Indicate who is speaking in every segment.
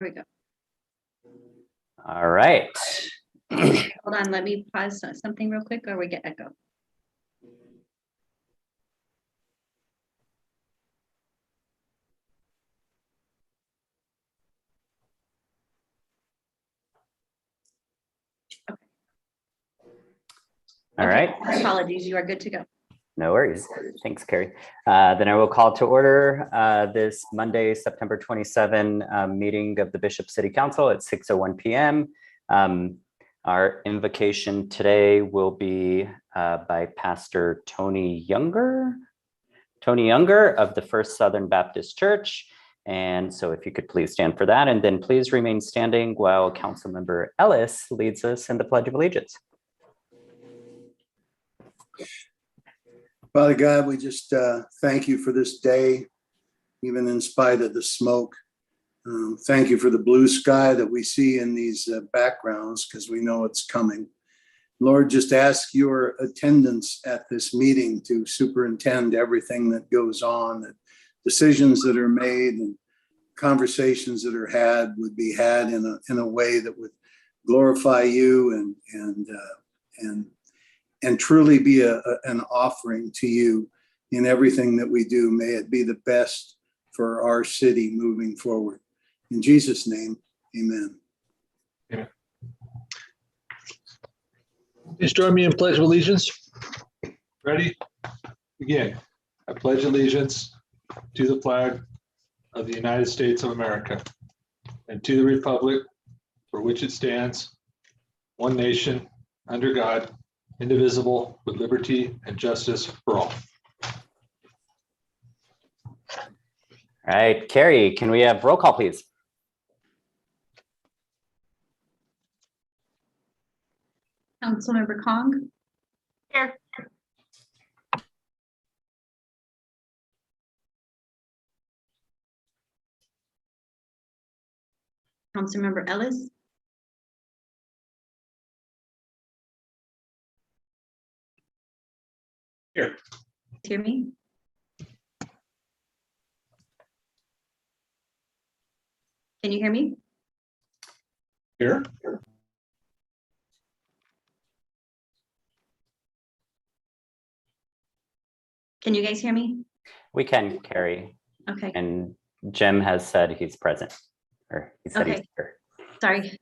Speaker 1: Here we go.
Speaker 2: All right.
Speaker 1: Hold on, let me pause something real quick or we get echo.
Speaker 2: All
Speaker 1: Okay,
Speaker 2: right.
Speaker 1: apologies, you are good to go.
Speaker 2: No worries. Thanks, Carrie. Then I will call to order this Monday, September 27 meeting of the Bishop City Council at 6:01 p.m. Our invocation today will be by Pastor Tony Younger of the First Southern Baptist Church. And so if you could please stand for that, and then please remain standing while Councilmember Ellis leads us in the Pledge of Allegiance.
Speaker 3: Father God, we just thank you for this day, even in spite of the smoke. Thank you for the blue sky that we see in these backgrounds, because we know it's coming. Lord, just ask your attendance at this meeting to superintend everything that goes on, that decisions that are made and conversations that are had would be had in a way that would glorify you and truly be an offering to you in everything that we do. May it be the best for our city moving forward. In Jesus' name, amen.
Speaker 4: Amen. Please join me in Pledge of Allegiance. Ready? Begin. I pledge allegiance to the flag of the United States of America and to the republic for which it stands, one nation, under God, indivisible, with liberty and justice for all.
Speaker 2: All right, Carrie, can we have roll call, please?
Speaker 1: Councilmember Kong.
Speaker 5: Here.
Speaker 1: Councilmember Ellis.
Speaker 4: Here.
Speaker 1: Hear me? Can you hear me?
Speaker 4: Here.
Speaker 1: Can you guys hear me?
Speaker 2: We can, Carrie.
Speaker 1: Okay,
Speaker 2: And Jim has said he's present, or he said he's
Speaker 1: Okay.
Speaker 2: here.
Speaker 1: sorry.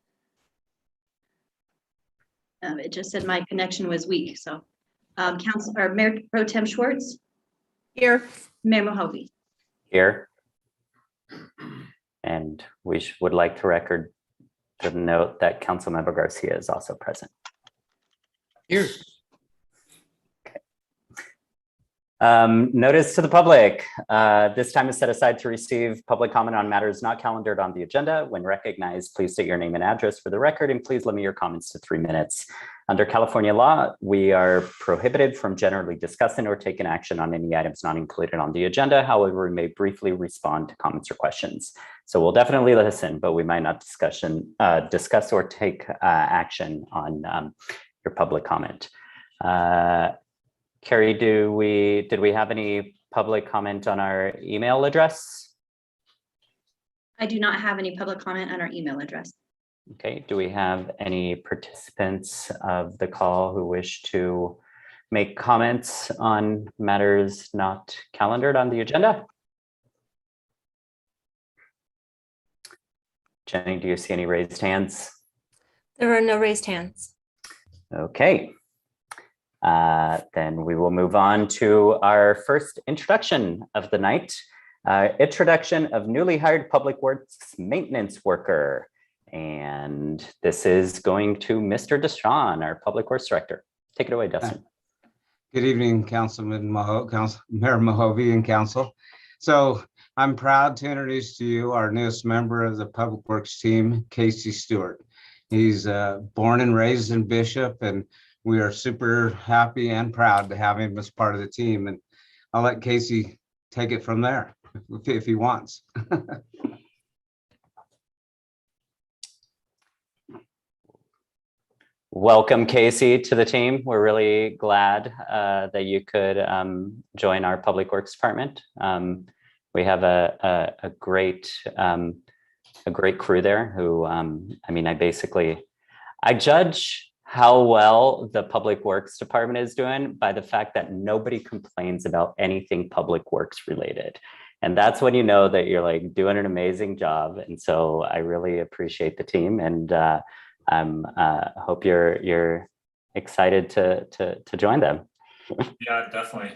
Speaker 1: It just said my connection was weak, so. Mayor Pro Tem Schwartz,
Speaker 5: Here.
Speaker 1: Mayor Mojave.
Speaker 2: Here. And we would like to record the note that Councilmember Garcia is also present.
Speaker 4: Here.
Speaker 2: Notice to the public. This time is set aside to receive public comment on matters not calendared on the agenda. When recognized, please state your name and address for the record, and please limit your comments to 3 minutes. Under California law, we are prohibited from generally discussing or taking action on any items not included on the agenda. However, we may briefly respond to comments or questions. So we'll definitely listen, but we might not discuss or take action on your public comment. Carrie, did we have any public comment on our email address?
Speaker 1: I do not have any public comment on our email address.
Speaker 2: Okay, do we have any participants of the call who wish to make comments on matters not calendared on the agenda? Jenny, do you see any raised hands?
Speaker 5: There are no raised hands.
Speaker 2: Okay. Then we will move on to our first introduction of the night. Introduction of newly hired Public Works maintenance worker. And this is going to Mr. Deshawn, our Public Works Director. Take it away, Dustin.
Speaker 6: Good evening, Mayor Mojave and Council. So I'm proud to introduce to you our newest member of the Public Works team, Casey Stewart. He's born and raised in Bishop, and we are super happy and proud to have him as part of the team. And I'll let Casey take it from there if he wants.
Speaker 2: Welcome, Casey, to the team. We're really glad that you could join our Public Works Department. We have a great a great crew there who, I mean, I judge how well the Public Works Department is doing by the fact that nobody complains about anything Public Works related. And that's when you know that you're like doing an amazing job. And so I really appreciate the team, and hope you're excited to join them.
Speaker 7: Yeah, definitely.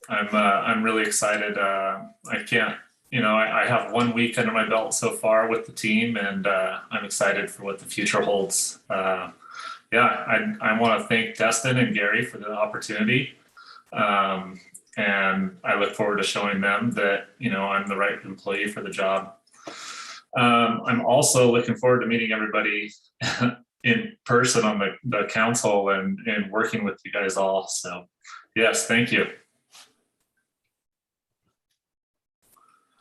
Speaker 7: I'm really excited. I can't, I have 1 week under my belt so far with the team, and I'm excited for what the future holds. I want to thank Destin and Gary for the opportunity. And I look forward to showing them that, I'm the right employee for the job. I'm also looking forward to meeting everybody in person on the council and working with you guys all. So yes, thank you.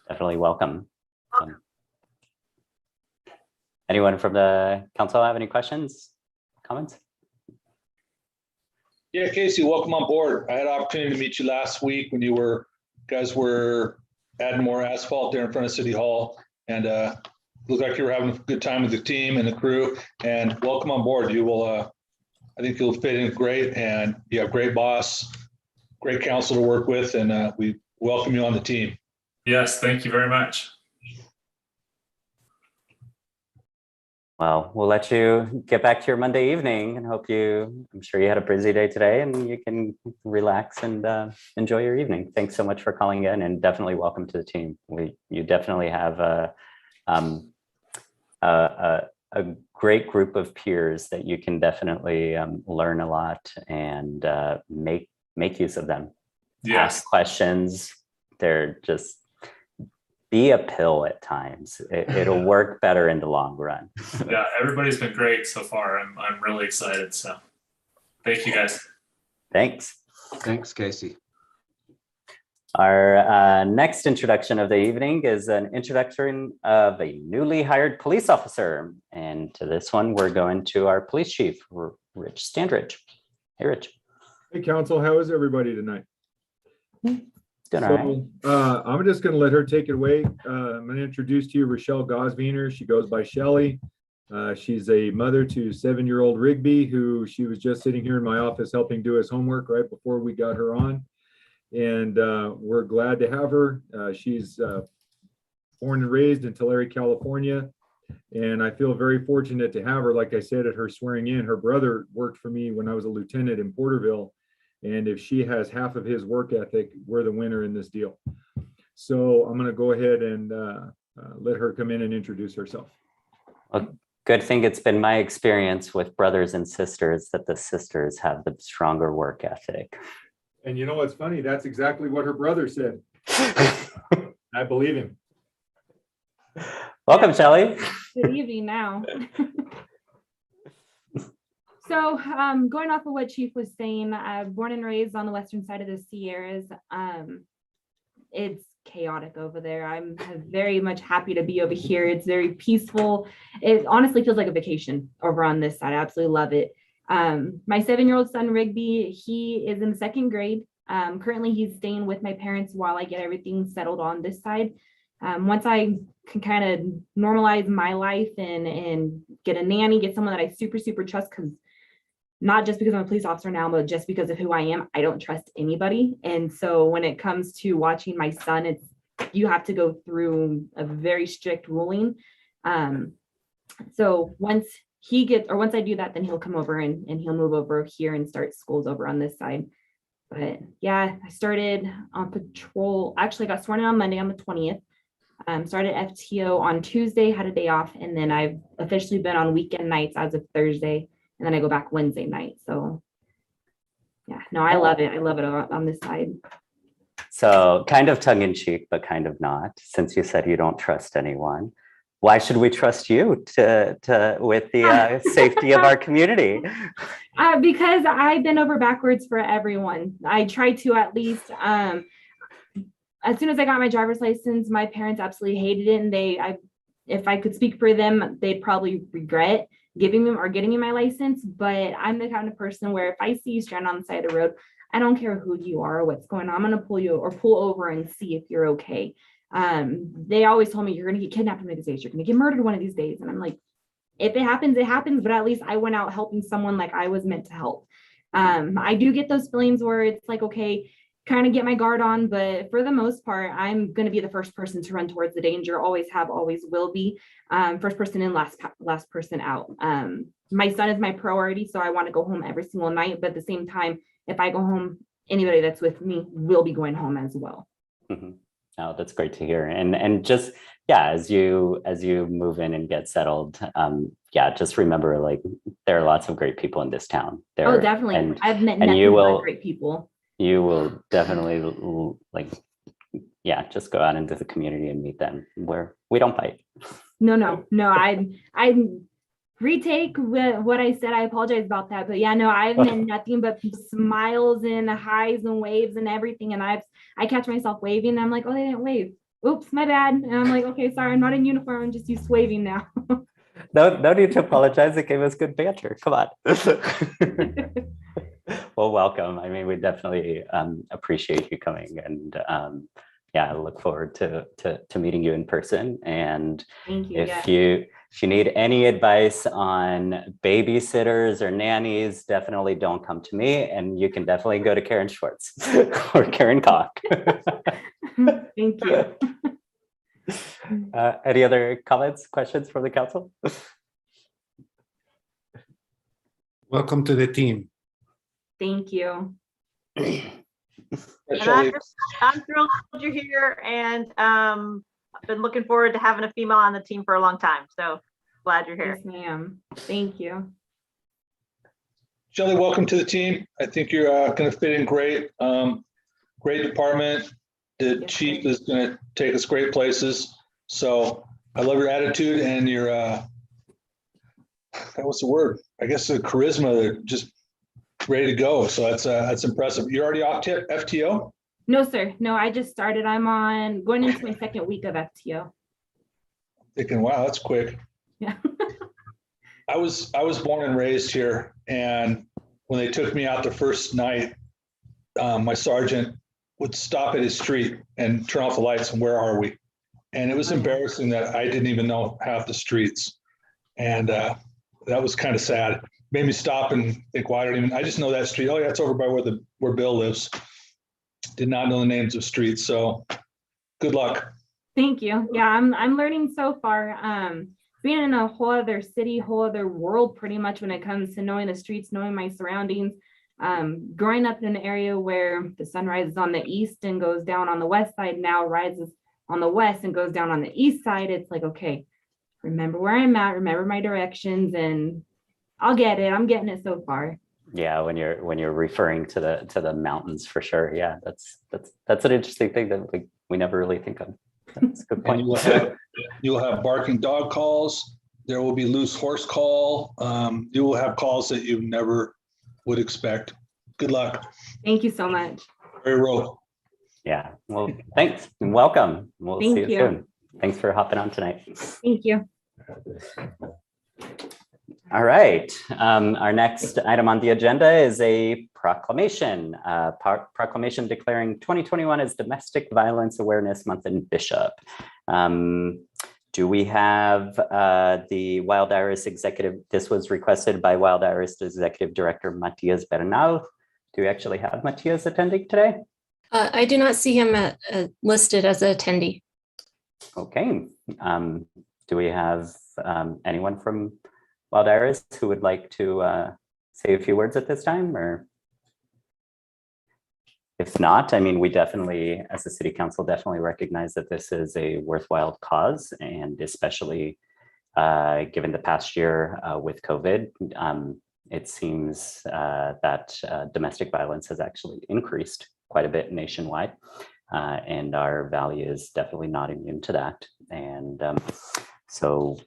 Speaker 2: Definitely welcome. Anyone from the council have any questions, comments?
Speaker 4: Yeah, Casey, welcome on board. I had an opportunity to meet you last week when you guys were adding more asphalt there in front of City Hall, and looked like you were having a good time with the team and the crew. And welcome on board. You will, I think you'll fit in great, and you have great boss, great council to work with, and we welcome you on the team.
Speaker 7: Yes, thank you very much.
Speaker 2: Well, we'll let you get back to your Monday evening, and I'm sure you had a busy day today, and you can relax and enjoy your evening. Thanks so much for calling in, and definitely welcome to the team. You definitely have a great group of peers that you can definitely learn a lot and make use of them.
Speaker 7: Yes.
Speaker 2: Ask questions. They're just be a pill at times. It'll work better in the long run.
Speaker 7: Yeah, everybody's been great so far. I'm really excited. So thank you guys.
Speaker 2: Thanks.
Speaker 6: Thanks, Casey.
Speaker 2: Our next introduction of the evening is an introduction of a newly hired police officer. And to this one, we're going to our police chief, Rich Standridge. Hey, Rich.
Speaker 8: Hey, council, how is everybody tonight?
Speaker 2: Doing all right.
Speaker 8: So I'm just going to let her take it away. I'm going to introduce to you Rochelle Gosviner. She goes by Shelly. She's a mother to 7-year-old Rigby, who she was just sitting here in my office helping do his homework right before we got her on. And we're glad to have her. She's born and raised in Tulare, California. And I feel very fortunate to have her. Like I said, at her swearing in, her brother worked for me when I was a lieutenant in Porterville. And if she has half of his work ethic, we're the winner in this deal. So I'm going to go ahead and let her come in and introduce herself.
Speaker 2: Well, good thing it's been my experience with brothers and sisters that the sisters have the stronger work ethic.
Speaker 8: And you know what's funny? That's exactly what her brother said. I believe him.
Speaker 2: Welcome, Shelly.
Speaker 9: Good evening now. So going off of what Chief was saying, born and raised on the western side of the Sierras. It's chaotic over there. I'm very much happy to be over here. It's very peaceful. It honestly feels like a vacation over on this side. I absolutely love it. My 7-year-old son, Rigby, he is in 2nd grade. Currently, he's staying with my parents while I get everything settled on this side. Once I can kind of normalize my life and get a nanny, get someone that I super trust, because not just because I'm a police officer now, but just because of who I am, I don't trust anybody. And so when it comes to watching my son, you have to go through a very strict ruling. So once I do that, then he'll come over and he'll move over here and start schools over on this side. But yeah, I started on patrol. Actually, I got sworn in on Monday on the 20th. Started FTO on Tuesday, had a day off, and then I've officially been on weekend nights as of Thursday, and then I go back Wednesday night. So yeah, no, I love it. I love it on this side.
Speaker 2: So kind of tongue in cheek, but kind of not, since you said you don't trust anyone. Why should we trust you with the safety of our community?
Speaker 9: Because I bend over backwards for everyone. I try to at least. As soon as I got my driver's license, my parents absolutely hated it, and if I could speak for them, they'd probably regret getting me my license. But I'm the kind of person where if I see you stranded on the side of the road, I don't care who you are or what's going on. I'm going to pull you or pull over and see if you're okay. They always told me, you're going to get kidnapped one of these days. You're going to get murdered one of these days. And I'm like, if it happens, it happens. But at least I went out helping someone like I was meant to help. I do get those feelings where it's like, okay, kind of get my guard on. But for the most part, I'm going to be the first person to run towards the danger. Always have, always will be. First person in, last person out. My son is my priority. So I want to go home every single night. But at the same time, if I go home, anybody that's with me will be going home as well.
Speaker 2: Mhm. Oh, that's great to hear. And just, yeah, as you move in and get settled, yeah, just remember, like, there are lots of great people in this town.
Speaker 9: Oh, definitely.
Speaker 2: And
Speaker 9: I've met
Speaker 2: and
Speaker 9: nothing
Speaker 2: you
Speaker 9: but
Speaker 2: will-
Speaker 9: great people.
Speaker 2: you will definitely, like, yeah, just go out into the community and meet them where we don't bite.
Speaker 9: No. I retake what I said. I apologize about that. But yeah, no, I've met nothing but smiles and highs and waves and everything. And I catch myself waving and I'm like, oh, they didn't wave. Oops, my bad. And I'm like, okay, sorry, I'm not in uniform. I'm just used to waving now.
Speaker 2: No need to apologize. It gave us good banter. Come on. Well, welcome. I mean, we definitely appreciate you coming, and yeah, I look forward to meeting you in person. And
Speaker 9: Thank you.
Speaker 2: if you need any advice on babysitters or nannies, definitely don't come to me, and you can definitely go to Karen Schwartz or Karen Koch.
Speaker 9: Thank you.
Speaker 2: Any other comments, questions from the council?
Speaker 10: Welcome to the team.
Speaker 9: Thank you.
Speaker 4: Yeah,
Speaker 11: And
Speaker 4: Shelley,
Speaker 11: I'm thrilled you're here, and I've been looking forward to having a female on the team for a long time. So glad you're here.
Speaker 9: Yes, ma'am. Thank you.
Speaker 4: Shelley, welcome to the team. I think you're going to fit in great. Great department. The
Speaker 9: Yes,
Speaker 4: chief
Speaker 9: sir.
Speaker 4: is going to take us great places. So I love your attitude and your, what's the word? I guess the charisma, just ready to go. So that's impressive. You're already off FTO?
Speaker 9: No, sir. No, I just started. I'm going into my second week of FTO.
Speaker 4: Thinking, wow, that's quick.
Speaker 9: Yeah.
Speaker 4: I was born and raised here, and when they took me out the first night, my sergeant would stop at his street and turn off the lights and where are we? And it was embarrassing that I didn't even know half the streets. And that was kind of sad. Made me stop and think, why I just know that street. Oh yeah, it's over by where Bill lives. Did not know the names of streets. So good luck.
Speaker 9: Thank you. Yeah, I'm learning so far. Being in a whole other city, whole other world, pretty much when it comes to knowing the streets, knowing my surroundings. Growing up in an area where the sun rises on the east and goes down on the west side, now rises on the west and goes down on the east side. It's like, okay, remember where I'm at, remember my directions, and I'll get it. I'm getting it so far.
Speaker 2: Yeah, when you're referring to the mountains, for sure. Yeah, that's an interesting thing that we never really think of. That's a good point.
Speaker 4: And you will have barking dog calls. There will be loose horse call. You will have calls that you never would expect. Good luck.
Speaker 9: Thank you so much.
Speaker 4: Very roll.
Speaker 2: Yeah. Well, thanks and welcome. We'll see
Speaker 9: Thank
Speaker 2: you
Speaker 9: you.
Speaker 2: soon. Thanks for hopping on tonight.
Speaker 9: Thank you.
Speaker 2: All right. Our next item on the agenda is a proclamation. Proclamation declaring 2021 as Domestic Violence Awareness Month in Bishop. Do we have the Wild Iris Executive? This was requested by Wild Iris Executive Director Matias Bernal. Do we actually have Matias attending today?
Speaker 5: I do not see him listed as an attendee.
Speaker 2: Okay. Do we have anyone from Wild Iris who would like to say a few words at this time? Or if not, I mean, we definitely, as a city council, definitely recognize that this is a worthwhile cause, and especially given the past year with COVID, it seems that domestic violence has actually increased quite a bit nationwide, and our valley is definitely not immune to that. And so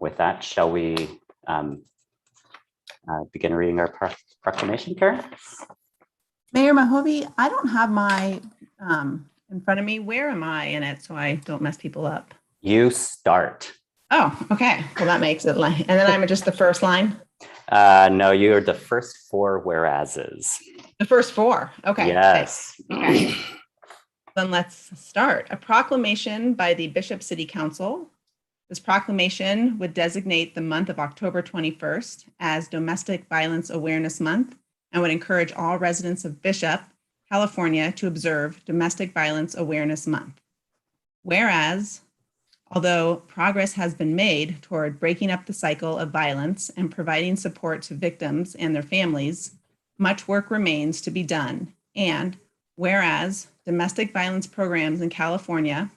Speaker 2: with that, shall we begin reading our proclamation, Karen?
Speaker 12: Mayor Mahovey, I don't have my in front of me. Where am I in it so I don't mess people up?
Speaker 2: You start.
Speaker 12: Oh, okay. Well, that makes it like, and then I'm just the first line.
Speaker 2: No, you're the first four whereases.
Speaker 12: The first four. Okay.
Speaker 2: Yes.
Speaker 12: Okay. Then let's start. A proclamation by the Bishop City Council. This proclamation would designate the month of October 21st as Domestic Violence Awareness Month and would encourage all residents of Bishop, California to observe Domestic Violence Awareness Month. Whereas, although progress has been made toward breaking up the cycle of violence and providing support to victims and their families, much work remains to be done. And whereas domestic violence programs in California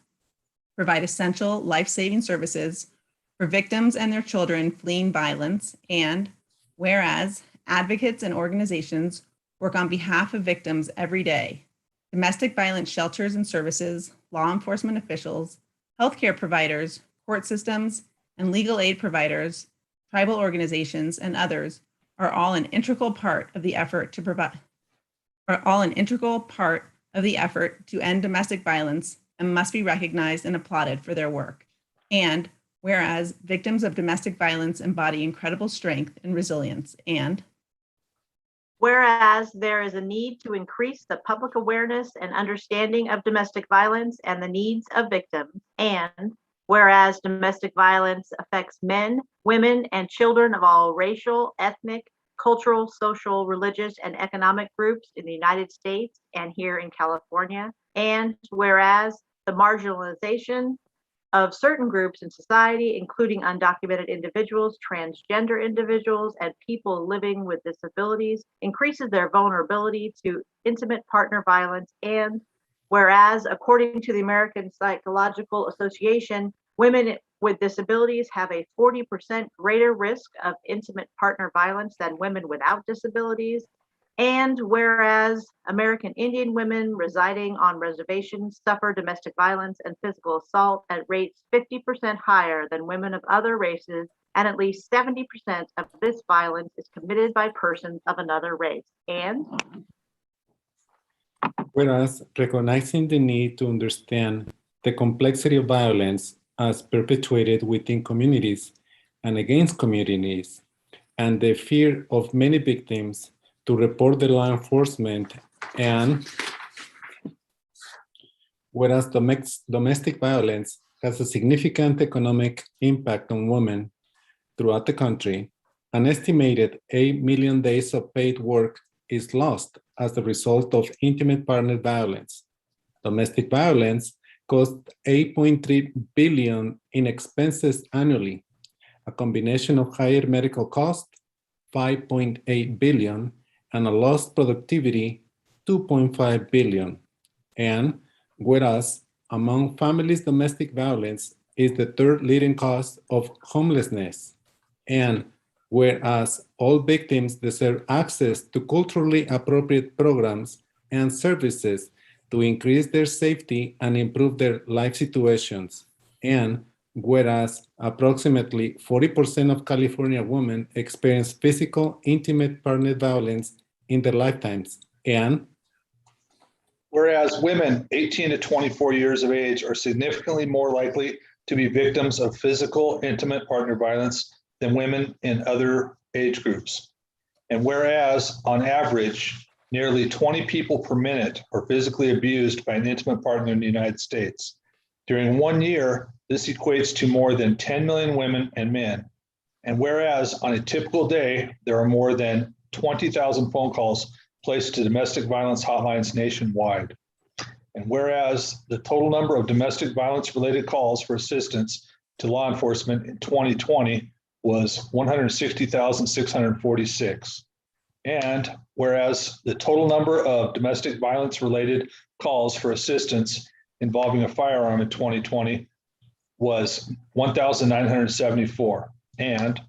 Speaker 12: provide essential life-saving services for victims and their children fleeing violence, and whereas advocates and organizations work on behalf of victims every day, domestic violence shelters and services, law enforcement officials, healthcare providers, court systems, and legal aid providers, tribal organizations, and others are all an integral part of the effort to end domestic violence and must be recognized and applauded for their work. And whereas victims of domestic violence embody incredible strength and resilience, and
Speaker 11: whereas there is a need to increase the public awareness and understanding of domestic violence and the needs of victims, and whereas domestic violence affects men, women, and children of all racial, ethnic, cultural, social, religious, and economic groups in the United States and here in California, and whereas the marginalization of certain groups in society, including undocumented individuals, transgender individuals, and people living with disabilities, increases their vulnerability to intimate partner violence. And whereas, according to the American Psychological Association, women with disabilities have a 40% greater risk of intimate partner violence than women without disabilities. And whereas American Indian women residing on reservations suffer domestic violence and physical assault at rates 50% higher than women of other races, and at least 70% of this violence is committed by persons of another race. And
Speaker 10: Whereas recognizing the need to understand the complexity of violence as perpetuated within communities and against communities, and the fear of many victims to report the law enforcement, and whereas domestic violence has a significant economic impact on women throughout the country, an estimated 8 million days of paid work is lost as a result of intimate partner violence. Domestic violence costs $8.3 billion in expenses annually, a combination of higher medical costs, $5.8 billion, and a lost productivity, $2.5 billion. And whereas among families, domestic violence is the third leading cause of homelessness. And whereas all victims deserve access to culturally appropriate programs and services to increase their safety and improve their life situations. And whereas approximately 40% of California women experience physical, intimate partner violence in their lifetimes. And
Speaker 4: whereas women 18 to 24 years of age are significantly more likely to be victims of physical, intimate partner violence than women in other age groups. And whereas, on average, nearly 20 people per minute are physically abused by an intimate partner in the United States. During 1 year, this equates to more than 10 million women and men. And whereas, on a typical day, there are more than 20,000 phone calls placed to domestic violence hotlines nationwide. And whereas the total number of domestic violence related calls for assistance to law enforcement in 2020 was 160,646. And whereas the total number of domestic violence related calls for assistance involving a firearm in 2020 was 1,974. And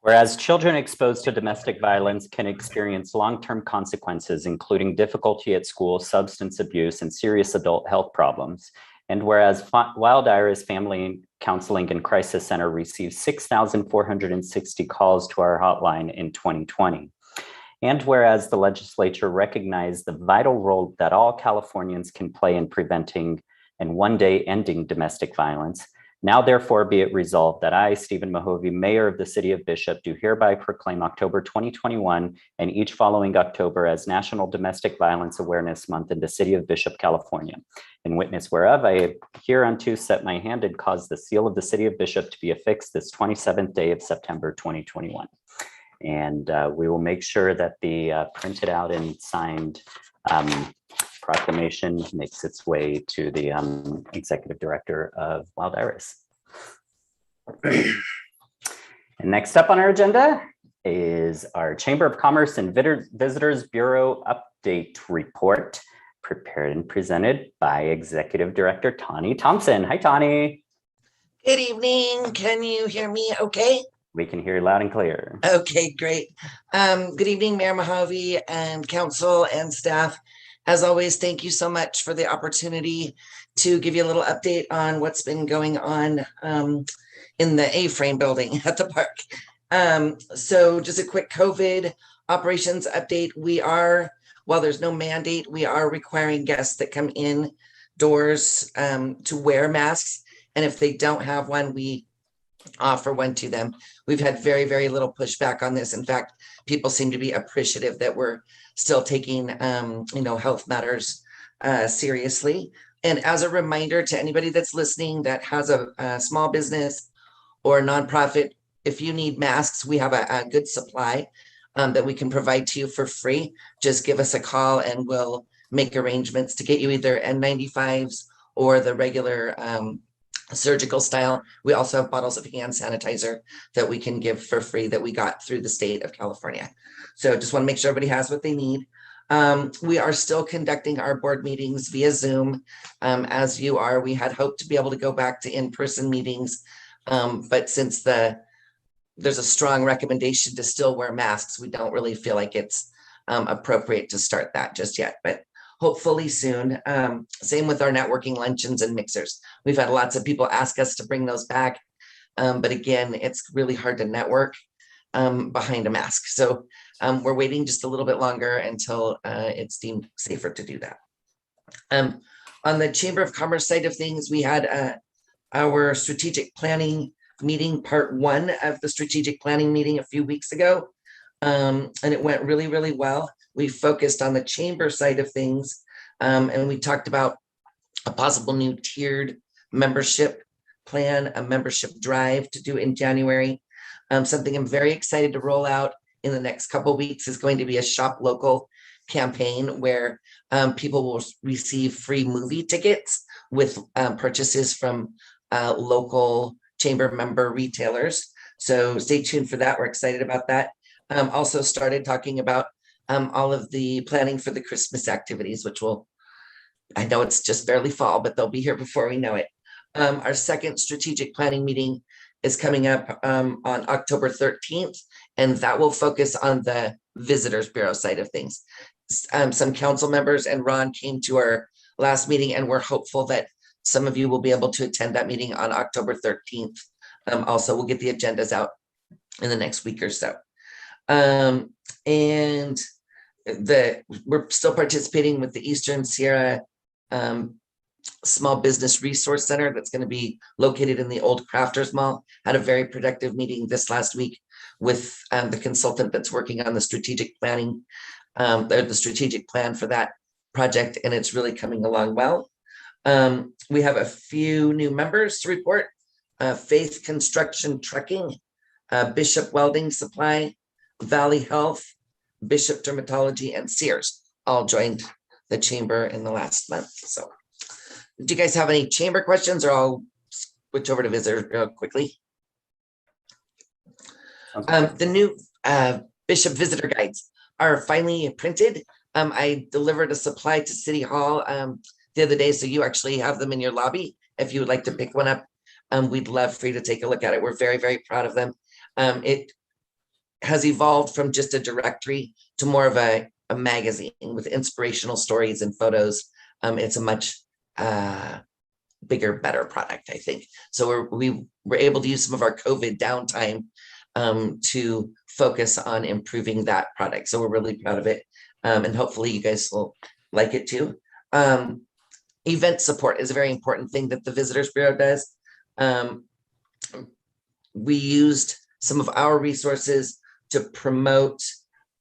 Speaker 2: whereas children exposed to domestic violence can experience long-term consequences, including difficulty at school, substance abuse, and serious adult health problems. And whereas Wild Iris Family Counseling and Crisis Center received 6,460 calls to our hotline in 2020. And whereas the legislature recognized the vital role that all Californians can play in preventing and one day ending domestic violence, Now therefore be it resolved that I, Stephen Mahovey, Mayor of the City of Bishop, do hereby proclaim October 2021 and each following October as National Domestic Violence Awareness Month in the City of Bishop, California. In witness whereof, I hereunto set my hand and cause the seal of the City of Bishop to be affixed this 27th day of September 2021. And we will make sure that the printed out and signed proclamation makes its way to the Executive Director of Wild Iris. And next up on our agenda is our Chamber of Commerce and Visitors Bureau Update Report, prepared and presented by Executive Director Tawny Thompson. Hi, Tawny.
Speaker 13: Good evening. Can you hear me okay?
Speaker 2: We can hear you loud and clear.
Speaker 13: Okay, great. Good evening, Mayor Mahovey and council and staff. As always, thank you so much for the opportunity to give you a little update on what's been going on in the A-frame building at the park. So just a quick COVID operations update. While there's no mandate, we are requiring guests that come in doors to wear masks. And if they don't have one, we offer one to them. We've had very, very little pushback on this. In fact, people seem to be appreciative that we're still taking, health matters seriously. And as a reminder to anybody that's listening that has a small business or a nonprofit, if you need masks, we have a good supply that we can provide to you for free. Just give us a call and we'll make arrangements to get you either N95s or the regular surgical style. We also have bottles of hand sanitizer that we can give for free that we got through the state of California. So just want to make sure everybody has what they need. We are still conducting our board meetings via Zoom. As you are, we had hoped to be able to go back to in-person meetings. But since there's a strong recommendation to still wear masks, we don't really feel like it's appropriate to start that just yet, but hopefully soon. Same with our networking luncheons and mixers. We've had lots of people ask us to bring those back. But again, it's really hard to network behind a mask. So we're waiting just a little bit longer until it's deemed safer to do that. On the Chamber of Commerce side of things, we had our strategic planning meeting, part 1 of the strategic planning meeting a few weeks ago. And it went really, really well. We focused on the chamber side of things, and we talked about a possible new tiered membership plan, a membership drive to do in January. Something I'm very excited to roll out in the next couple of weeks is going to be a shop local campaign where people will receive free movie tickets with purchases from local chamber member retailers. So stay tuned for that. We're excited about that. Also started talking about all of the planning for the Christmas activities, which I know it's just barely fall, but they'll be here before we know it. Our second strategic planning meeting is coming up on October 13th, and that will focus on the Visitors Bureau side of things. Some council members and Ron came to our last meeting, and we're hopeful that some of you will be able to attend that meeting on October 13th. Also, we'll get the agendas out in the next week or so. And we're still participating with the Eastern Sierra Small Business Resource Center that's going to be located in the old Crafters Mall. Had a very productive meeting this last week with the consultant that's working on the strategic planning, the strategic plan for that project, and it's really coming along well. We have a few new members to report. Faith Construction Trucking, Bishop Welding Supply, Valley Health, Bishop Dermatology, and Sears all joined the chamber in the last month. So do you guys have any chamber questions, or I'll switch over to visitors real quickly? The new Bishop visitor guides are finally printed. I delivered a supply to City Hall the other day, so you actually have them in your lobby if you would like to pick one up. We'd love for you to take a look at it. We're very, very proud of them. It has evolved from just a directory to more of a magazine with inspirational stories and photos. It's a much bigger, better product, I think. So we were able to use some of our COVID downtime to focus on improving that product. So we're really proud of it. And hopefully you guys will like it too. Event support is a very important thing that the Visitors Bureau does. We used some of our resources to promote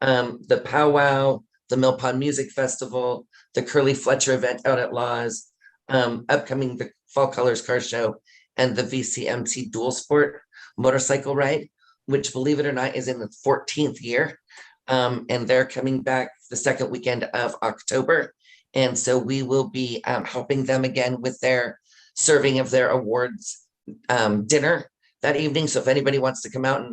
Speaker 13: the powwow, the Mill Pond Music Festival, the Curly Fletcher event out at Laws, upcoming the Fall Colors Car Show, and the VCMC Dual Sport motorcycle ride, which, believe it or not, is in the 14th year. And they're coming back the second weekend of October. And so we will be helping them again with their serving of their awards dinner that evening. So if anybody wants to come out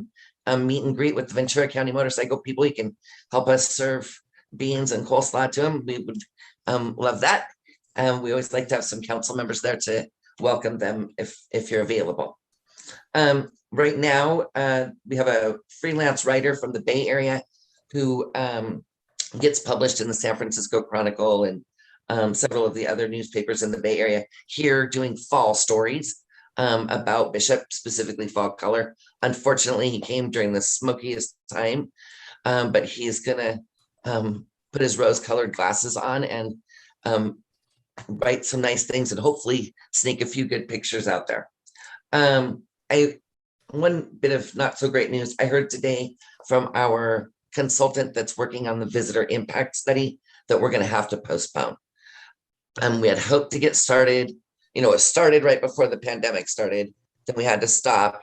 Speaker 13: and meet and greet with the Ventura County motorcycle people, you can help us serve beans and coleslaw to them. We would love that. We always like to have some council members there to welcome them if you're available. Right now, we have a freelance writer from the Bay Area who gets published in the San Francisco Chronicle and several of the other newspapers in the Bay Area here doing fall stories about Bishop, specifically fall color. Unfortunately, he came during the smokiest time, but he's gonna put his rose-colored glasses on and write some nice things and hopefully sneak a few good pictures out there. One bit of not so great news I heard today from our consultant that's working on the visitor impact study that we're going to have to postpone. We had hoped to get started, it started right before the pandemic started, then we had to stop,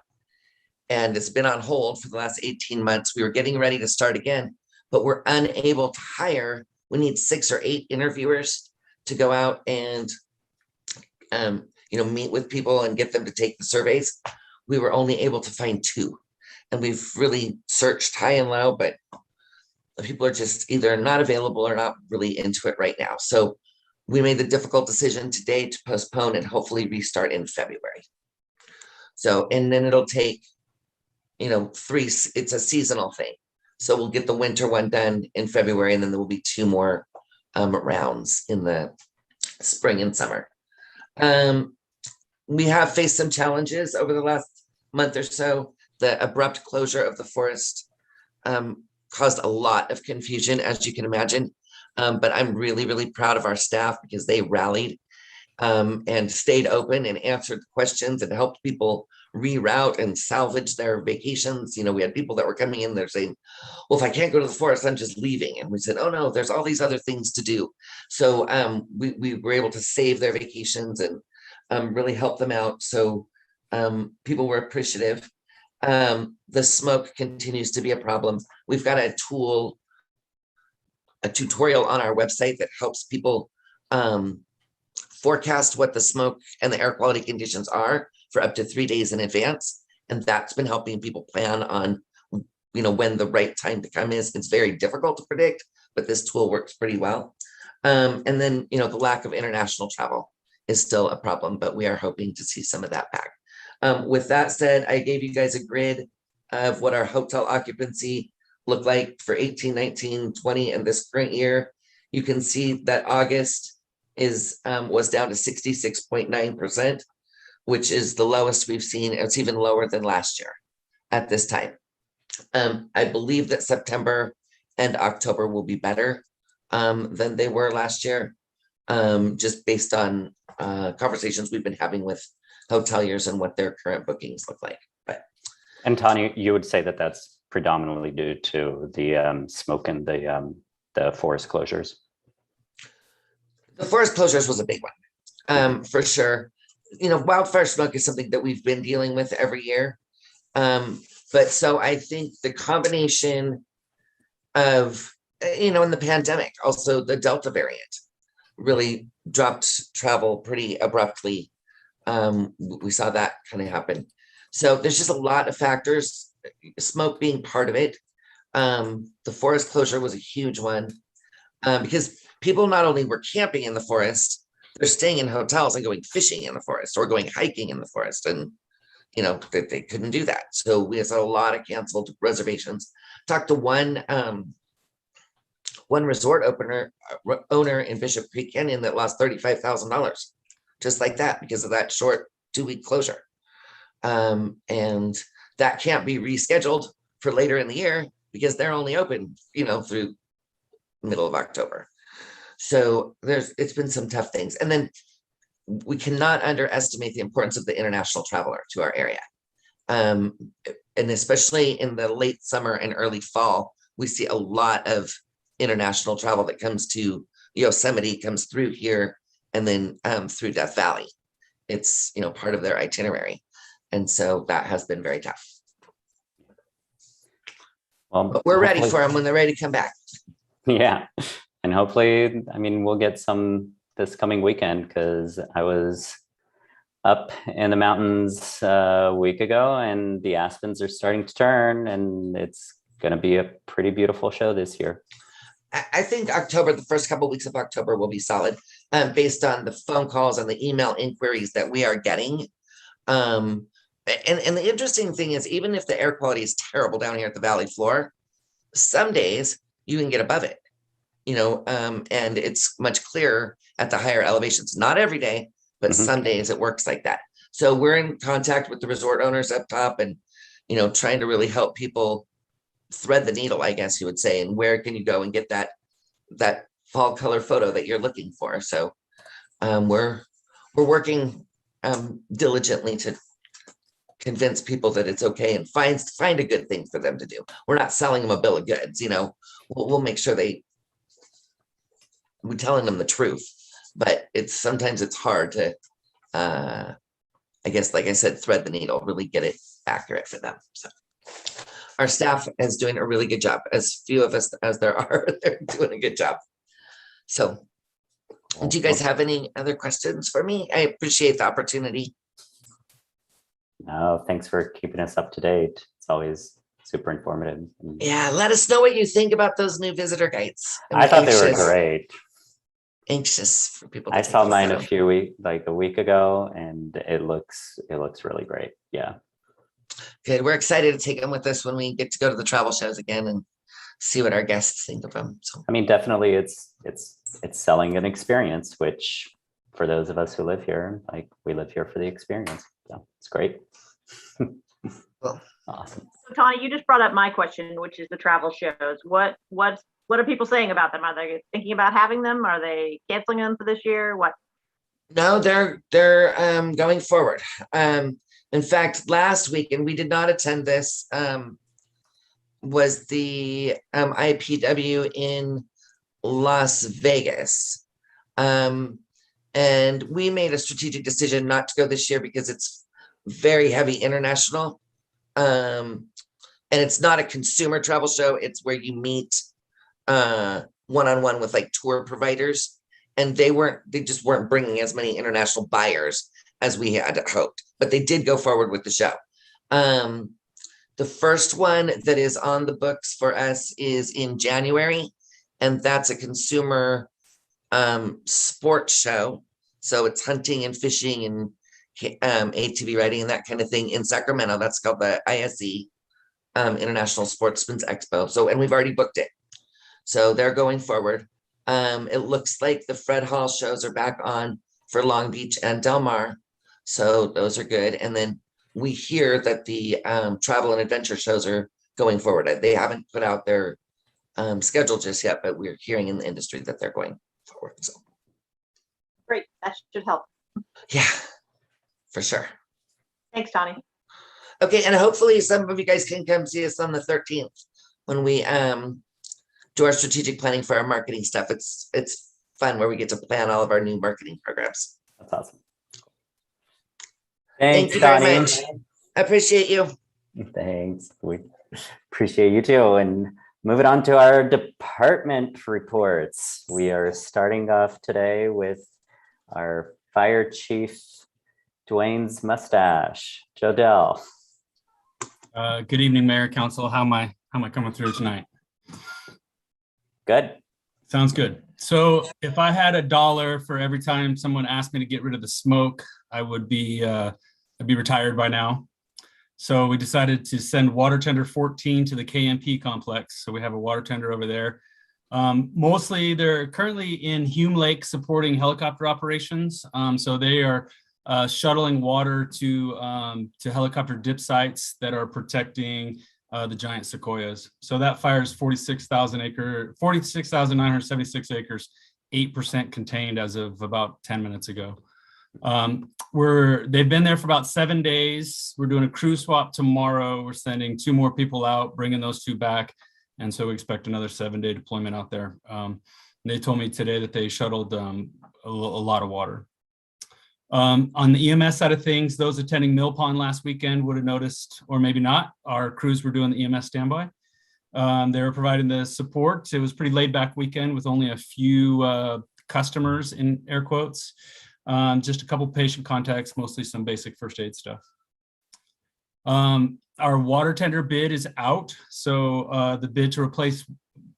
Speaker 13: and it's been on hold for the last 18 months. We were getting ready to start again, but we're unable to hire. We need 6 or 8 interviewers to go out and meet with people and get them to take the surveys. We were only able to find 2, and we've really searched high and low, but people are just either not available or not really into it right now. So we made the difficult decision today to postpone and hopefully restart in February. So, and then it'll take, 3, it's a seasonal thing. So we'll get the winter one done in February, and then there will be 2 more rounds in the spring and summer. We have faced some challenges over the last month or so. The abrupt closure of the forest caused a lot of confusion, as you can imagine. But I'm really, really proud of our staff because they rallied and stayed open and answered questions and helped people reroute and salvage their vacations. We had people that were coming in there saying, well, if I can't go to the forest, I'm just leaving. And we said, oh no, there's all these other things to do. So we were able to save their vacations and really help them out. So people were appreciative. The smoke continues to be a problem. We've got a tutorial on our website that helps people forecast what the smoke and the air quality conditions are for up to 3 days in advance. And that's been helping people plan on, when the right time to come is. It's very difficult to predict, but this tool works pretty well. And then, the lack of international travel is still a problem, but we are hoping to see some of that back. With that said, I gave you guys a grid of what our hotel occupancy looked like for 18, 19, 20, and this current year. You can see that August was down to 66.9%, which is the lowest we've seen. It's even lower than last year at this time. I believe that September and October will be better than they were last year, just based on conversations we've been having with hoteliers and what their current bookings look like.
Speaker 2: And Tanya, you would say that that's predominantly due to the smoke and the forest closures?
Speaker 13: The forest closures was a big one, for sure. Wildfire smoke is something that we've been dealing with every year. But so I think the combination of, in the pandemic, also the Delta variant really dropped travel pretty abruptly. We saw that kind of happen. So there's just a lot of factors, smoke being part of it. The forest closure was a huge one because people not only were camping in the forest, they're staying in hotels and going fishing in the forest or going hiking in the forest. And, they couldn't do that. So we had a lot of canceled reservations. Talked to one resort owner in Bishop Creek Canyon that lost $35,000 just like that because of that short 2-week closure. And that can't be rescheduled for later in the year because they're only open, through middle of October. So it's been some tough things. And then we cannot underestimate the importance of the international traveler to our area. And especially in the late summer and early fall, we see a lot of international travel that comes to Yosemite, comes through here, and then through Death Valley. It's, you know, part of their itinerary. And so that has been very tough.
Speaker 2: Well,
Speaker 13: But we're ready
Speaker 2: hopefully-
Speaker 13: for them when they're ready to come back.
Speaker 2: Yeah, and hopefully, I mean, we'll get some this coming weekend because I was up in the mountains a week ago and the aspens are starting to turn and it's going to be a pretty beautiful show this year.
Speaker 13: I think October, the first couple of weeks of October will be solid, based on the phone calls and the email inquiries that we are getting. And the interesting thing is, even if the air quality is terrible down here at the valley floor, some days you can get above it, you know, and it's much clearer at the higher elevations. Not every day, but some days it works like that. So we're in contact with the resort owners up top and, you know, trying to really help people thread the needle, I guess you would say, and where can you go and get that fall color photo that you're looking for. So we're working diligently to convince people that it's okay and find a good thing for them to do. We're not selling them a bill of goods, you know. We'll make sure we're telling them the truth, but sometimes it's hard to I guess, like I said, thread the needle, really get it accurate for them. So our staff is doing a really good job. As few of us as there are, they're doing a good job. So do you guys have any other questions for me? I appreciate the opportunity.
Speaker 2: No, thanks for keeping us up to date. It's always super informative.
Speaker 13: Yeah, let us know what you think about those new visitor guides.
Speaker 2: I thought they were great.
Speaker 13: Anxious for people.
Speaker 2: I saw mine a week ago, and it looks really great. Yeah.
Speaker 13: Good. We're excited to take them with us when we get to go to the travel shows again and see what our guests think of them. So
Speaker 2: I mean, definitely, it's selling an experience, which for those of us who live here, like we live here for the experience. So it's great.
Speaker 13: Cool.
Speaker 2: Awesome.
Speaker 11: So Tawny, you just brought up my question, which is the travel shows. What are people saying about them? Are they thinking about having them? Are they canceling them for this year? What?
Speaker 13: No, they're going forward. In fact, last week, and we did not attend this, was the IPW in Las Vegas. And we made a strategic decision not to go this year because it's very heavy international. And it's not a consumer travel show. It's where you meet one-on-one with like tour providers. And they just weren't bringing as many international buyers as we had hoped, but they did go forward with the show. The first one that is on the books for us is in January, and that's a consumer sports show. So it's hunting and fishing and ATV riding and that kind of thing in Sacramento. That's called the ISE, International Sportsman's Expo. So, and we've already booked it. So they're going forward. It looks like the Fred Hall shows are back on for Long Beach and Del Mar. So those are good. And then we hear that the travel and adventure shows are going forward. They haven't put out their schedule just yet, but we're hearing in the industry that they're going forward. So
Speaker 11: Great, that should help.
Speaker 13: yeah, for sure.
Speaker 11: Thanks, Tawny.
Speaker 13: Okay, and hopefully some of you guys can come see us on the 13th when we do our strategic planning for our marketing stuff. It's fun where we get to plan all of our new marketing programs.
Speaker 2: That's awesome.
Speaker 13: Thank you very much. I appreciate you.
Speaker 2: Thanks. We appreciate you too. And moving on to our department reports. We are starting off today with our Fire Chief Dwayne's mustache, Joe Dell.
Speaker 14: Good evening, Mayor, Council. How am I coming through tonight?
Speaker 2: Good.
Speaker 14: Sounds good. So if I had $1 for every time someone asked me to get rid of the smoke, I would be I'd be retired by now. So we decided to send water tender 14 to the KMP complex. So we have a water tender over there. Mostly they're currently in Hume Lake supporting helicopter operations. So they are shuttling water to helicopter dip sites that are protecting the giant sequoias. So that fire is 46,976 acres, 8% contained as of about 10 minutes ago. They've been there for about 7 days. We're doing a crew swap tomorrow. We're sending 2 more people out, bringing those 2 back. And so we expect another 7-day deployment out there. They told me today that they shuttled a lot of water. On the EMS side of things, those attending Mill Pond last weekend would have noticed, or maybe not, our crews were doing the EMS standby. They were providing the support. It was a pretty laid back weekend with only a few customers in air quotes. Just a couple patient contacts, mostly some basic first aid stuff. Our water tender bid is out. So the bid to replace,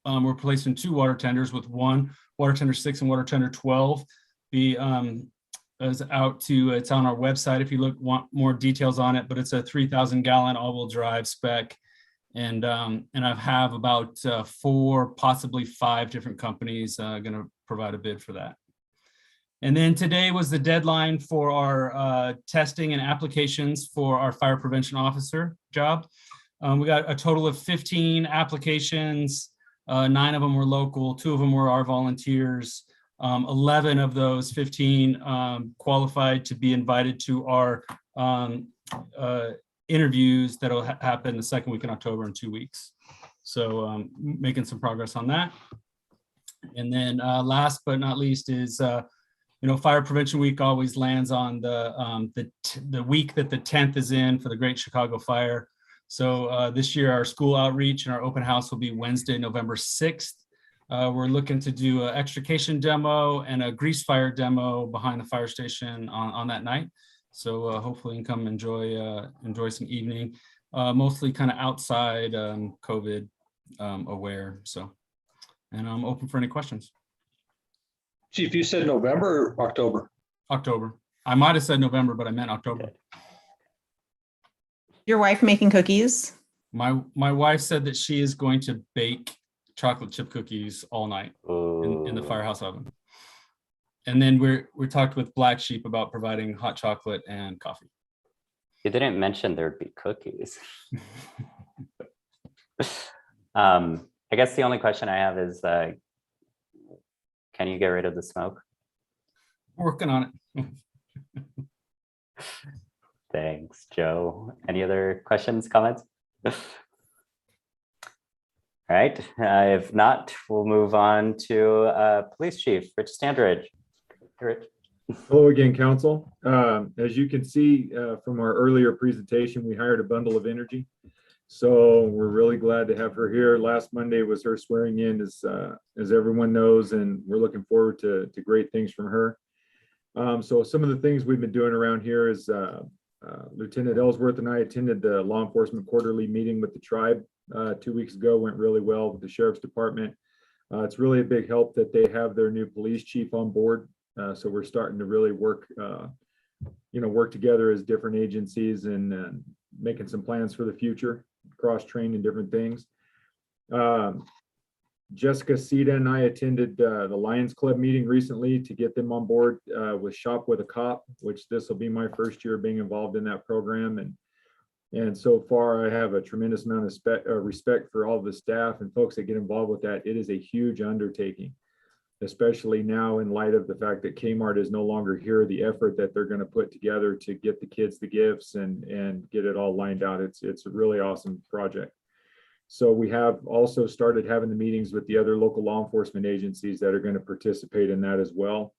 Speaker 14: we're replacing 2 water tenders with 1 water tender 6 and water tender 12. Is out to, it's on our website if you want more details on it, but it's a 3,000 gallon all-wheel drive spec. And I have about 4, possibly 5 different companies going to provide a bid for that. And then today was the deadline for our testing and applications for our fire prevention officer job. We got a total of 15 applications. 9 of them were local, 2 of them were our volunteers. 11 of those 15 qualified to be invited to our interviews that'll happen the 2nd week in October in 2 weeks. So making some progress on that. And then last but not least is, Fire Prevention Week always lands on the week that the 10th is in for the Great Chicago Fire. So this year our school outreach and our open house will be Wednesday, November 6th. We're looking to do an extrication demo and a grease fire demo behind the fire station on that night. So hopefully you can come enjoy some evening, mostly kind of outside, COVID aware. So, and I'm open for any questions.
Speaker 4: Chief, you said November or October?
Speaker 14: October. I might have said November, but I meant October.
Speaker 12: Your wife making cookies?
Speaker 14: My wife said that she is going to bake chocolate chip cookies all night in the firehouse oven. And then we talked with Black Sheep about providing hot chocolate and coffee.
Speaker 2: You didn't mention there'd be cookies. I guess the only question I have is, can you get rid of the smoke?
Speaker 14: Working on it.
Speaker 2: Thanks, Joe. Any other questions, comments? All right, if not, we'll move on to Police Chief Rich Standridge. Rich.
Speaker 8: Hello again, Council. As you can see from our earlier presentation, we hired a bundle of energy. So we're really glad to have her here. Last Monday was her swearing in, as everyone knows, and we're looking forward to great things from her. So some of the things we've been doing around here is Lieutenant Ellsworth and I attended the law enforcement quarterly meeting with the tribe 2 weeks ago. Went really well with the Sheriff's Department. It's really a big help that they have their new police chief on board. So we're starting to really work together as different agencies and making some plans for the future, cross-train and different things. Jessica Sita and I attended the Lions Club meeting recently to get them on board with Shop with a Cop, which this will be my first year being involved in that program. And so far, I have a tremendous amount of respect for all the staff and folks that get involved with that. It is a huge undertaking, especially now in light of the fact that Kmart is no longer here, the effort that they're going to put together to get the kids the gifts and get it all lined out. It's a really awesome project. So we have also started having the meetings with the other local law enforcement agencies that are going to participate in that as well.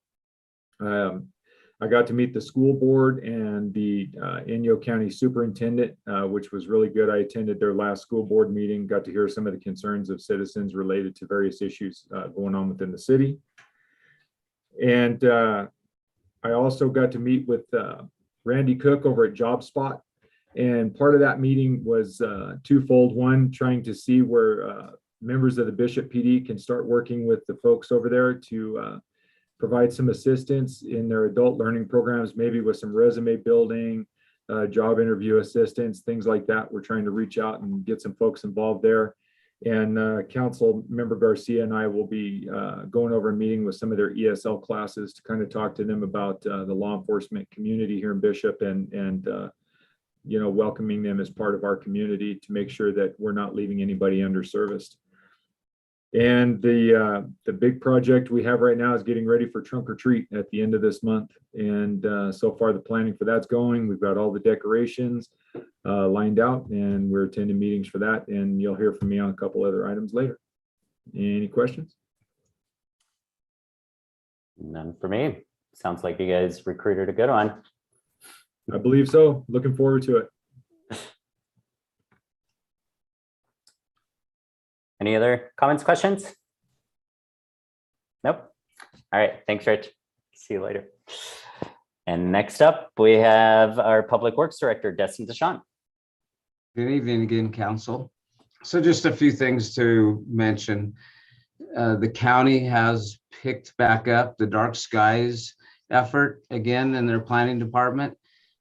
Speaker 8: I got to meet the school board and the Inyo County superintendent, which was really good. I attended their last school board meeting, got to hear some of the concerns of citizens related to various issues going on within the city. And I also got to meet with Randy Cook over at JobSpot. And part of that meeting was twofold. One, trying to see where members of the Bishop PD can start working with the folks over there to provide some assistance in their adult learning programs, maybe with some resume building, job interview assistance, things like that. We're trying to reach out and get some folks involved there. And Council Member Garcia and I will be going over a meeting with some of their ESL classes to kind of talk to them about the law enforcement community here in Bishop and welcoming them as part of our community to make sure that we're not leaving anybody underserviced. And the big project we have right now is getting ready for trunk or treat at the end of this month. And so far the planning for that's going. We've got all the decorations lined out, and we're attending meetings for that. And you'll hear from me on a couple other items later. Any questions?
Speaker 2: None for me. Sounds like you guys recruited a good one.
Speaker 8: I believe so. Looking forward to it.
Speaker 2: Any other comments, questions? Nope. All right. Thanks, Rich. See you later. And next up, we have our Public Works Director, Destin Deschamps.
Speaker 6: Good evening again, Council. So just a few things to mention. The county has picked back up the dark skies effort again in their planning department.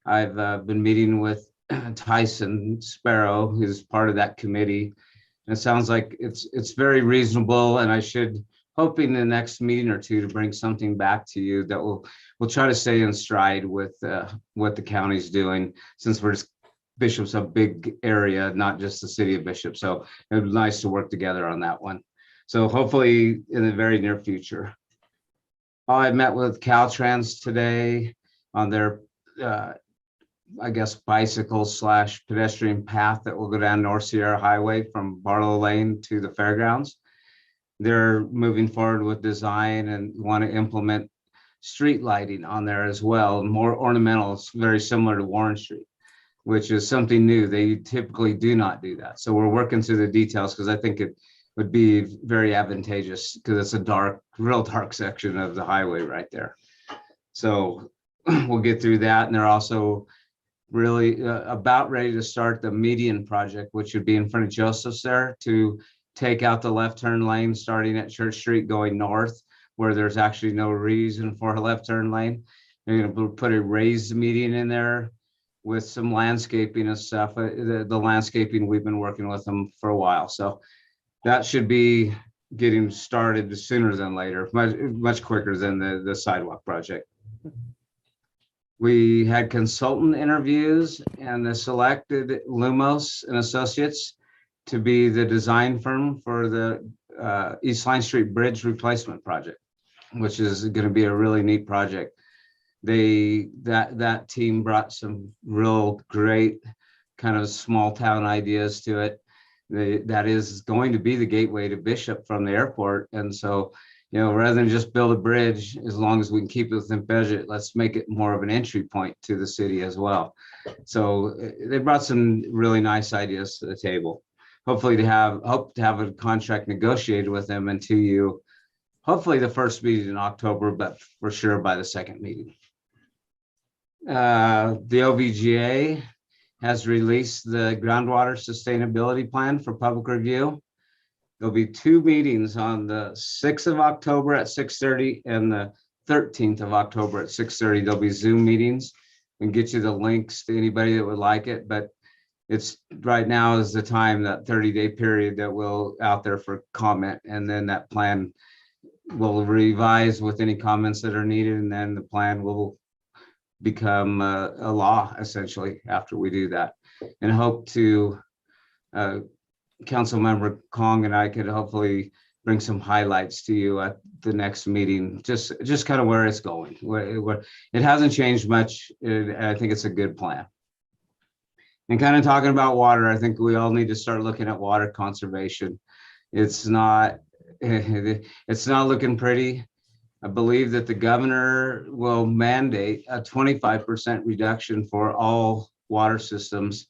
Speaker 6: I've been meeting with Tyson Sparrow, who's part of that committee. And it sounds like it's very reasonable, and I should hoping the next meeting or two to bring something back to you that we'll try to stay in stride with what the county's doing, since Bishop's a big area, not just the city of Bishop. So it would be nice to work together on that one. So hopefully in the very near future. I met with Caltrans today on their, I guess, bicycle / pedestrian path that will go down North Sierra Highway from Barlow Lane to the fairgrounds. They're moving forward with design and want to implement street lighting on there as well, more ornamentals, very similar to Warren Street, which is something new. They typically do not do that. So we're working through the details, because I think it would be very advantageous, because it's a real dark section of the highway right there. So we'll get through that. And they're also really about ready to start the median project, which would be in front of Joseph's there, to take out the left turn lane starting at Church Street going north, where there's actually no reason for a left turn lane. They're going to put a raised median in there with some landscaping and stuff. The landscaping, we've been working with them for a while. So that should be getting started sooner than later, much quicker than the sidewalk project. We had consultant interviews, and they selected Lumos and Associates to be the design firm for the East Line Street Bridge replacement project, which is going to be a really neat project. That team brought some real great kind of small town ideas to it. That is going to be the gateway to Bishop from the airport. And so, rather than just build a bridge, as long as we can keep it within budget, let's make it more of an entry point to the city as well. So they brought some really nice ideas to the table. Hopefully hope to have a contract negotiated with them and to you, hopefully the first meeting in October, but for sure by the second meeting. The OVGA has released the groundwater sustainability plan for public review. There'll be 2 meetings on the 6th of October at 6:30 and the 13th of October at 6:30. There'll be Zoom meetings, and get you the links to anybody that would like it. But it's right now is the time, that 30-day period, that we'll out there for comment, and then that plan will revise with any comments that are needed, and then the plan will become a law essentially after we do that. And hope to Council Member Kong and I could hopefully bring some highlights to you at the next meeting, just kind of where it's going. Where it hasn't changed much. I think it's a good plan. And kind of talking about water, I think we all need to start looking at water conservation. It's not looking pretty. I believe that the governor will mandate a 25% reduction for all water systems.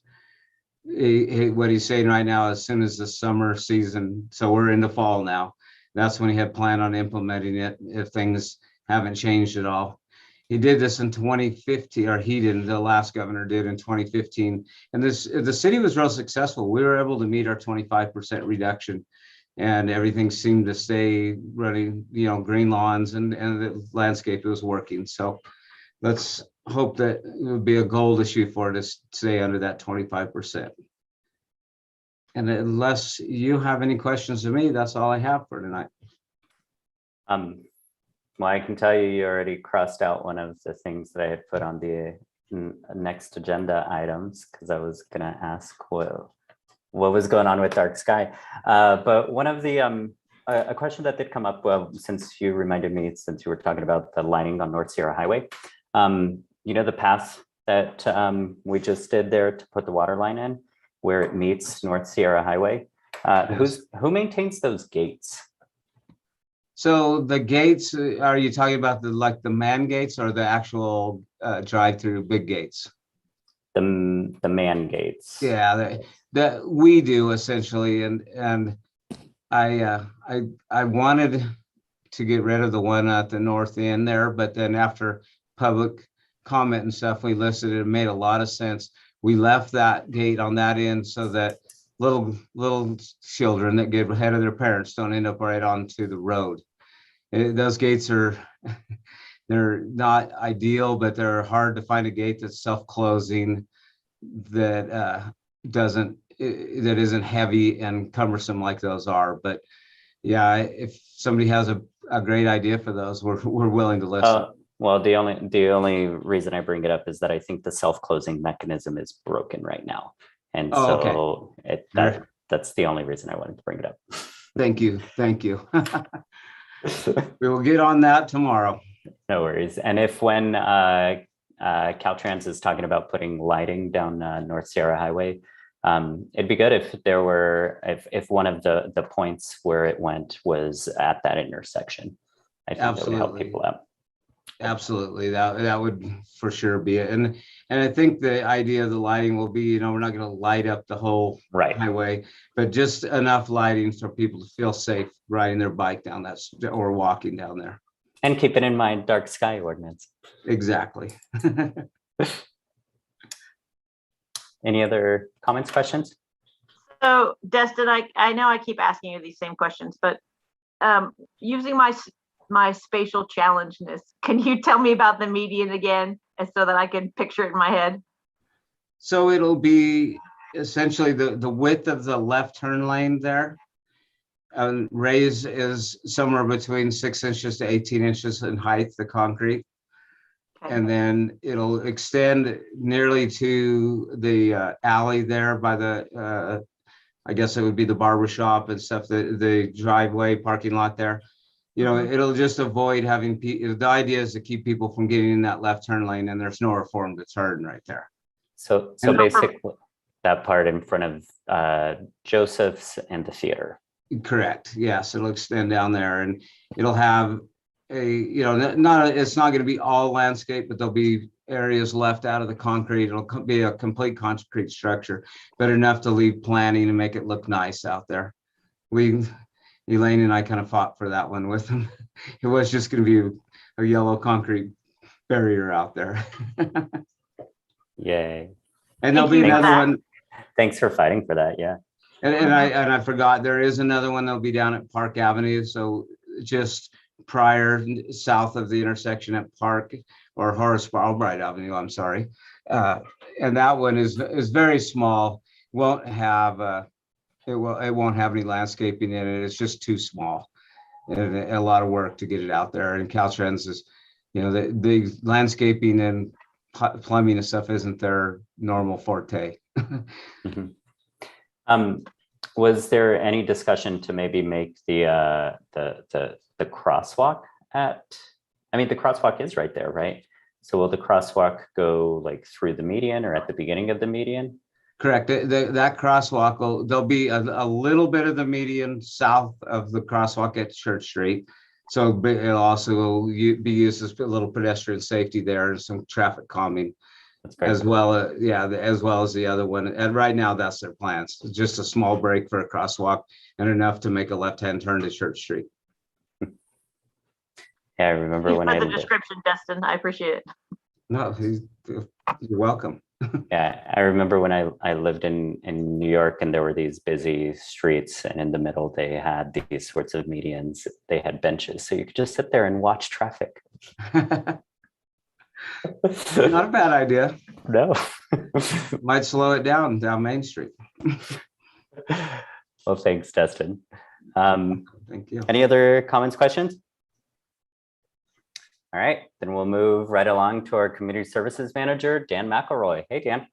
Speaker 6: What he's saying right now, as soon as the summer season, so we're into fall now, that's when he had planned on implementing it if things haven't changed at all. He did this in 2015, or the last governor did in 2015. And the city was real successful. We were able to meet our 25% reduction, and everything seemed to stay running, green lawns and the landscape was working. So let's hope that it would be a goal to shoot for, to stay under that 25%. And unless you have any questions of me, that's all I have for tonight.
Speaker 2: Well, I can tell you already crossed out one of the things that I had put on the next agenda items, because I was going to ask what was going on with dark sky. But one of the A question that did come up, well, since you reminded me, since you were talking about the lining on North Sierra Highway. You know, the path that we just did there to put the water line in, where it meets North Sierra Highway. Who maintains those gates?
Speaker 6: So the gates, are you talking about the man gates or the actual drive-through big gates?
Speaker 2: The man gates.
Speaker 6: Yeah, that we do essentially, and I wanted to get rid of the one at the north end there, but then after public comment and stuff, we listed it, made a lot of sense. We left that gate on that end so that little children that get ahead of their parents don't end up right onto the road. Those gates are, they're not ideal, but they're hard to find a gate that's self-closing that isn't heavy and cumbersome like those are. But yeah, if somebody has a great idea for those, we're willing to listen.
Speaker 2: Well, the only reason I bring it up is that I think the self-closing mechanism is broken right now. And that's the only reason I wanted to bring it up.
Speaker 6: Thank you. We will get on that tomorrow.
Speaker 2: No worries. And when Caltrans is talking about putting lighting down North Sierra Highway, it'd be good if there were, if one of the points where it went was at that intersection. I think that would help people out.
Speaker 6: Absolutely, that would for sure be it. And I think the idea of the lighting will be, we're not going to light up the whole highway, but just enough lighting for people to feel safe riding their bike down that or walking down there.
Speaker 2: And keeping in mind dark sky ordinance.
Speaker 6: Exactly.
Speaker 2: Any other comments, questions?
Speaker 11: So Destin, I know I keep asking you these same questions, but using my spatial challengeness, can you tell me about the median again, and so that I can picture it in my head?
Speaker 6: So it'll be essentially the width of the left turn lane there. Raise is somewhere between 6 inches to 18 inches in height, the concrete. Okay. And then it'll extend nearly to the alley there by the, I guess it would be the barber shop and stuff, the driveway parking lot there. It'll just avoid having, the idea is to keep people from getting in that left turn lane, and there's nowhere for them to turn right there.
Speaker 2: So basically that part in front of Joseph's and the theater.
Speaker 6: Correct. Yes, it'll extend down there, and it'll have it's not going to be all landscape, but there'll be areas left out of the concrete. It'll be a complete concrete structure, but enough to leave planting and make it look nice out there. Elaine and I kind of fought for that one with them. It was just going to be a yellow concrete barrier out there.
Speaker 2: Yay.
Speaker 6: And there'll be another one.
Speaker 2: Thanks for fighting for that. Yeah.
Speaker 6: And I forgot, there is another one that'll be down at Park Avenue. So just south of the intersection at Park or Horace Albright Avenue, I'm sorry. And that one is very small. Won't have it won't have any landscaping in it. It's just too small, and a lot of work to get it out there. And Caltrans is, the landscaping and plumbing and stuff isn't their normal forte.
Speaker 2: Mm-hmm. Was there any discussion to maybe make the crosswalk the crosswalk is right there, right? So will the crosswalk go like through the median or at the beginning of the median?
Speaker 6: Correct. That crosswalk there'll be a little bit of the median south of the crosswalk at Church Street. So it'll also be used as a little pedestrian safety there and some traffic calming. As well as the other one. And right now that's their plans. Just a small break for a crosswalk and enough to make a left-hand turn to Church Street.
Speaker 2: Yeah, I remember when
Speaker 11: the description, Destin. I appreciate it.
Speaker 6: No, you're welcome.
Speaker 2: Yeah, I remember when I lived in New York, and there were these busy streets, and in the middle they had these sorts of medians. They had benches, so you could just sit there and watch traffic.
Speaker 6: Not a bad idea.
Speaker 2: No.
Speaker 6: Might slow it down Main Street.
Speaker 2: Well, thanks, Destin.
Speaker 6: Thank you.
Speaker 2: Any other comments, questions? All right, then we'll move right along to our Community Services Manager, Dan McElroy. Hey, Dan.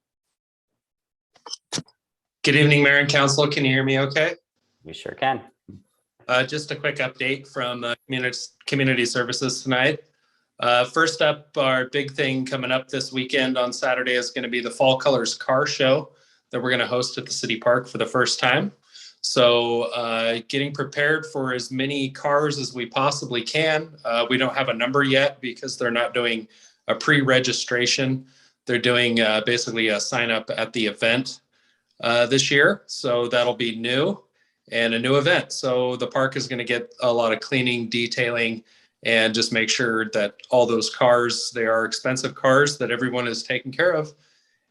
Speaker 15: Good evening, Mayor and Council. Can you hear me okay?
Speaker 2: We sure can.
Speaker 15: Just a quick update from community services tonight. First up, our big thing coming up this weekend on Saturday is going to be the Fall Colors Car Show that we're going to host at the city park for the first time. So getting prepared for as many cars as we possibly can. We don't have a number yet because they're not doing a pre-registration. They're doing basically a sign up at the event this year. So that'll be new and a new event. So the park is going to get a lot of cleaning, detailing, and just make sure that all those cars, they are expensive cars, that everyone is taken care of.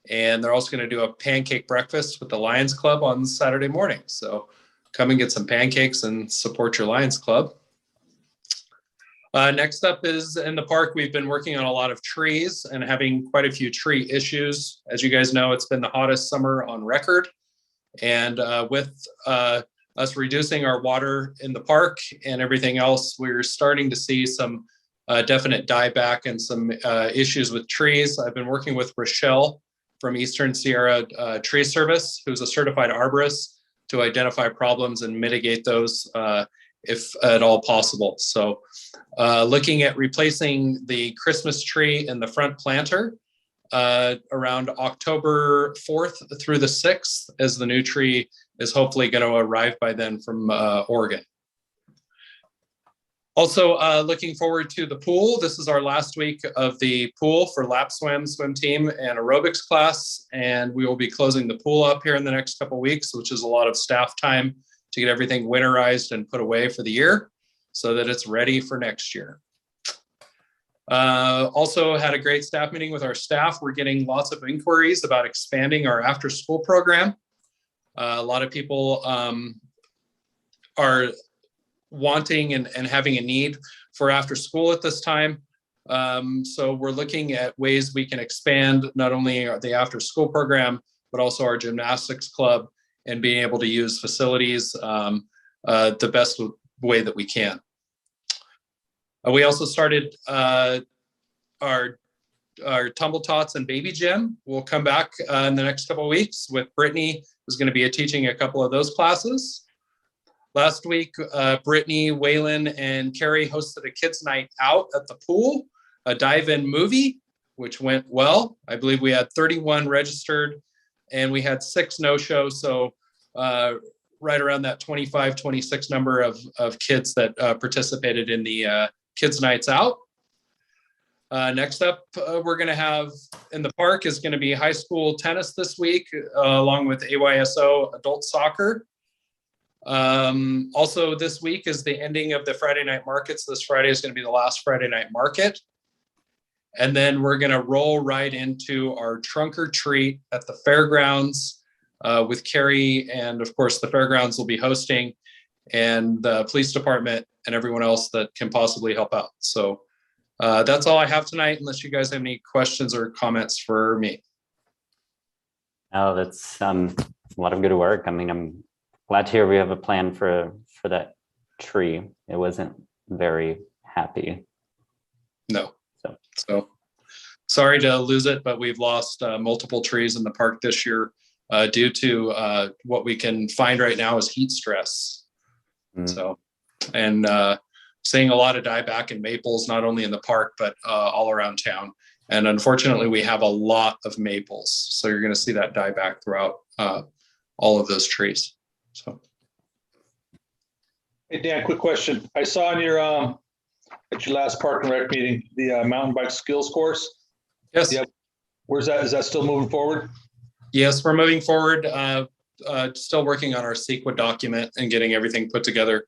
Speaker 15: And they're also going to do a pancake breakfast with the Lions Club on Saturday morning. So come and get some pancakes and support your Lions Club. Next up is in the park, we've been working on a lot of trees and having quite a few tree issues. As you guys know, it's been the hottest summer on record. And with us reducing our water in the park and everything else, we're starting to see some definite dieback and some issues with trees. I've been working with Rochelle from Eastern Sierra Tree Service, who's a certified arborist, to identify problems and mitigate those if at all possible. So looking at replacing the Christmas tree in the front planter around October 4th through the 6th, as the new tree is hopefully going to arrive by then from Oregon. Also looking forward to the pool. This is our last week of the pool for lap swim team and aerobics class. And we will be closing the pool up here in the next couple of weeks, which is a lot of staff time to get everything winterized and put away for the year so that it's ready for next year. Also had a great staff meeting with our staff. We're getting lots of inquiries about expanding our after school program. A lot of people are wanting and having a need for after school at this time. So we're looking at ways we can expand not only the after school program, but also our gymnastics club and being able to use facilities the best way that we can. We also started our tumble tots and baby gym. We'll come back in the next couple of weeks with Brittany, who's going to be teaching a couple of those classes. Last week, Brittany, Waylon, and Carrie hosted a kids' night out at the pool, a dive-in movie, which went well. I believe we had 31 registered, and we had 6 no-shows. So right around that 25, 26 number of kids that participated in the kids' nights out. Next up, we're going to have in the park is going to be high school tennis this week, along with AYSO adult soccer. Also this week is the ending of the Friday night markets. This Friday is going to be the last Friday night market. And then we're going to roll right into our trunk or treat at the fairgrounds with Carrie. And of course, the fairgrounds will be hosting, and the police department and everyone else that can possibly help out. So that's all I have tonight, unless you guys have any questions or comments for me.
Speaker 2: Oh, that's a lot of good work. I mean, I'm glad to hear we have a plan for that tree. It wasn't very happy.
Speaker 15: No. So sorry to lose it, but we've lost multiple trees in the park this year due to what we can find right now is heat stress. So, and seeing a lot of dieback in maples, not only in the park, but all around town. And unfortunately, we have a lot of maples. So you're going to see that dieback throughout all of those trees. So.
Speaker 4: Hey, Dan, quick question. I saw in your, at your last Park and Rec meeting, the mountain bike skills course.
Speaker 15: Yes.
Speaker 4: Yeah. Where's that? Is that still moving forward?
Speaker 15: Yes, we're moving forward. Still working on our CEQA document and getting everything put together.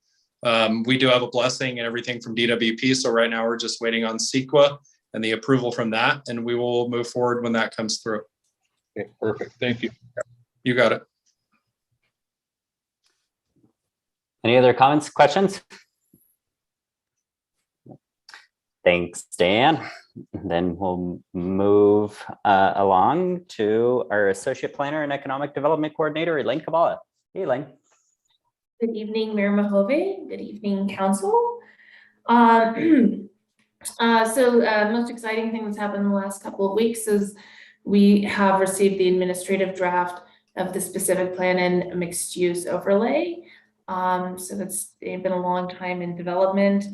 Speaker 15: We do have a blessing and everything from DWP. So right now we're just waiting on CEQA and the approval from that, and we will move forward when that comes through.
Speaker 4: Okay, perfect. Thank you.
Speaker 15: You got it.
Speaker 2: Any other comments, questions? Thanks, Dan. Then we'll move along to our Associate Planner and Economic Development Coordinator, Elaine Kabala. Hey, Elaine.
Speaker 16: Good evening, Mayor Mahove. Good evening, Council. Most exciting thing that's happened in the last couple of weeks is we have received the administrative draft of the specific plan and mixed use overlay. So that's been a long time in development.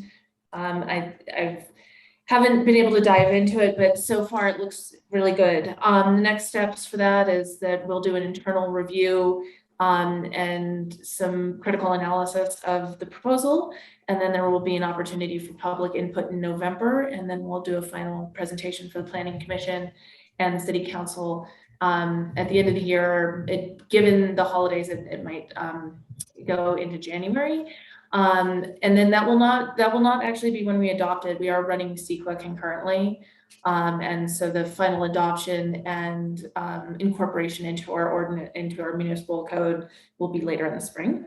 Speaker 16: I've haven't been able to dive into it, but so far it looks really good. The next steps for that is that we'll do an internal review and some critical analysis of the proposal. And then there will be an opportunity for public input in November. And then we'll do a final presentation for the Planning Commission and the City Council at the end of the year. Given the holidays, it might go into January. And then that will not actually be when we adopt it. We are running CEQA concurrently. And so the final adoption and incorporation into our municipal code will be later in the spring.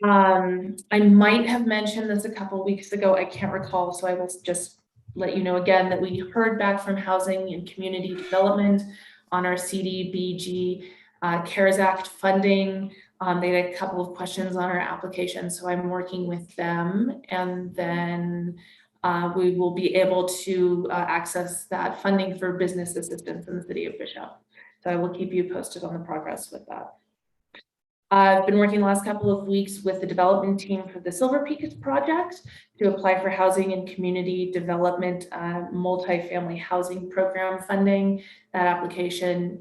Speaker 16: I might have mentioned this a couple of weeks ago. I can't recall, so I will just let you know again that we heard back from Housing and Community Development on our CDBG CARES Act funding. They had a couple of questions on our application, so I'm working with them, and then we will be able to access that funding for business assistance in the city of Bishop. So I will keep you posted on the progress with that. I've been working the last couple of weeks with the development team for the Silver Peak project to apply for Housing and Community Development multifamily housing program funding. That application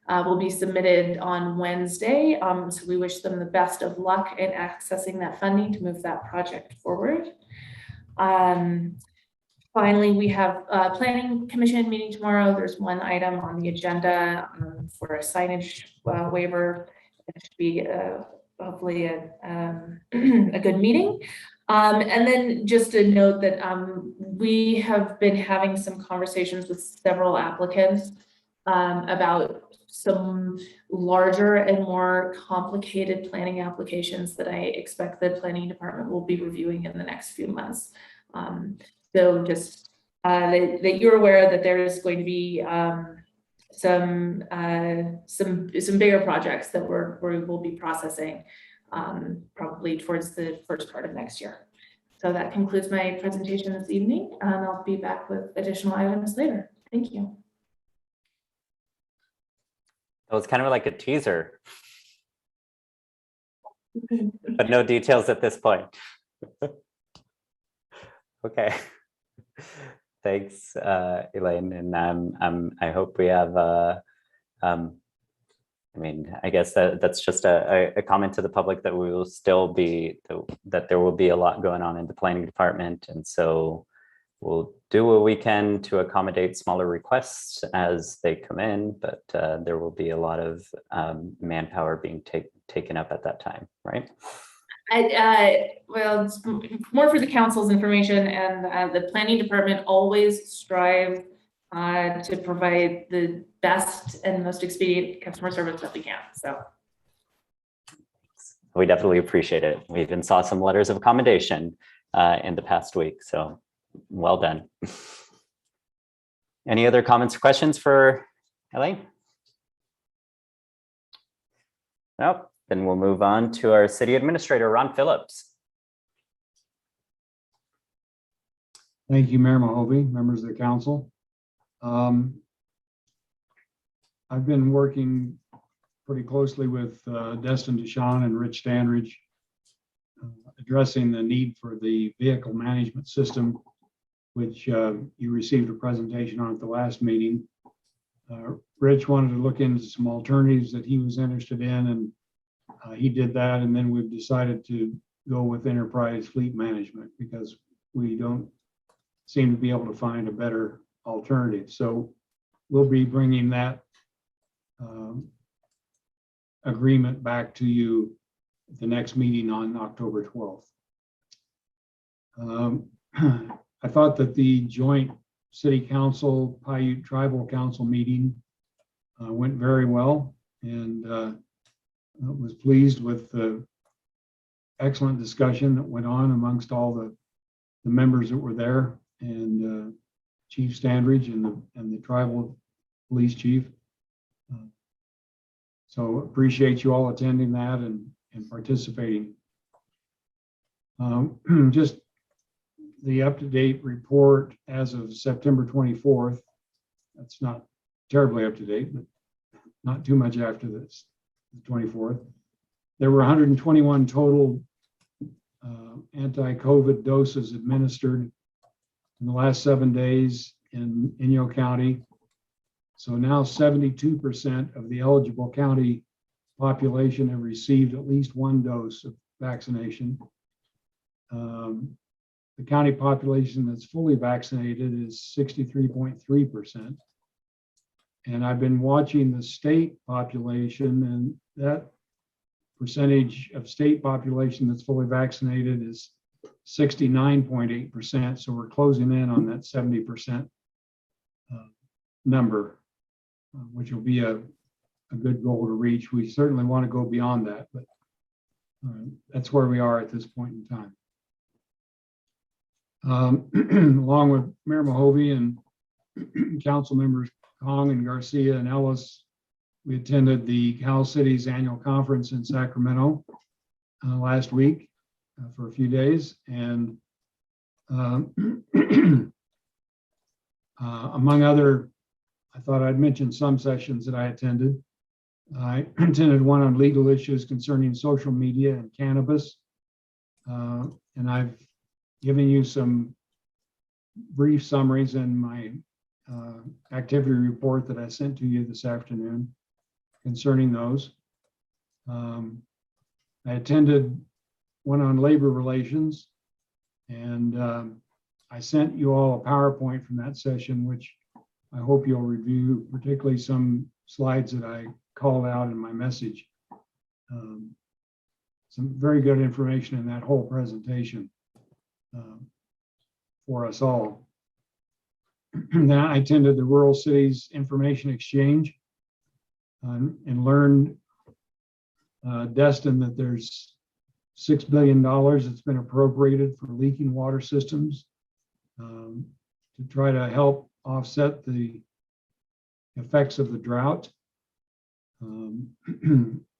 Speaker 16: will be submitted on Wednesday. So we wish them the best of luck in accessing that funding to move that project forward. Finally, we have a Planning Commission meeting tomorrow. There's one item on the agenda for a signage waiver. It should be hopefully a good meeting. And then just a note that we have been having some conversations with several applicants about some larger and more complicated planning applications that I expect the planning department will be reviewing in the next few months. So just that you're aware that there is going to be some bigger projects that we will be processing probably towards the first part of next year. So that concludes my presentation this evening, and I'll be back with additional items later. Thank you.
Speaker 2: It was kind of like a teaser, but no details at this point. Okay. Thanks, Elaine. And I hope we have, I mean, I guess that's just a comment to the public that we will still be, that there will be a lot going on in the planning department. And so we'll do what we can to accommodate smaller requests as they come in, but there will be a lot of manpower being taken up at that time, right?
Speaker 16: Well, it's more for the council's information, and the planning department always strives to provide the best and most expedient customer service that we can. So
Speaker 2: we definitely appreciate it. We even saw some letters of accommodation in the past week. So well done. Any other comments or questions for Elaine? Nope. Then we'll move on to our city administrator, Ron Phillips.
Speaker 17: Thank you, Mayor Mahovey, members of the council. I've been working pretty closely with Destin Deshawn and Rich Standridge, addressing the need for the vehicle management system, which you received a presentation on at the last meeting. Rich wanted to look into some alternatives that he was interested in, and he did that. And then we've decided to go with enterprise fleet management because we don't seem to be able to find a better alternative. So we'll be bringing that agreement back to you at the next meeting on October 12th. I thought that the joint city council Paiute tribal council meeting went very well, and was pleased with the excellent discussion that went on amongst all the members that were there, and Chief Standridge and the tribal police chief. So appreciate you all attending that and participating. Just the up-to-date report as of September 24th. That's not terribly up to date, but not too much after this, the 24th. There were 121 total anti-COVID doses administered in the last 7 days in Inyo County. So now 72% of the eligible county population have received at least one dose of vaccination. The county population that's fully vaccinated is 63.3%. And I've been watching the state population, and that percentage of state population that's fully vaccinated is 69.8%. So we're closing in on that 70% number, which will be a good goal to reach. We certainly want to go beyond that, but that's where we are at this point in time. Along with Mayor Mahovey and council members Kong and Garcia and Ellis, we attended the Cal Cities annual conference in Sacramento last week for a few days. And among other, I thought I'd mention some sessions that I attended. I attended one on legal issues concerning social media and cannabis. And I've given you some brief summaries in my activity report that I sent to you this afternoon concerning those. I attended one on labor relations, and I sent you all a PowerPoint from that session, which I hope you'll review, particularly some slides that I called out in my message. Some very good information in that whole presentation for us all. Then I attended the Rural Cities Information Exchange and learned, Destin, that there's $6 billion that's been appropriated for leaking water systems to try to help offset the effects of the drought.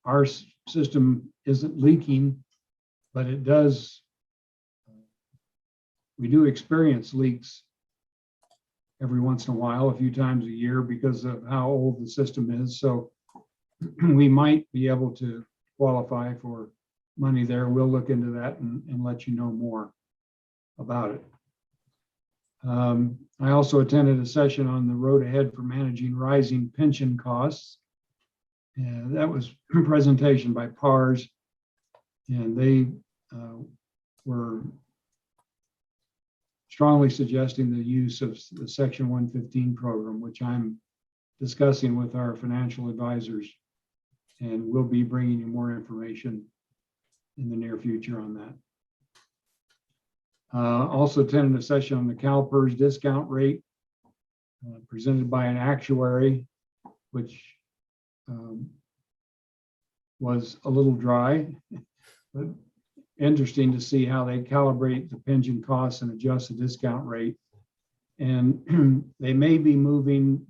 Speaker 17: Our system isn't leaking, but it does, we do experience leaks every once in a while, a few times a year, because of how old the system is. So we might be able to qualify for money there. We'll look into that and let you know more about it. I also attended a session on the road ahead for managing rising pension costs. And that was a presentation by PARS, and they were strongly suggesting the use of the Section 115 program, which I'm discussing with our financial advisors, and we'll be bringing you more information in the near future on that. Also attended a session on the CalPERS discount rate presented by an actuary, which was a little dry, but interesting to see how they calibrate the pension costs and adjust the discount rate. And they may be moving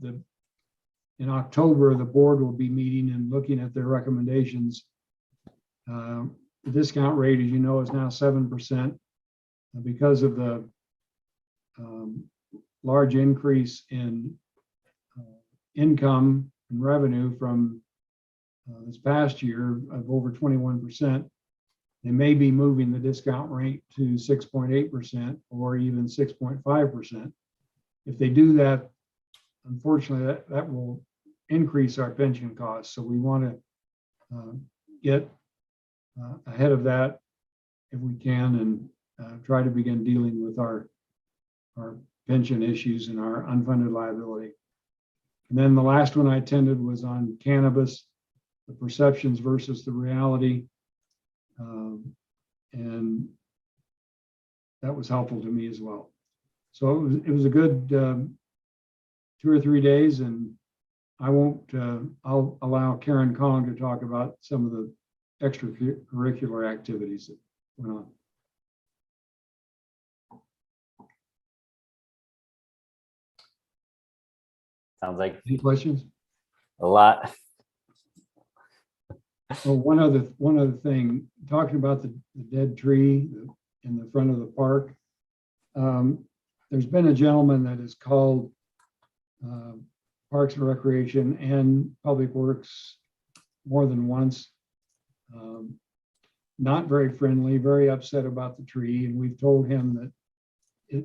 Speaker 17: in October, the board will be meeting and looking at their recommendations. The discount rate, as you know, is now 7% because of the large increase in income and revenue from this past year of over 21%. They may be moving the discount rate to 6.8% or even 6.5%. If they do that, unfortunately, that will increase our pension costs. So we want to get ahead of that if we can, and try to begin dealing with our pension issues and our unfunded liability. And then the last one I attended was on cannabis, the perceptions versus the reality. And that was helpful to me as well. So it was a good 2 or 3 days, and I'll allow Karen Kong to talk about some of the extracurricular activities that went on.
Speaker 2: Sounds like
Speaker 17: any questions?
Speaker 2: A lot.
Speaker 17: Oh, one other thing, talking about the dead tree in the front of the park. There's been a gentleman that has called Parks and Recreation and Public Works more than once not very friendly, very upset about the tree. And we've told him that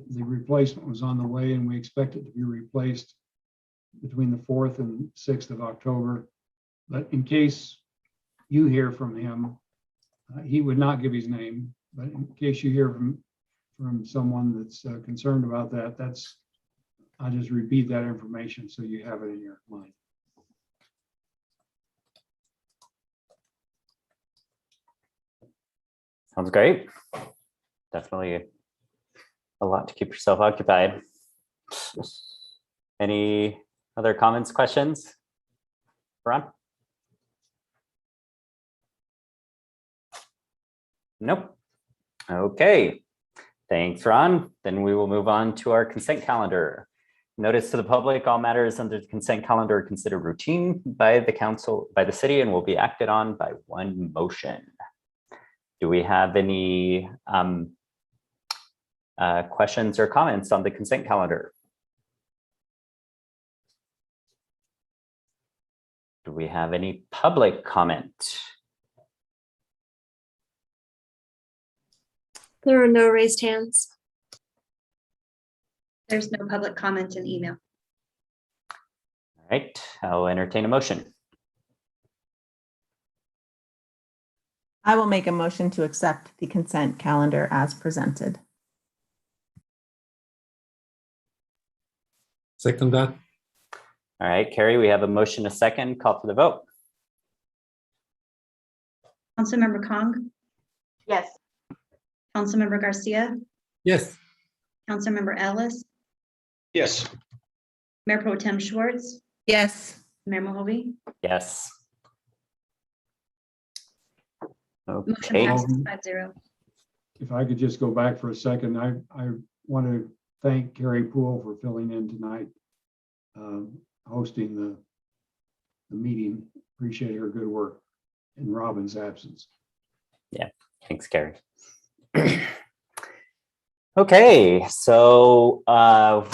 Speaker 17: the replacement was on the way and we expect it to be replaced between the 4th and 6th of October. But in case you hear from him, he would not give his name, but in case you hear from someone that's concerned about that, I'll just repeat that information so you have it in your mind.
Speaker 2: Sounds great. Definitely a lot to keep yourself occupied. Any other comments, questions? Ron? Nope. Okay. Thanks, Ron. Then we will move on to our consent calendar. Notice to the public, all matters under the consent calendar are considered routine by the council, by the city, and will be acted on by one motion. Do we have any questions or comments on the consent calendar? Do we have any public comment?
Speaker 5: There are no raised hands.
Speaker 1: There's no public comment in email.
Speaker 2: All right, I'll entertain a motion.
Speaker 12: I will make a motion to accept the consent calendar as presented.
Speaker 10: Second that.
Speaker 2: All right, Carrie, we have a motion, a second, call for the vote.
Speaker 1: Councilmember Kong,
Speaker 11: Yes.
Speaker 1: Councilmember Garcia,
Speaker 10: Yes.
Speaker 1: Councilmember Ellis,
Speaker 4: Yes.
Speaker 1: Mayor Pro Tem Schwartz,
Speaker 12: Yes.
Speaker 1: Mayor Mohovy.
Speaker 2: Yes.
Speaker 1: Motion
Speaker 2: Okay.
Speaker 1: passes 5-0.
Speaker 17: If I could just go back for a second, I want to thank Carrie Poole for filling in tonight, hosting the meeting. Appreciate her good work in Robin's absence.
Speaker 2: Yeah, thanks, Carrie. Okay, so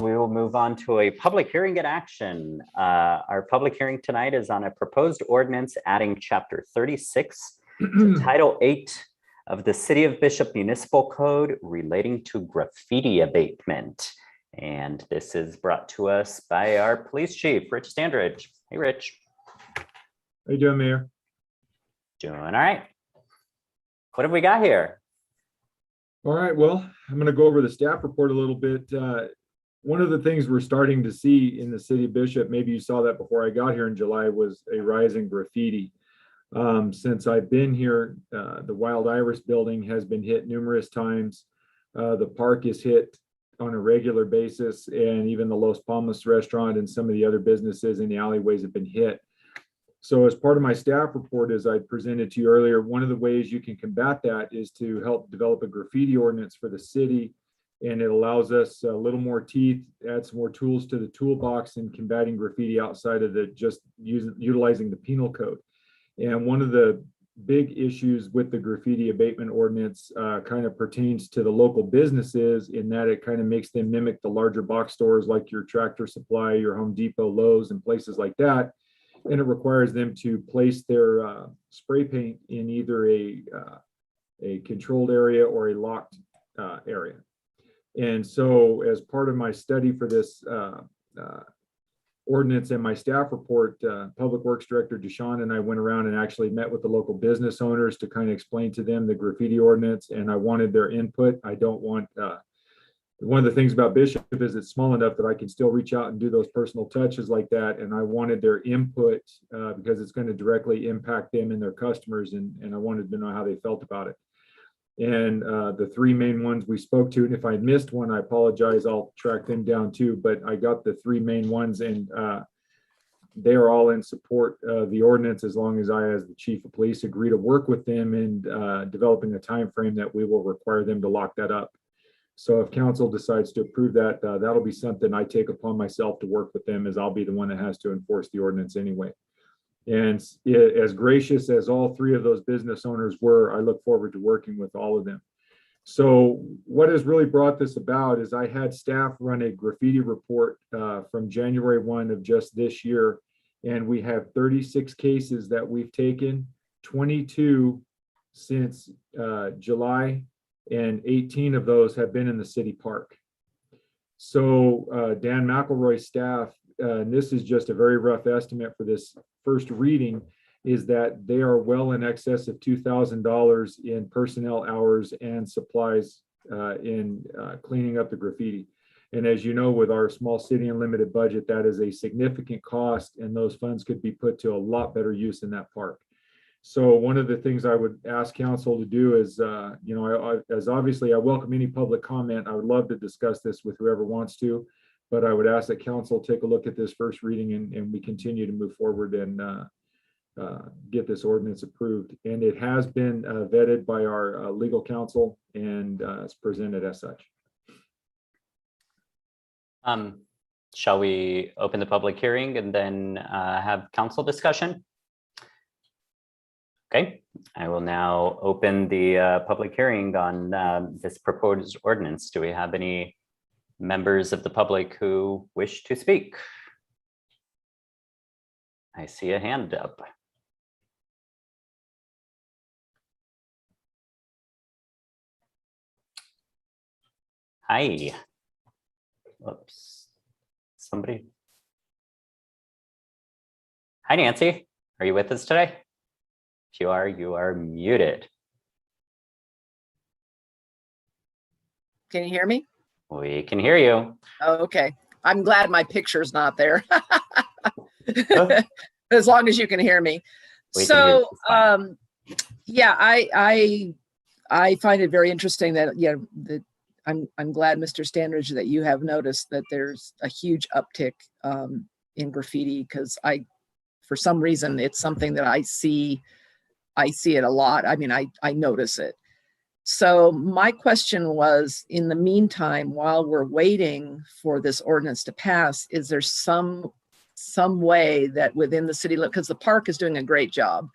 Speaker 2: we will move on to a public hearing in action. Our public hearing tonight is on a proposed ordinance adding Chapter 36 to Title 8 of the City of Bishop Municipal Code relating to graffiti abatement. And this is brought to us by our police chief, Rich Standridge. Hey, Rich.
Speaker 8: How you doing, Mayor?
Speaker 2: Doing all right. What have we got here?
Speaker 8: All right, well, I'm going to go over the staff report a little bit. One of the things we're starting to see in the city of Bishop, maybe you saw that before I got here in July, was a rise in graffiti. Since I've been here, the Wild Iris building has been hit numerous times. The park is hit on a regular basis, and even the Los Palmas restaurant and some of the other businesses in the alleyways have been hit. So as part of my staff report, as I presented to you earlier, one of the ways you can combat that is to help develop a graffiti ordinance for the city. And it allows us a little more teeth, adds more tools to the toolbox in combating graffiti outside of the just utilizing the penal code. And one of the big issues with the graffiti abatement ordinance kind of pertains to the local businesses, in that it kind of makes them mimic the larger box stores like your Tractor Supply, your Home Depot, Lowe's, and places like that. And it requires them to place their spray paint in either a controlled area or a locked area. And so as part of my study for this ordinance and my staff report, Public Works Director Deshawn and I went around and actually met with the local business owners to kind of explain to them the graffiti ordinance, and I wanted their input. I don't want, one of the things about Bishop is it's small enough that I can still reach out and do those personal touches like that. And I wanted their input because it's going to directly impact them and their customers. And I wanted to know how they felt about it. And the three main ones we spoke to, and if I missed one, I apologize, I'll track them down too, but I got the three main ones, and they are all in support of the ordinance, as long as I, as the chief of police, agree to work with them in developing a time frame that we will require them to lock that up. So if council decides to approve that, that'll be something I take upon myself to work with them, as I'll be the one that has to enforce the ordinance anyway. And as gracious as all three of those business owners were, I look forward to working with all of them. So what has really brought this about is I had staff run a graffiti report from January 1 of just this year, and we have 36 cases that we've taken. 22 since July, and 18 of those have been in the city park. So Dan McElroy's staff, and this is just a very rough estimate for this first reading, is that they are well in excess of $2,000 in personnel hours and supplies in cleaning up the graffiti. And as you know, with our small city and limited budget, that is a significant cost, and those funds could be put to a lot better use in that park. So one of the things I would ask council to do is, as obviously I welcome any public comment. I would love to discuss this with whoever wants to, but I would ask that council take a look at this first reading and we continue to move forward and get this ordinance approved. And it has been vetted by our legal counsel and it's presented as such.
Speaker 2: Shall we open the public hearing and then have council discussion? Okay, I will now open the public hearing on this proposed ordinance. Do we have any members of the public who wish to speak? I see a hand up. Hi. Whoops. Somebody. Hi, Nancy. Are you with us today? If you are muted.
Speaker 18: Can you hear me?
Speaker 2: We can hear you.
Speaker 18: Oh, okay. I'm glad my picture's not there. As long as you can hear me. So, yeah, I find it very interesting that, that I'm glad, Mr. Standridge, that you have noticed that there's a huge uptick in graffiti, because for some reason, it's something that I see it a lot. I mean, I notice it. So my question was, in the meantime, while we're waiting for this ordinance to pass, is there some way that within the city, because the park is doing a great job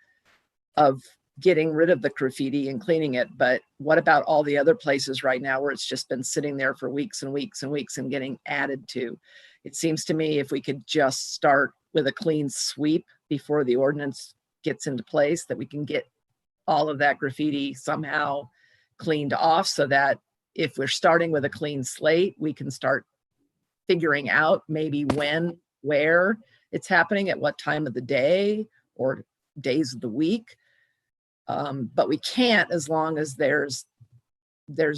Speaker 18: of getting rid of the graffiti and cleaning it, but what about all the other places right now where it's just been sitting there for weeks and weeks and weeks and getting added to? It seems to me if we could just start with a clean sweep before the ordinance gets into place, that we can get all of that graffiti somehow cleaned off, so that if we're starting with a clean slate, we can start figuring out maybe when, where it's happening, at what time of the day or days of the week. But we can't, as long as there's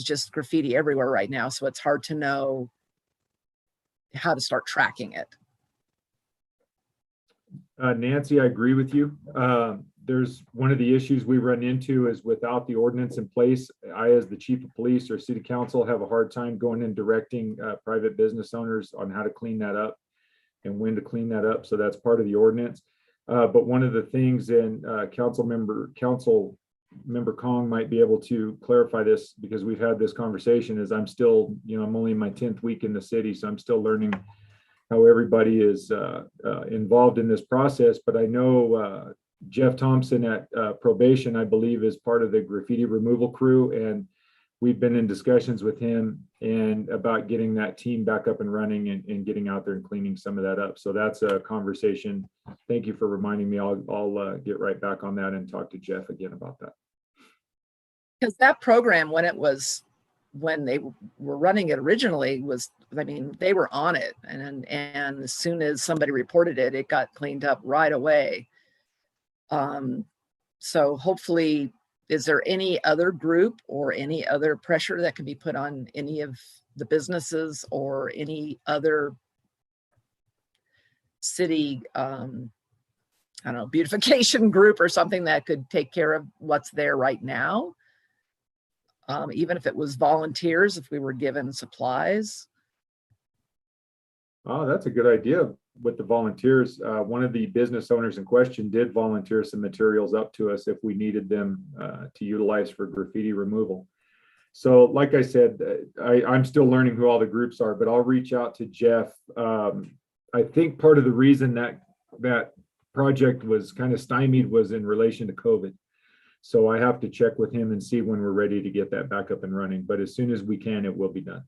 Speaker 18: just graffiti everywhere right now. So it's hard to know how to start tracking it.
Speaker 8: Nancy, I agree with you. There's one of the issues we run into is without the ordinance in place, I, as the chief of police or city council, have a hard time going and directing private business owners on how to clean that up and when to clean that up. So that's part of the ordinance. But one of the things, and council member Kong might be able to clarify this, because we've had this conversation, is I'm still, I'm only in my 10th week in the city, so I'm still learning how everybody is involved in this process. But I know Jeff Thompson at probation, I believe, is part of the graffiti removal crew, and we've been in discussions with him and about getting that team back up and running and getting out there and cleaning some of that up. So that's a conversation. Thank you for reminding me. I'll get right back on that and talk to Jeff again about that.
Speaker 18: Because that program, when they were running it originally, they were on it, and as soon as somebody reported it, it got cleaned up right away. So hopefully, is there any other group or any other pressure that can be put on any of the businesses or any other city, I don't know, beautification group or something that could take care of what's there right now? Even if it was volunteers, if we were given supplies.
Speaker 8: Oh, that's a good idea with the volunteers. One of the business owners in question did volunteer some materials up to us if we needed them to utilize for graffiti removal. So like I said, I'm still learning who all the groups are, but I'll reach out to Jeff. I think part of the reason that project was kind of stymied was in relation to COVID. So I have to check with him and see when we're ready to get that back up and running. But as soon as we can, it will be done.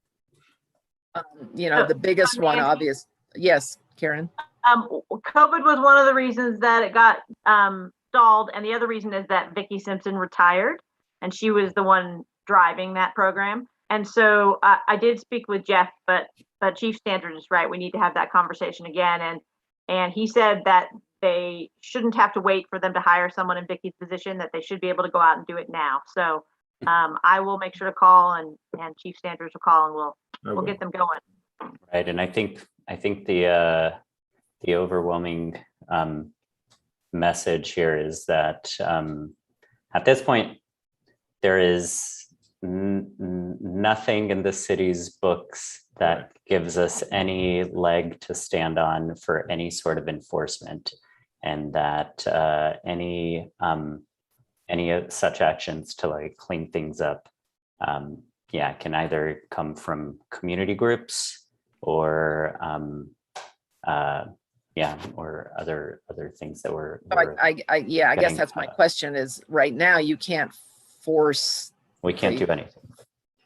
Speaker 18: The biggest one, obvious. Yes, Karen.
Speaker 11: COVID was one of the reasons that it got stalled. And the other reason is that Vicki Simpson retired and she was the one driving that program. And so I did speak with Jeff, but Chief Standard is right. We need to have that conversation again. And he said that they shouldn't have to wait for them to hire someone in Vicki's position, that they should be able to go out and do it now. So I will make sure to call and Chief Standards will call and we'll get them going.
Speaker 2: Right, and I think the overwhelming message here is that at this point there is nothing in the city's books that gives us any leg to stand on for any sort of enforcement, and that any such actions to like clean things up, can either come from community groups or or other things that we're
Speaker 18: I guess
Speaker 2: getting,
Speaker 18: that's my question is right now you can't force.
Speaker 2: we can't do anything.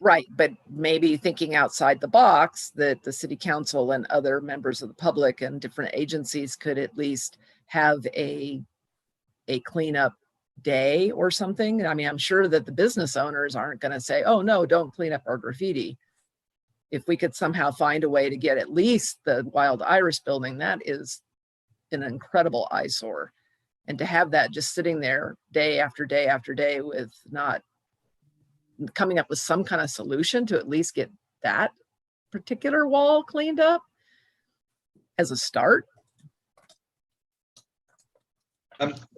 Speaker 18: Right, but maybe thinking outside the box that the city council and other members of the public and different agencies could at least have a cleanup day or something. I mean, I'm sure that the business owners aren't going to say, oh no, don't clean up our graffiti. If we could somehow find a way to get at least the Wild Iris building, that is an incredible eyesore. And to have that just sitting there day after day after day with not coming up with some kind of solution to at least get that particular wall cleaned up as a start.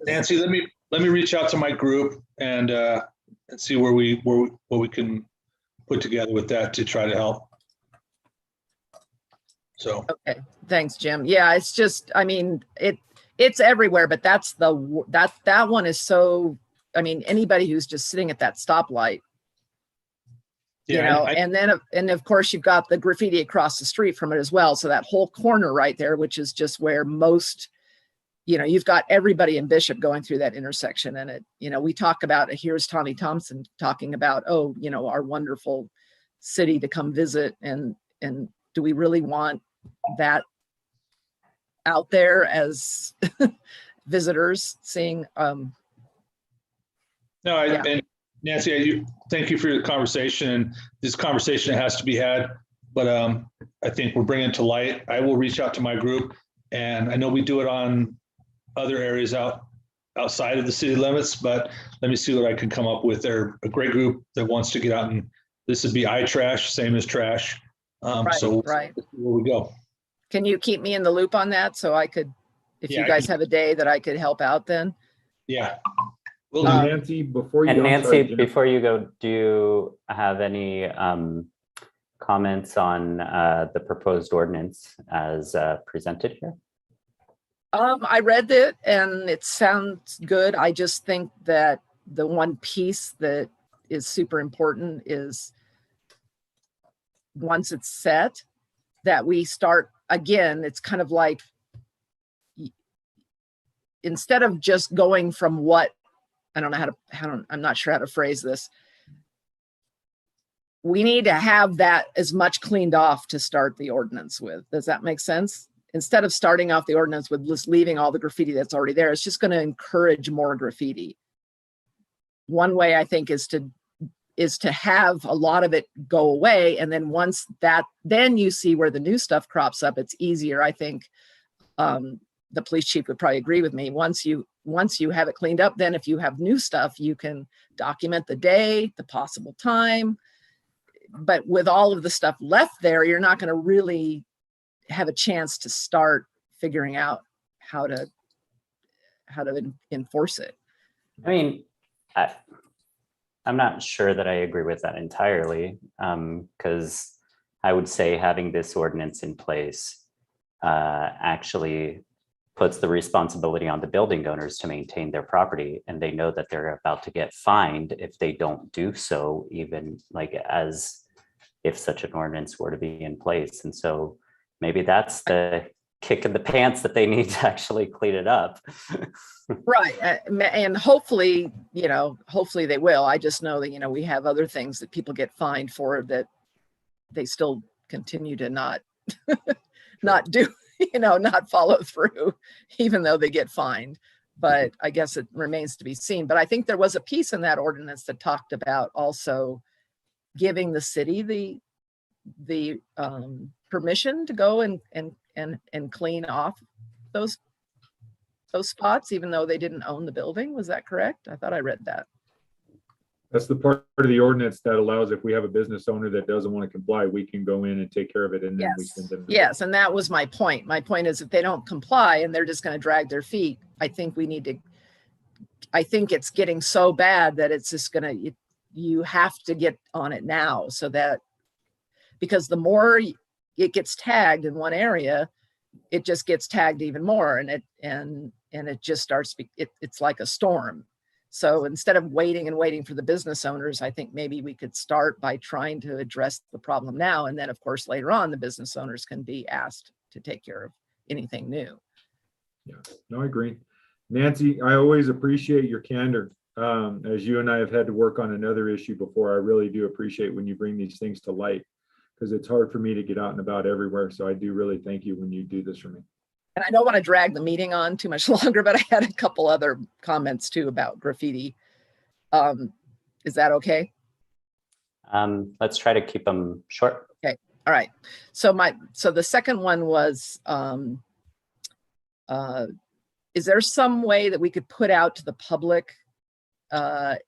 Speaker 4: Nancy, let me reach out to my group and see what we can put together with that to try to help. So
Speaker 18: okay, thanks, Jim. Yeah, it's just, I mean, it's everywhere, but that one is so, I mean, anybody who's just sitting at that stoplight, and of course you've got the graffiti across the street from it as well. So that whole corner right there, which is just where most, you've got everybody in Bishop going through that intersection. And it, we talk about, here's Tommy Thompson talking about, our wonderful city to come visit. And do we really want that out there as visitors seeing?
Speaker 4: And Nancy, thank you for your conversation. And this conversation has to be had, but I think we're bringing it to light. I will reach out to my group, and I know we do it on other areas outside of the city limits, but let me see what I can come up with. They're a great group that wants to get out, and this would be iTrash, same as trash. So
Speaker 18: right.
Speaker 4: Where we go.
Speaker 18: Can you keep me in the loop on that so I could, if you guys have a day that I could help out then?
Speaker 4: Yeah.
Speaker 8: Nancy, before you
Speaker 2: and
Speaker 8: go,
Speaker 2: Nancy, before you go, do you have any comments on the proposed ordinance as presented here?
Speaker 18: I read it and it sounds good. I just think that the one piece that is super important is once it's set, that we start again. It's kind of like, instead of just going from what, I don't know I'm not sure how to phrase this. We need to have that as much cleaned off to start the ordinance with. Does that make sense? Instead of starting off the ordinance with just leaving all the graffiti that's already there, it's just going to encourage more graffiti. One way I think is to have a lot of it go away. And then once that, then you see where the new stuff crops up, it's easier. I think the police chief would probably agree with me. Once you have it cleaned up, then if you have new stuff, you can document the day, the possible time. But with all of the stuff left there, you're not going to really have a chance to start figuring out how to enforce it.
Speaker 2: I mean, I'm not sure that I agree with that entirely, because I would say having this ordinance in place actually puts the responsibility on the building owners to maintain their property, and they know that they're about to get fined if they don't do so, even like as if such an ordinance were to be in place. And so maybe that's the kick in the pants that they need to actually clean it up.
Speaker 18: Right. And hopefully, hopefully they will. I just know that, we have other things that people get fined for that they still continue to not do, not follow through, even though they get fined. but I guess it remains to be seen. But I think there was a piece in that ordinance that talked about also giving the city the permission to go and clean off those spots, even though they didn't own the building. Was that correct? I thought I read that.
Speaker 8: That's the part of the ordinance that allows, if we have a business owner that doesn't want to comply, we can go in and take care of it, and then we send them.
Speaker 18: Yes, and that was my point. My point is, if they don't comply and they're just going to drag their feet, I think it's getting so bad that it's just going to, you have to get on it now, so that, because the more it gets tagged in one area, it just gets tagged even more, and it just starts, it's like a storm. So instead of waiting for the business owners, I think maybe we could start by trying to address the problem now. And then, of course, later on, the business owners can be asked to take care of anything new.
Speaker 8: Yeah, no, I agree. Nancy, I always appreciate your candor. As you and I have had to work on another issue before, I really do appreciate when you bring these things to light, because it's hard for me to get out and about everywhere. So I do really thank you when you do this for me.
Speaker 18: And I don't want to drag the meeting on too much longer, but I had a couple other comments too about graffiti. Is that okay?
Speaker 2: Let's try to keep them short.
Speaker 18: Okay. All right. So the second one was, is there some way that we could put out to the public a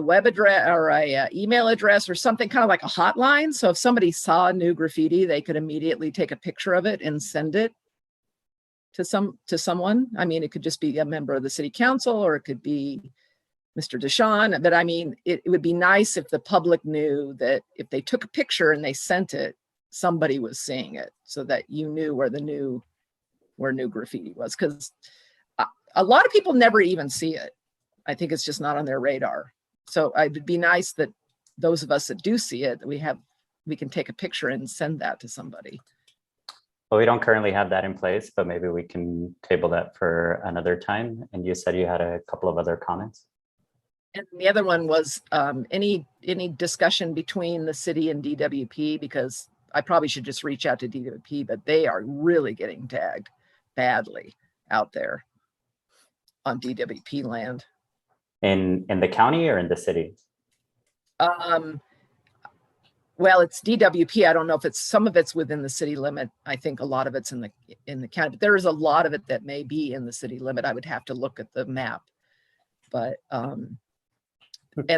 Speaker 18: web address or a email address or something, kind of like a hotline? So if somebody saw new graffiti, they could immediately take a picture of it and send it to someone. I mean, it could just be a member of the city council, or it could be Mr. Deshawn. But I mean, it would be nice if the public knew that if they took a picture and they sent it, somebody was seeing it, so that you knew where new graffiti was. Because a lot of people never even see it. I think it's just not on their radar. So it would be nice that those of us that do see it, we can take a picture and send that to somebody.
Speaker 2: Well, we don't currently have that in place, but maybe we can table that for another time. And you said you had a couple of other comments.
Speaker 18: And the other one was any discussion between the city and DWP, because I probably should just reach out to DWP, but they are really getting tagged badly out there on DWP land.
Speaker 2: In the county or in the city?
Speaker 18: Well, it's DWP. I don't know if some of it's within the city limit. I think a lot of it's in the county, but there is a lot of it that may be in the city limit. I would have to look at the map. But and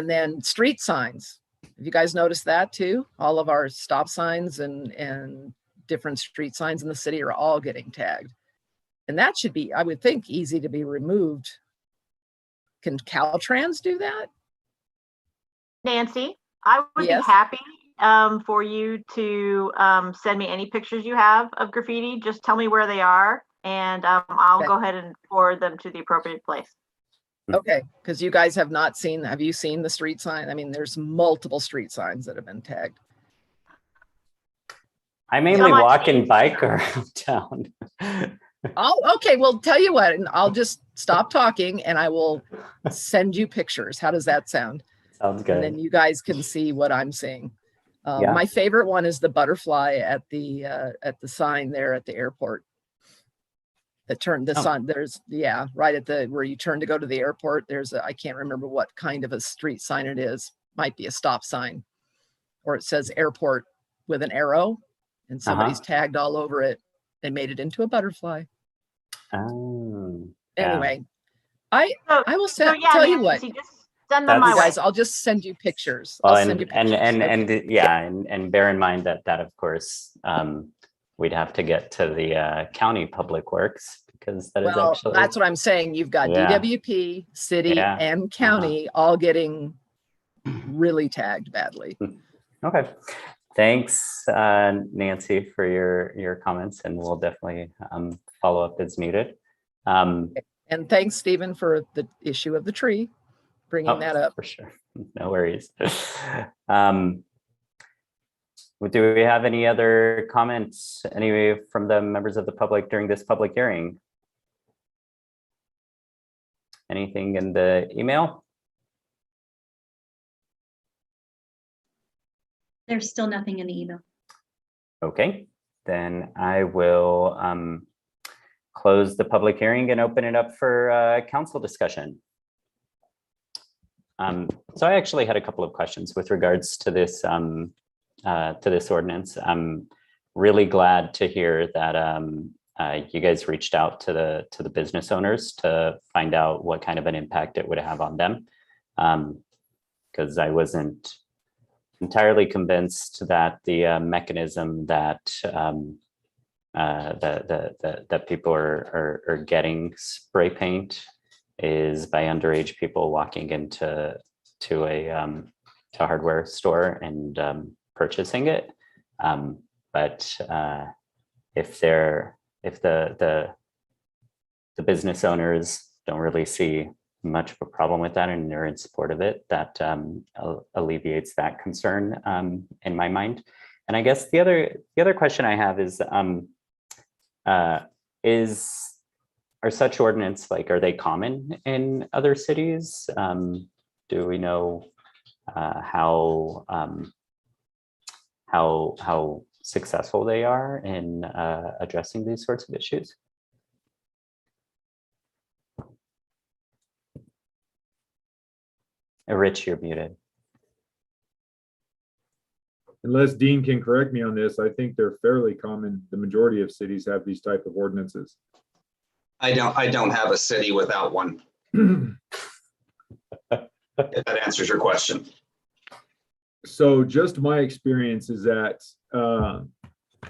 Speaker 18: then street signs. Have you guys noticed that too? All of our stop signs and different street signs in the city are all getting tagged. And that should be, I would think, easy to be removed. Can Caltrans do that?
Speaker 11: Nancy, I would
Speaker 18: Yes.
Speaker 11: be happy for you to send me any pictures you have of graffiti. Just tell me where they are, and I'll
Speaker 18: Okay.
Speaker 11: go ahead and forward them to the appropriate place.
Speaker 18: Okay, because you guys have not seen, have you seen the street sign? I mean, there's multiple street signs that have been tagged.
Speaker 2: I mainly
Speaker 11: much
Speaker 2: walk and bike around town.
Speaker 18: Oh, okay. Well, tell you what, and I'll just stop talking and I will send you pictures. How does that sound?
Speaker 2: Sounds good.
Speaker 18: And then you guys can see what I'm seeing.
Speaker 2: Yeah.
Speaker 18: My favorite one is the butterfly at the sign there at the airport. The turn, the sign, there's, yeah, right at the, where you turn to go to the airport, there's I can't remember what kind of a street sign it is. Might be a stop sign, or it says airport with an arrow and somebody's tagged all over it. They made it into a butterfly.
Speaker 2: Oh, yeah.
Speaker 18: Anyway, I will
Speaker 11: So, yeah,
Speaker 18: tell you what,
Speaker 11: Nancy, just send them my
Speaker 18: you
Speaker 11: way.
Speaker 18: guys, I'll just send you pictures.
Speaker 2: Well,
Speaker 18: I'll send you pictures.
Speaker 2: and bear in mind that of course we'd have to get to the county public works, because that is
Speaker 18: Well,
Speaker 2: actually,
Speaker 18: that's what I'm saying. You've got
Speaker 2: Yeah.
Speaker 18: DWP, city,
Speaker 2: Yeah.
Speaker 18: and county all getting really tagged badly.
Speaker 2: okay. Thanks, Nancy, for your comments, and we'll definitely follow up as needed.
Speaker 18: And thanks, Stephen, for the issue of the tree, bringing that up.
Speaker 2: For sure. No worries. Do we have any other comments, any from the members of the public during this public hearing? Anything in the email?
Speaker 1: There's still nothing in the email.
Speaker 2: Okay, then I will close the public hearing and open it up for council discussion. So I actually had a couple of questions with regards to this ordinance. I'm really glad to hear that you guys reached out to the business owners to find out what kind of an impact it would have on them, because I wasn't entirely convinced that the mechanism that that people are getting spray paint is by underage people walking into a hardware store and purchasing it. But if the business owners don't really see much of a problem with that and they're in support of it, that alleviates that concern in my mind. And I guess the other question I have is are such ordinance, like, are they common in other cities? Do we know how successful they are in addressing these sorts of issues? Rich, you're muted.
Speaker 8: Unless Dean can correct me on this, I think they're fairly common. The majority of cities have these type of ordinances.
Speaker 19: I don't have a city without one. If that answers your question.
Speaker 8: So just my experience is that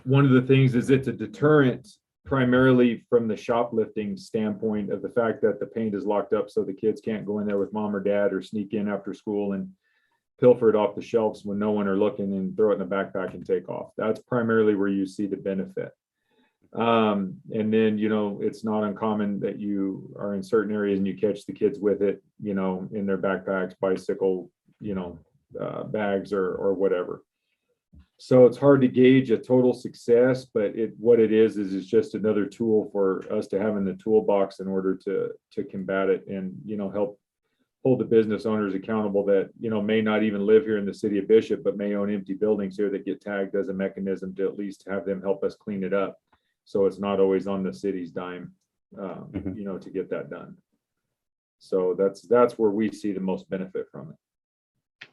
Speaker 8: one of the things is it's a deterrent primarily from the shoplifting standpoint of the fact that the paint is locked up so the kids can't go in there with mom or dad or sneak in after school and pilfer it off the shelves when no one are looking and throw it in the backpack and take off. That's primarily where you see the benefit. And then, you know, it's not uncommon that you are in certain areas and you catch the kids with it, you know, in their backpacks, bicycle, you know, bags or whatever. So it's hard to gauge a total success, but what it is it's just another tool for us to have in the toolbox in order to combat it and, you know, help hold the business owners accountable that, you know, may not even live here in the city of Bishop, but may own empty buildings here that get tagged as a mechanism to at least have them help us clean it up. So it's not always on the city's dime, you know, to get that done. So that's where we see the most benefit from it.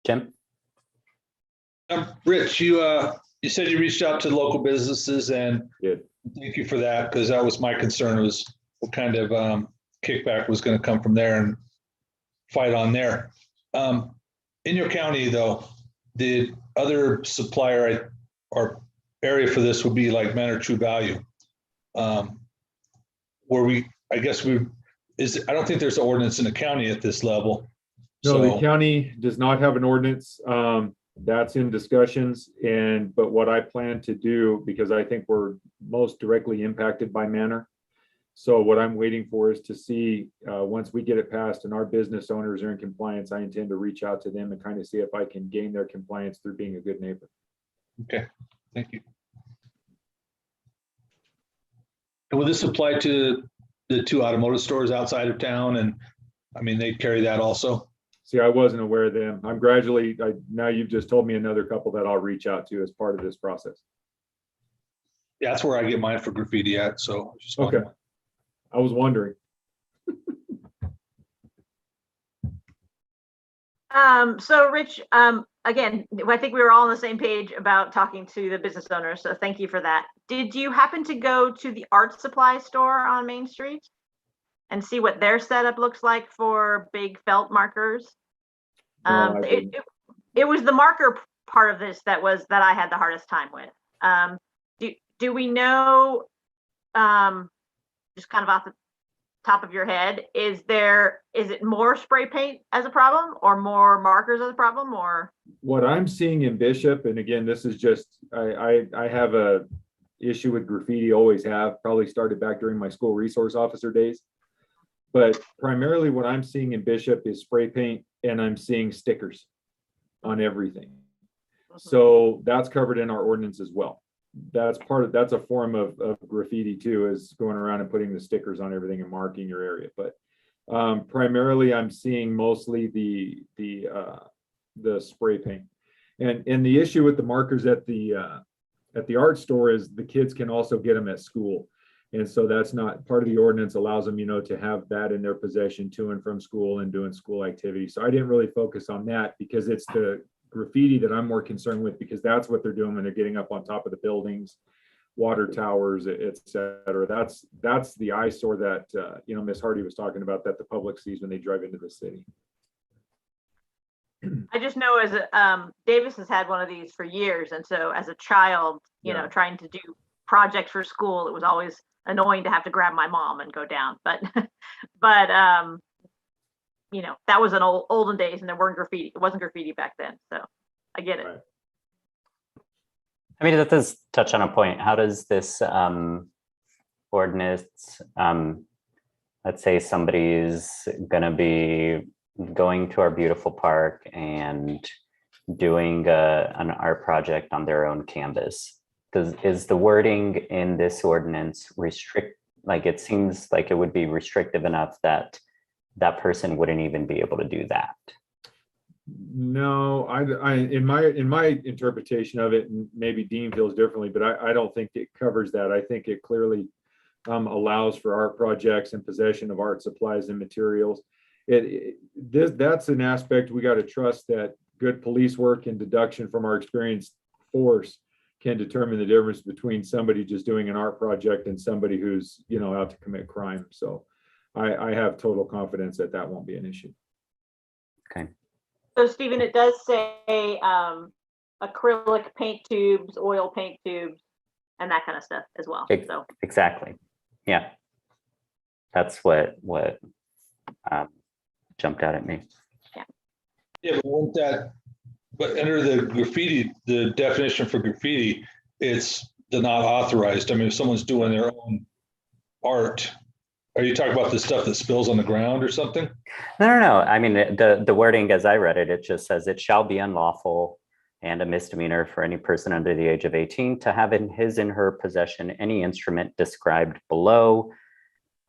Speaker 2: Jim?
Speaker 4: Rich, you said you reached out to local businesses, and thank you for that, because that was my concern, was what kind of kickback was going to come from there and fight on there. In your county, though, the other supplier or area for this would be like Manor True Value, where I don't think there's an ordinance in the county at this level.
Speaker 8: No, the county does not have an ordinance. That's in discussions, but what I plan to do, because I think we're most directly impacted by Manor. So what I'm waiting for is to see, once we get it passed and our business owners are in compliance, I intend to reach out to them and kind of see if I can gain their compliance through being a good neighbor.
Speaker 4: Okay, thank you. And will this apply to the two automotive stores outside of town? And I mean, they carry that also?
Speaker 8: See, I wasn't aware of them. Now you've just told me another couple that I'll reach out to as part of this process.
Speaker 4: Yeah, that's where I get mine for graffiti at. So just
Speaker 8: okay. I was wondering.
Speaker 11: So Rich, again, I think we were all on the same page about talking to the business owners. So thank you for that. Did you happen to go to the art supply store on Main Street and see what their setup looks like for big felt markers?
Speaker 8: No,
Speaker 11: it was the marker part of this that I had the hardest time with. Do we know, just kind of off the top of your head, is it more spray paint as a problem or more markers as a problem, or?
Speaker 8: What I'm seeing in Bishop, and again, this is just, I have a issue with graffiti, always have, probably started back during my school resource officer days. But primarily what I'm seeing in Bishop is spray paint, and I'm seeing stickers on everything. So that's covered in our ordinance as well. That's a form of graffiti too, is going around and putting the stickers on everything and marking your area. But primarily I'm seeing mostly the spray paint. And the issue with the markers at the at the art store is the kids can also get them at school. And so that's not part of the ordinance allows them, to have that in their possession to and from school and doing school activities. So I didn't really focus on that because it's the graffiti that I'm more concerned with, because that's what they're doing when they're getting up on top of the buildings, water towers, et cetera. That's the eyesore that, Ms. Hardy was talking about, that the public sees when they drive into the city.
Speaker 11: I just know Davis has had one of these for years. And so as a child, trying to do projects for school, it was always annoying to have to grab my mom and go down. But that was an olden days, and there weren't graffiti. It wasn't graffiti back then. So I get it.
Speaker 8: Right.
Speaker 2: I mean, that does touch on a point. How does this ordinance, let's say somebody's gonna be going to our beautiful park and doing an art project on their own canvas. Is the wording in this ordinance it seems like it would be restrictive enough that that person wouldn't even be able to do that?
Speaker 8: No, in my interpretation of it, and maybe Dean feels differently, but I don't think it covers that. I think it clearly allows for art projects and possession of art supplies and materials. That's an aspect we got to trust, that good police work and deduction from our experienced force can determine the difference between somebody just doing an art project and somebody who's out to commit crime. So I have total confidence that that won't be an issue.
Speaker 2: Okay.
Speaker 11: So Stephen, it does say acrylic paint tubes, oil paint tubes, and that kind of stuff as well. So
Speaker 2: Exactly. Yeah. That's what jumped out at me.
Speaker 4: Yeah, but under the graffiti, the definition for graffiti, it's the not authorized. I mean, if someone's doing their own art, are you talking about the stuff that spills on the ground or something?
Speaker 2: No. I mean, the wording as I read it, it just says it shall be unlawful and a misdemeanor for any person under the age of 18 to have in his and her possession any instrument described below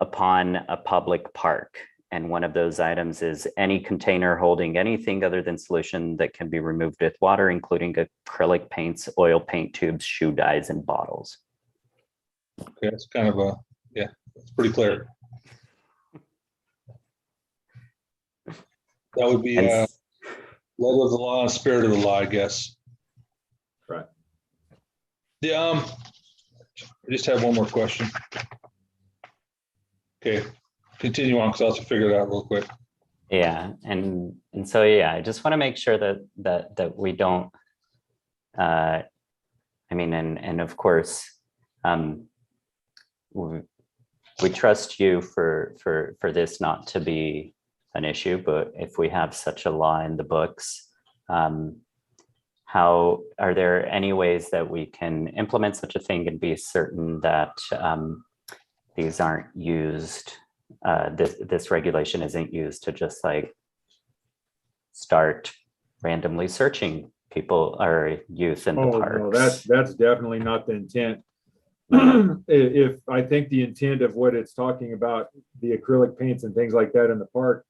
Speaker 2: upon a public park. And one of those items is any container holding anything other than solution that can be removed with water, including acrylic paints, oil paint tubes, shoe dyes, and bottles.
Speaker 4: Okay, that's kind of it's pretty clear. That would be letter of the law and spirit of the law, I guess.
Speaker 8: Right.
Speaker 4: I just have one more question. Okay. Continue on, because I'll have to figure it out real quick.
Speaker 2: Yeah, and so I just want to make sure that we don't. I mean, and of course, we trust you for this not to be an issue. But if we have such a law in the books, how are there any ways that we can implement such a thing and be certain that these aren't used? This regulation isn't used to just start randomly searching people or youth in the parks.
Speaker 8: No, that's definitely not the intent. If I think the intent of what it's talking about, the acrylic paints and things like that in the park,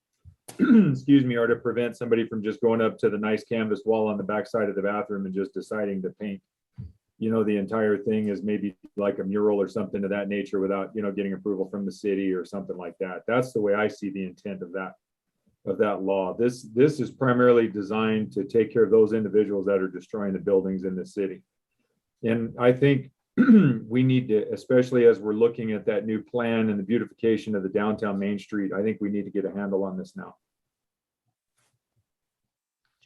Speaker 8: excuse me, are to prevent somebody from just going up to the nice canvas wall on the backside of the bathroom and just deciding to paint the entire thing is maybe like a mural or something of that nature without, getting approval from the city or something like that. That's the way I see the intent of that law. This is primarily designed to take care of those individuals that are destroying the buildings in the city. And I think we need to, especially as we're looking at that new plan and the beautification of the downtown Main Street, I think we need to get a handle on this now.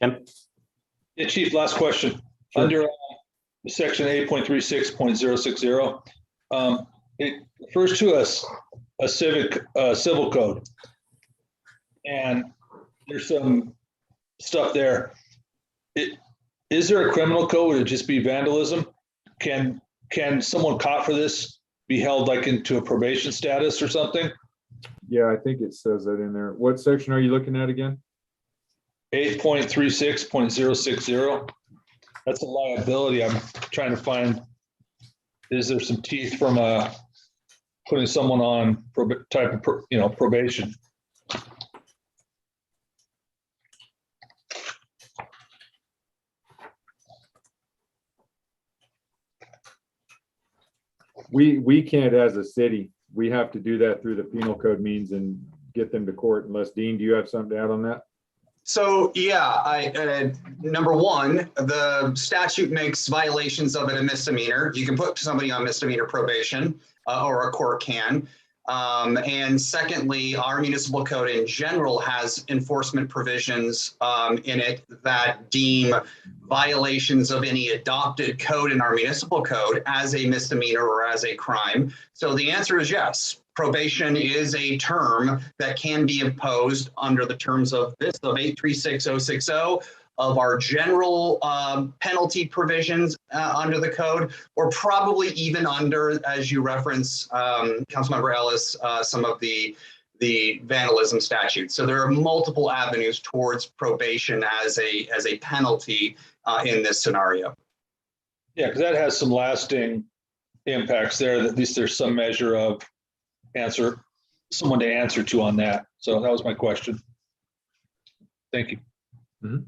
Speaker 2: Jim?
Speaker 4: Yeah, Chief, last question.
Speaker 8: Sure.
Speaker 4: Under section 8.36.060, it refers to a civil code. And there's some stuff there. Is there a criminal code? Would it just be vandalism? Can someone caught for this be held into a probation status or something?
Speaker 8: Yeah, I think it says that in there. What section are you looking at again?
Speaker 4: 8.36.060. That's a liability. I'm trying to find, is there some teeth from putting someone on probation?
Speaker 8: we can't as a city. We have to do that through the penal code means and get them to court unless, Dean, do you have something to add on that?
Speaker 19: So, yeah, number one, the statute makes violations of it a misdemeanor. You can put somebody on misdemeanor probation, or a court can. And secondly, our municipal code in general has enforcement provisions in it that deem violations of any adopted code in our municipal code as a misdemeanor or as a crime. So the answer is yes. Probation is a term that can be imposed under the terms of this, of 836060, of our general penalty provisions under the code, or probably even under, as you reference, Councilmember Ellis, some of the vandalism statutes. So there are multiple avenues towards probation as a penalty in this scenario.
Speaker 4: Yeah, because that has some lasting impacts there. At least there's some measure of someone to answer to on that. So that was my question. Thank you.
Speaker 8: Mm-hmm.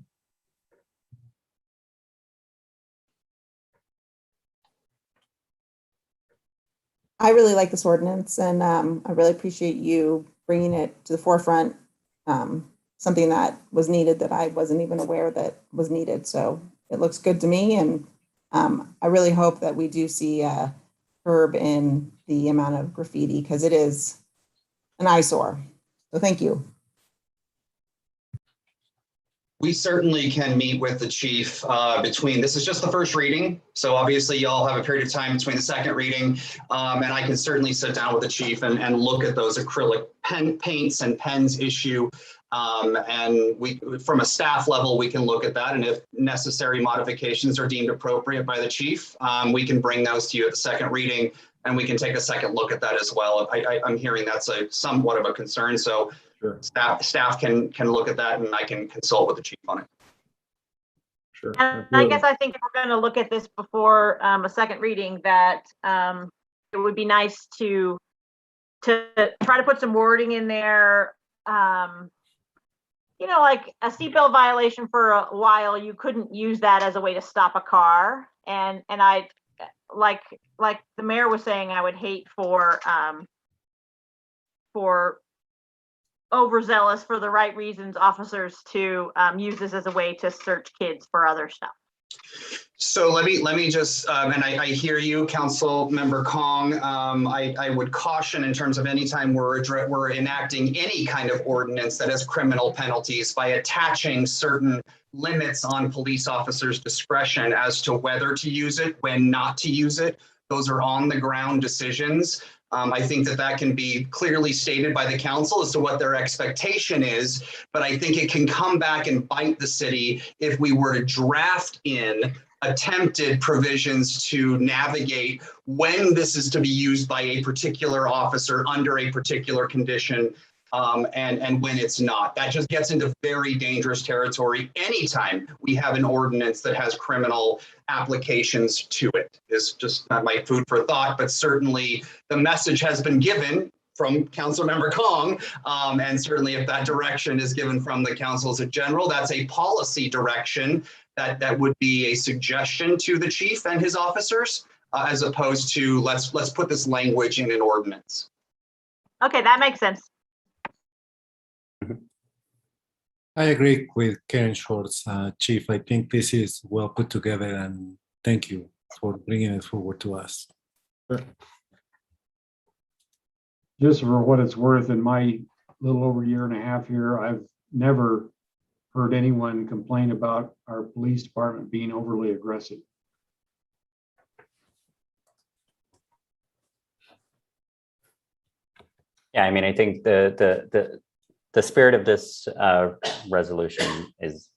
Speaker 12: I really like this ordinance, and I really appreciate you bringing it to the forefront. Something that was needed that I wasn't even aware that was needed. So it looks good to me, and I really hope that we do see a curb in the amount of graffiti, because it is an eyesore. So thank you.
Speaker 19: We certainly can meet with the chief this is just the first reading. So obviously y'all have a period of time between the second reading. And I can certainly sit down with the chief and look at those acrylic paints and pens issue. And we, from a staff level, we can look at that. And if necessary modifications are deemed appropriate by the chief, we can bring those to you at the second reading, and we can take a second look at that as well. I'm hearing that's somewhat of a concern. So sure. Staff can look at that, and I can consult with the chief on it.
Speaker 8: Sure.
Speaker 11: And I guess I think if we're going to look at this before a second reading, that it would be nice to try to put some wording in there. You know, like a seatbelt violation for a while, you couldn't use that as a way to stop a car. And I, like the mayor was saying, I would hate for overzealous for the right reasons officers to use this as a way to search kids for other stuff.
Speaker 19: So let me just, and I hear you, Council Member Kong. I would caution in terms of any time we're enacting any kind of ordinance that has criminal penalties by attaching certain limits on police officers' discretion as to whether to use it, when not to use it. Those are on the ground decisions. I think that can be clearly stated by the council as to what their expectation is, but I think it can come back and bite the city if we were to draft in attempted provisions to navigate when this is to be used by a particular officer under a particular condition, and when it's not. That just gets into very dangerous territory anytime we have an ordinance that has criminal applications to it. It's just not my food for thought, but certainly the message has been given from Councilmember Kong, and certainly if that direction is given from the councils in general, that's a policy direction that would be a suggestion to the chief and his officers, as opposed to let's put this language in an ordinance.
Speaker 11: Okay, that makes sense.
Speaker 10: I agree with Karen Schwartz, Chief. I think this is well put together, and thank you for bringing it forward to us.
Speaker 8: Sure.
Speaker 17: Just for what it's worth, in my little over year and a half here, I've never heard anyone complain about our police department being overly aggressive.
Speaker 2: Yeah, I mean, I think the spirit of this resolution is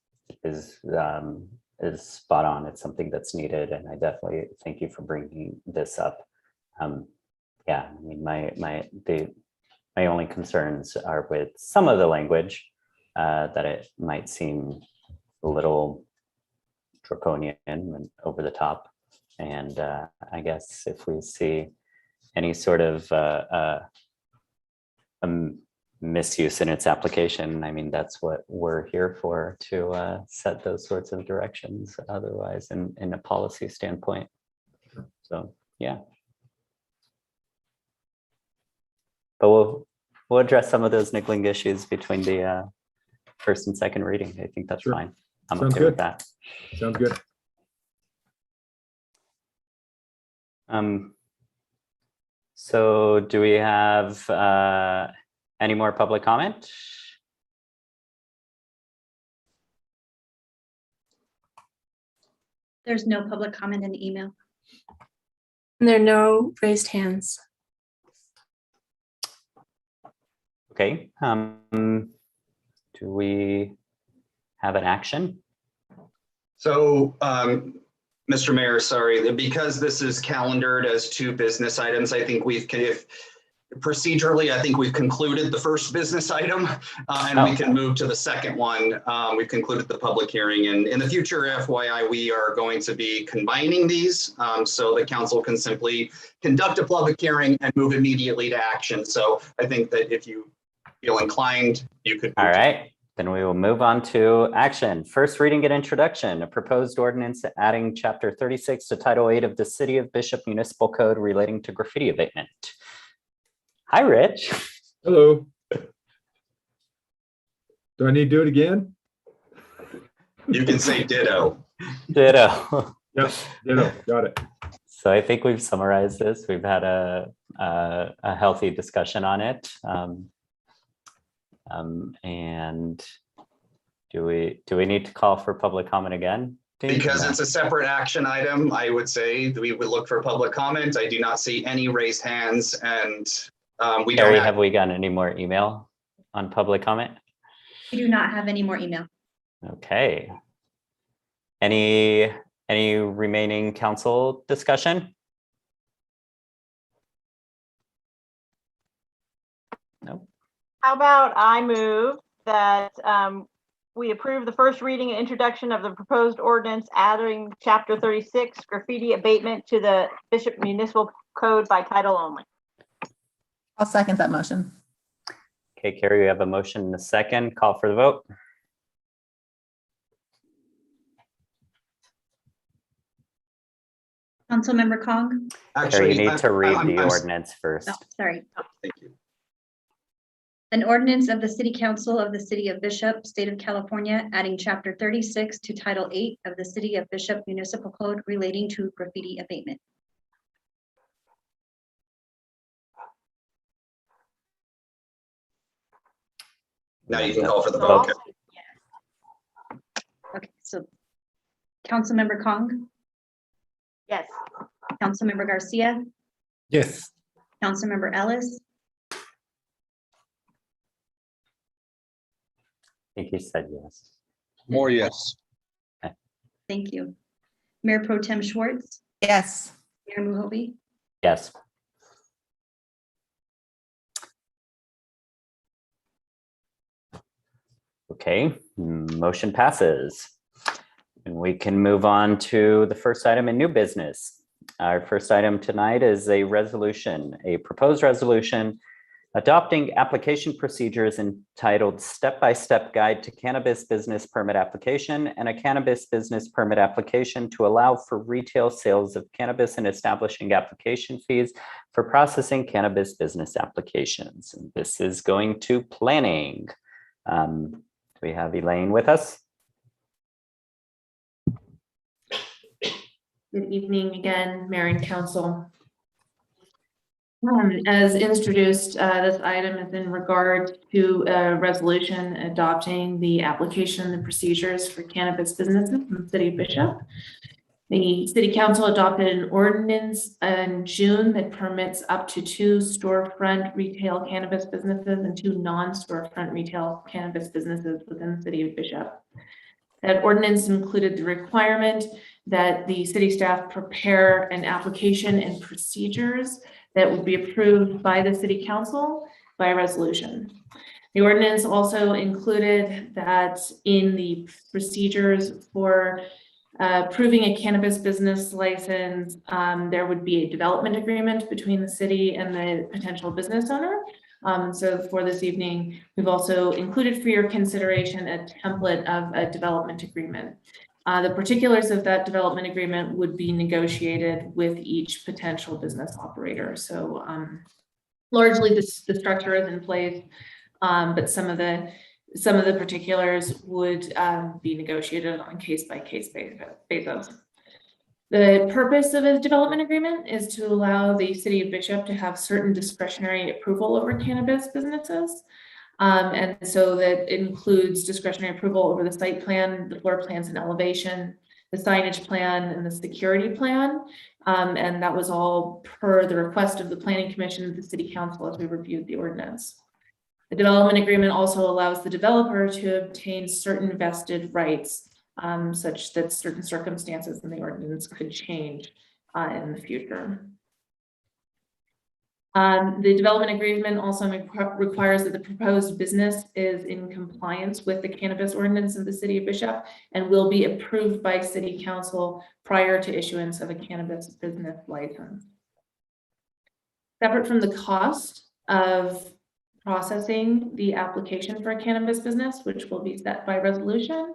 Speaker 2: spot on. It's something that's needed, and I definitely thank you for bringing this up. Yeah, I mean, my only concerns are with some of the language, that it might seem a little draconian and over the top. And I guess if we see any sort of misuse in its application, I mean, that's what we're here for, to set those sorts of directions otherwise in a policy standpoint. So, yeah. but we'll address some of those niggling issues between the first and second reading. I think that's
Speaker 8: Sure.
Speaker 2: fine. I'm
Speaker 8: Sounds
Speaker 2: okay with
Speaker 8: good.
Speaker 2: that.
Speaker 8: Sounds good.
Speaker 2: So do we have any more public comment?
Speaker 1: There's no public comment in the email.
Speaker 5: And there are no raised hands.
Speaker 2: Okay. Do we have an action?
Speaker 19: So, Mr. Mayor, sorry, because this is calendared as 2 business items, I think procedurally, I think we've concluded the first business item and we can move to the second one. We've concluded the public hearing, and in the future, FYI, we are going to be combining these so the council can simply conduct a public hearing and move immediately to action. So I think that if you feel inclined, you could.
Speaker 2: All right, then we will move on to action. First reading and introduction, a proposed ordinance adding chapter 36 to title 8 of the City of Bishop Municipal Code relating to graffiti abatement. Hi, Rich.
Speaker 8: Hello. Do I need to do it again?
Speaker 19: You can say ditto.
Speaker 2: Ditto.
Speaker 8: Yep, ditto. Got it.
Speaker 2: So I think we've summarized this. We've had a healthy discussion on it. And do we need to call for public comment again?
Speaker 19: Because it's a separate action item, I would say we would look for public comment. I do not see any raised hands, and we don't
Speaker 2: Carrie, have we gotten any more email on public comment?
Speaker 1: We do not have any more email.
Speaker 2: Okay. Any remaining council discussion? No.
Speaker 11: How about I move that we approve the first reading and introduction of the proposed ordinance adding chapter 36 graffiti abatement to the Bishop Municipal Code by title only.
Speaker 12: I'll second that motion.
Speaker 2: Okay, Carrie, we have a motion and a second. Call for the vote.
Speaker 1: Councilmember Kong?
Speaker 2: Carrie, you need to read the ordinance first.
Speaker 1: Oh, sorry.
Speaker 19: Thank you.
Speaker 1: An ordinance of the City Council of the City of Bishop, State of California, adding chapter 36 to title 8 of the City of Bishop Municipal Code relating to graffiti abatement.
Speaker 19: Now you can call for the vote.
Speaker 1: Okay, so Councilmember Kong,
Speaker 11: Yes.
Speaker 1: Councilmember Garcia,
Speaker 10: Yes.
Speaker 1: Councilmember Ellis,
Speaker 2: I think he said yes.
Speaker 4: More yes.
Speaker 1: thank you. Mayor Pro Tem Schwartz,
Speaker 12: Yes.
Speaker 1: Mayor Muhobi,
Speaker 2: Yes. Okay, motion passes. And we can move on to the first item in new business. Our first item tonight is a proposed resolution adopting application procedures entitled Step-by-Step Guide to Cannabis Business Permit Application and a Cannabis Business Permit Application to allow for retail sales of cannabis and establishing application fees for processing cannabis business applications. And this is going to planning. Do we have Elaine with us?
Speaker 16: Good evening again, Mayor and Council. As introduced, this item is in regard to a resolution adopting the application and procedures for cannabis businesses in the City of Bishop. The City Council adopted an ordinance in June that permits up to 2 storefront retail cannabis businesses and 2 non-storefront retail cannabis businesses within the City of Bishop. That ordinance included the requirement that the city staff prepare an application and procedures that would be approved by the City Council by resolution. The ordinance also included that in the procedures for approving a cannabis business license, there would be a development agreement between the city and the potential business owner. So for this evening, we've also included for your consideration a template of a development agreement. The particulars of that development agreement would be negotiated with each potential business operator. So largely the structure is in place, but some of the particulars would be negotiated on a case-by-case basis. The purpose of a development agreement is to allow the city of Bishop to have certain discretionary approval over cannabis businesses. And so that includes discretionary approval over the site plan, the floor plans and elevation, the signage plan, and the security plan. And that was all per the request of the Planning Commission and the City Council as we reviewed the ordinance. The development agreement also allows the developer to obtain certain vested rights, such that certain circumstances in the ordinance could change in the future. The development agreement also requires that the proposed business is in compliance with the cannabis ordinance of the City of Bishop and will be approved by City Council prior to issuance of a cannabis business license. Separate from the cost of processing the application for a cannabis business, which will be set by resolution,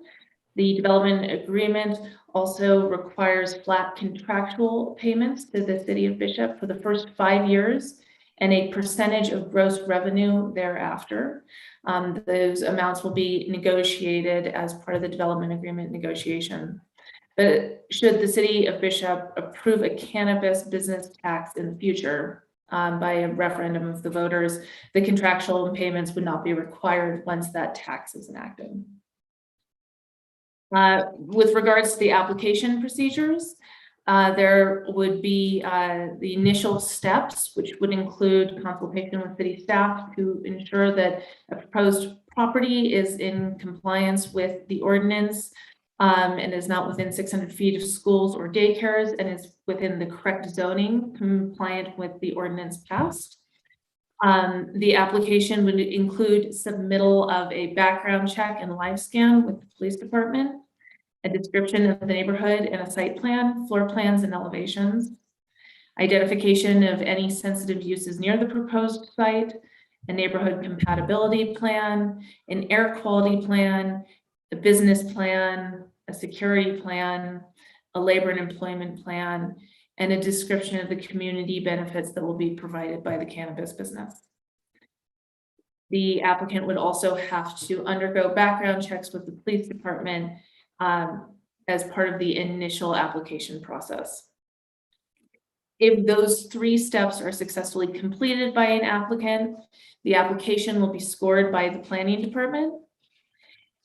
Speaker 16: the development agreement also requires flat contractual payments to the City of Bishop for the first 5 years and a percentage of gross revenue thereafter. Those amounts will be negotiated as part of the development agreement negotiation. But should the City of Bishop approve a cannabis business tax in the future by a referendum of the voters, the contractual payments would not be required once that tax is enacted. With regards to the application procedures, there would be the initial steps, which would include consultation with city staff to ensure that a proposed property is in compliance with the ordinance and is not within 600 feet of schools or daycares and is within the correct zoning compliant with the ordinance passed. The application would include submittal of a background check and live scan with the police department, a description of the neighborhood and a site plan, floor plans and elevations, identification of any sensitive uses near the proposed site, a neighborhood compatibility plan, an air quality plan, a business plan, a security plan, a labor and employment plan, and a description of the community benefits that will be provided by the cannabis business. The applicant would also have to undergo background checks with the police department as part of the initial application process. If those 3 steps are successfully completed by an applicant, the application will be scored by the planning department.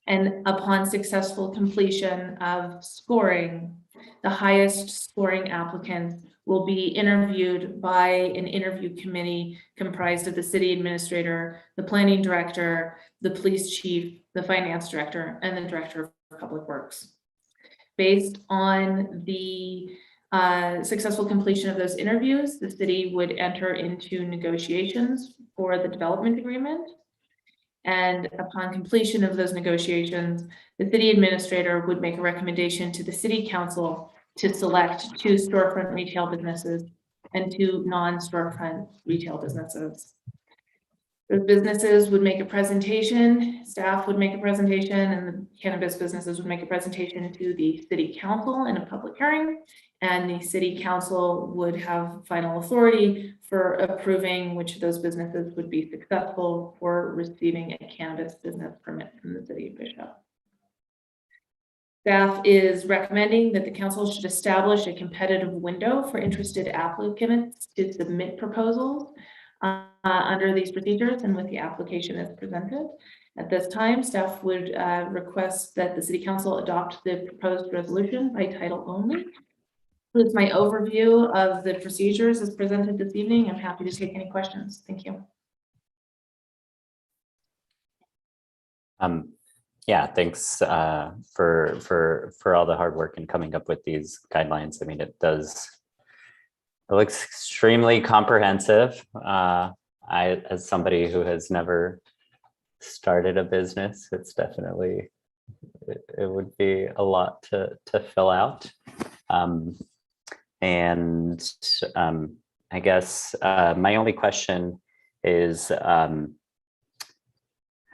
Speaker 16: And upon successful completion of scoring, the highest scoring applicant will be interviewed by an interview committee comprised of the city administrator, the planning director, the police chief, the finance director, and the director of public works. Based on the successful completion of those interviews, the city would enter into negotiations for the development agreement. And upon completion of those negotiations, the city administrator would make a recommendation to the city council to select 2 storefront retail businesses and 2 non-storefront retail businesses. The businesses would make a presentation, staff would make a presentation, and the cannabis businesses would make a presentation to the city council in a public hearing. And the city council would have final authority for approving which of those businesses would be successful for receiving a cannabis business permit from the city of Bishop. Staff is recommending that the council should establish a competitive window for interested applicants to submit proposals under these procedures and with the application as presented. At this time, staff would request that the city council adopt the proposed resolution by title only. This is my overview of the procedures as presented this evening. I'm happy to take any questions. Thank you.
Speaker 2: Yeah, thanks for all the hard work in coming up with these guidelines. I mean, it looks extremely comprehensive. As somebody who has never started a business, it's definitely, it would be a lot to fill out. I guess my only question is,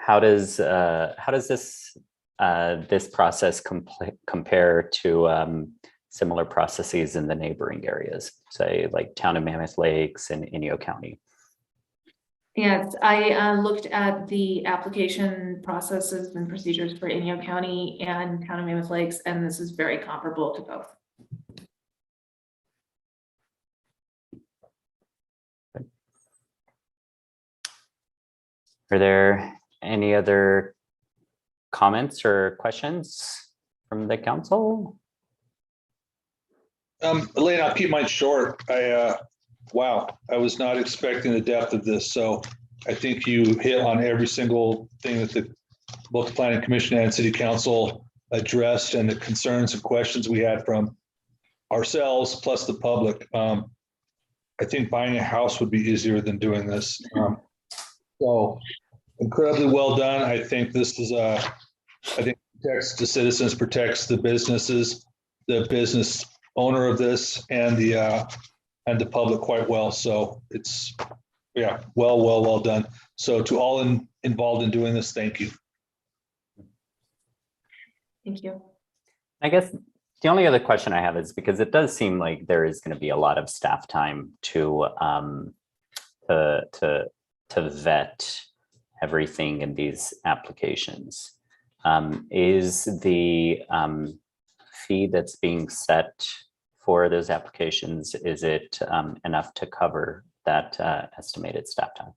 Speaker 2: how does this process compare to similar processes in the neighboring areas, say like Town of Mammoth Lakes and Inyo County?
Speaker 16: Yes, I looked at the application processes and procedures for Inyo County and Town of Mammoth Lakes, and this is very comparable to both.
Speaker 2: Are there any other comments or questions from the council?
Speaker 4: Elaine, I'll keep mine short. Wow, I was not expecting the depth of this. So I think you hit on every single thing that both the planning commission and city council addressed, and the concerns and questions we had from ourselves plus the public. I think buying a house would be easier than doing this. So incredibly well done. I think this is I think protects the citizens, protects the businesses, the business owner of this, and the public quite well. So it's, yeah, well done. So to all involved in doing this, thank you.
Speaker 16: Thank you.
Speaker 2: I guess the only other question I have is because it does seem like there is going to be a lot of staff time to vet everything in these applications. Is the fee that's being set for those applications, is it enough to cover that estimated staff time?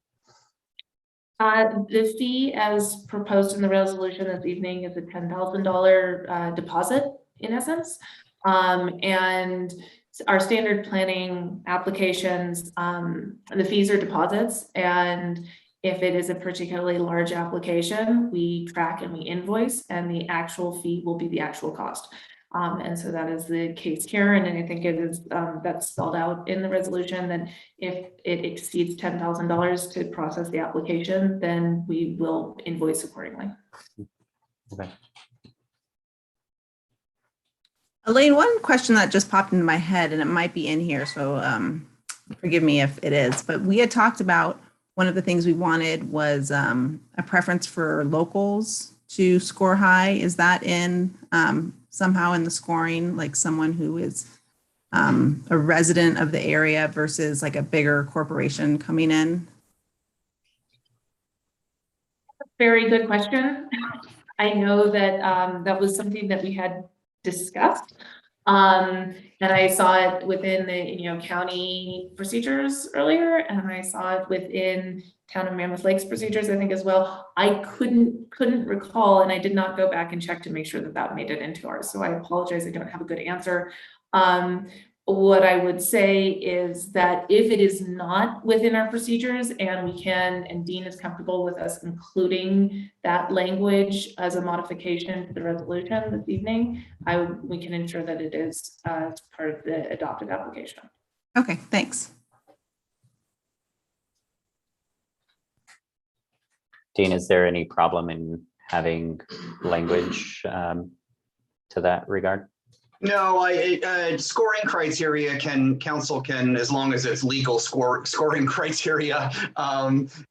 Speaker 16: The fee as proposed in the resolution this evening is a $10,000 deposit in essence. And our standard planning applications, the fees are deposits. And if it is a particularly large application, we track and we invoice, and the actual fee will be the actual cost. And so that is the case here. And I think it is that's spelled out in the resolution that if it exceeds $10,000 to process the application, then we will invoice accordingly.
Speaker 2: Okay.
Speaker 12: Elaine, one question that just popped into my head, and it might be in here, so forgive me if it is, but we had talked about one of the things we wanted was a preference for locals to score high. Is that in somehow in the scoring, like someone who is a resident of the area versus like a bigger corporation coming in?
Speaker 16: Very good question. I know that that was something that we had discussed. And I saw it within the county procedures earlier, and I saw it within Town of Mammoth Lakes procedures, I think, as well. I couldn't recall, and I did not go back and check to make sure that that made it into ours. So I apologize, I don't have a good answer. What I would say is that if it is not within our procedures and we can, and Dean is comfortable with us including that language as a modification to the resolution this evening, we can ensure that it is part of the adopted application.
Speaker 12: Okay, thanks.
Speaker 2: Dean, is there any problem in having language to that regard?
Speaker 19: No, scoring criteria council can, as long as it's legal scoring criteria,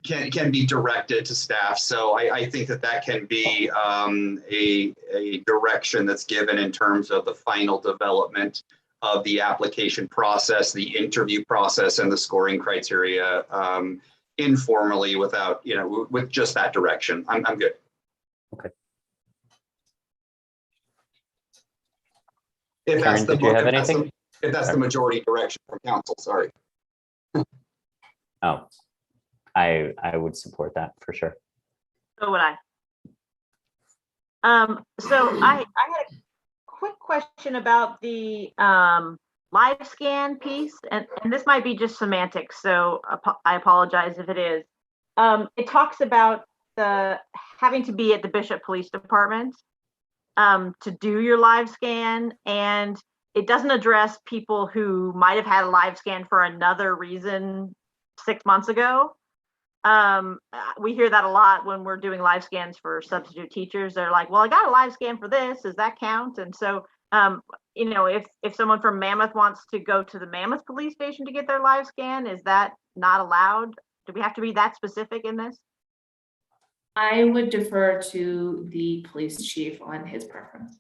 Speaker 19: can be directed to staff. So I think that can be a direction that's given in terms of the final development of the application process, the interview process, and the scoring criteria informally without, with just that direction. I'm good.
Speaker 2: Okay.
Speaker 19: If that's
Speaker 2: Karen, did you have anything?
Speaker 19: If that's the majority direction from council, sorry.
Speaker 2: Oh, I would support that for sure.
Speaker 11: So would I. So I had a quick question about the live scan piece, and this might be just semantics, so I apologize if it is. It talks about the having to be at the Bishop Police Department to do your live scan, and it doesn't address people who might have had a live scan for another reason 6 months ago. We hear that a lot when we're doing live scans for substitute teachers. They're like, well, I got a live scan for this, does that count? And so if someone from Mammoth wants to go to the Mammoth police station to get their live scan, is that not allowed? Do we have to be that specific in this?
Speaker 16: I would defer to the police chief on his preference.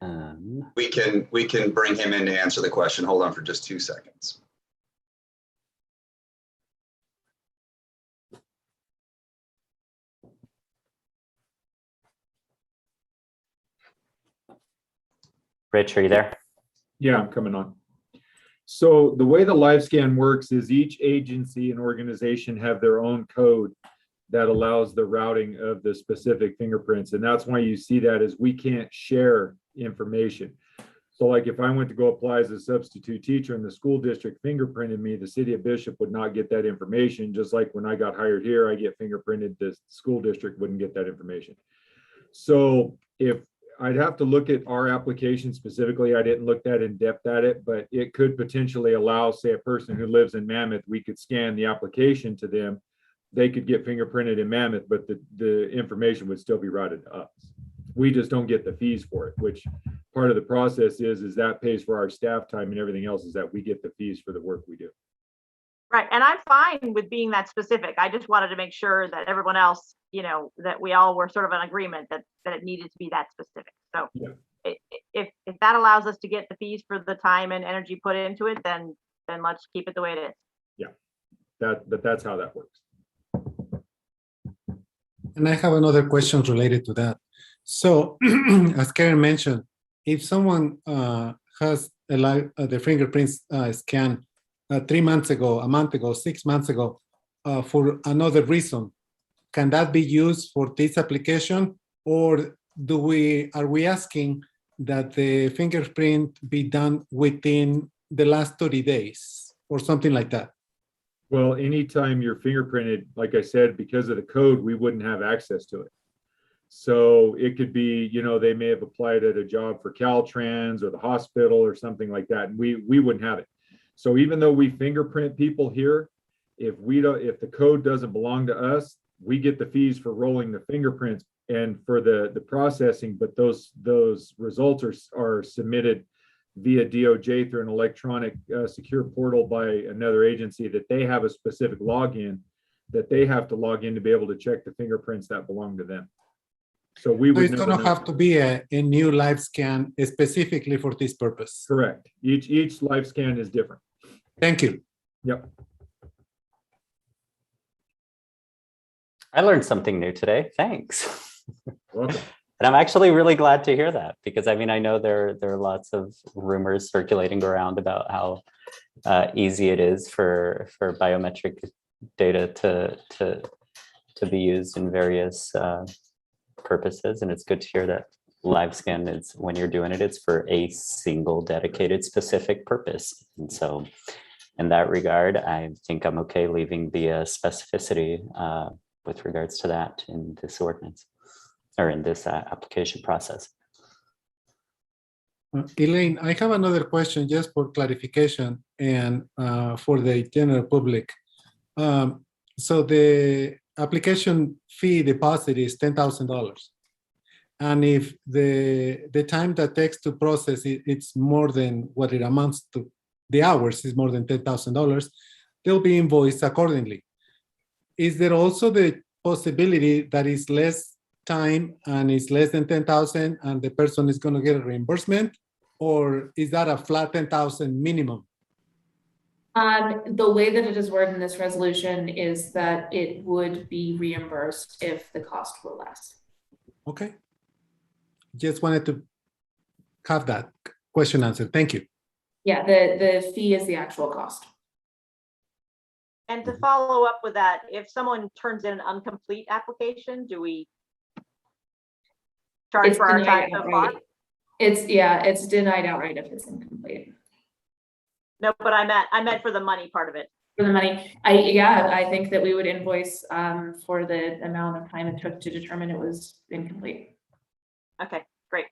Speaker 19: We can bring him in to answer the question. Hold on for just 2 seconds.
Speaker 2: Rich, are you there?
Speaker 8: Yeah, I'm coming on. So the way the live scan works is each agency and organization have their own code that allows the routing of the specific fingerprints. And that's why you see that is we can't share information. So like if I went to go apply as a substitute teacher and the school district fingerprinted me, the city of Bishop would not get that information. Just like when I got hired here, I get fingerprinted, the school district wouldn't get that information. So if I'd have to look at our application specifically, I didn't look that in depth at it, but it could potentially allow, say, a person who lives in Mammoth, we could scan the application to them. They could get fingerprinted in Mammoth, but the information would still be routed to us. We just don't get the fees for it, which part of the process is that pays for our staff time, and everything else is that we get the fees for the work we do.
Speaker 11: Right, and I'm fine with being that specific. I just wanted to make sure that everyone else, you know, that we all were sort of in agreement that it needed to be that specific. So
Speaker 8: yeah.
Speaker 11: If that allows us to get the fees for the time and energy put into it, then let's keep it the way it is.
Speaker 8: Yeah, that's how that works.
Speaker 10: And I have another question related to that. So, as Karen mentioned, if someone has the fingerprints scan 3 months ago, a month ago, 6 months ago, for another reason, can that be used for this application, or are we asking that the fingerprint be done within the last 30 days or something like that?
Speaker 8: Well, anytime you're fingerprinted, like I said, because of the code, we wouldn't have access to it. So it could be, you know, they may have applied at a job for Caltrans or the hospital or something like that, and we wouldn't have it. So even though we fingerprint people here, if the code doesn't belong to us, we get the fees for rolling the fingerprints and for the processing, but those results are submitted via DOJ through an electronic secure portal by another agency that they have a specific login that they have to log in to be able to check the fingerprints that belong to them. So we would
Speaker 10: it's going to have to be a new live scan specifically for this purpose.
Speaker 8: Correct. Each live scan is different.
Speaker 10: Thank you.
Speaker 8: Yep.
Speaker 2: I learned something new today. Thanks.
Speaker 8: Welcome.
Speaker 2: And I'm actually really glad to hear that, because I mean, I know there are lots of rumors circulating around about how easy it is for biometric data to be used in various purposes. And it's good to hear that live scan is, when you're doing it, it's for a single dedicated specific purpose. And so in that regard, I think I'm okay leaving the specificity with regards to that in this ordinance or in this application process.
Speaker 10: Elaine, I have another question just for clarification and for the general public. So the application fee deposit is $10,000. And if the time that takes to process it's more than what it amounts to, the hours is more than $10,000, they'll be invoiced accordingly. Is there also the possibility that is less time and it's less than 10,000 and the person is going to get a reimbursement, or is that a flat 10,000 minimum?
Speaker 16: The way that it is worded in this resolution is that it would be reimbursed if the cost were less.
Speaker 10: Okay. Just wanted to have that question answered. Thank you.
Speaker 16: Yeah, the fee is the actual cost.
Speaker 11: And to follow up with that, if someone turns in an incomplete application, do we charge for our time so far?
Speaker 16: It's denied outright if it's incomplete.
Speaker 11: No, but I meant for the money part of it.
Speaker 16: For the money, I think that we would invoice for the amount of time it took to determine it was incomplete.
Speaker 11: Okay, great.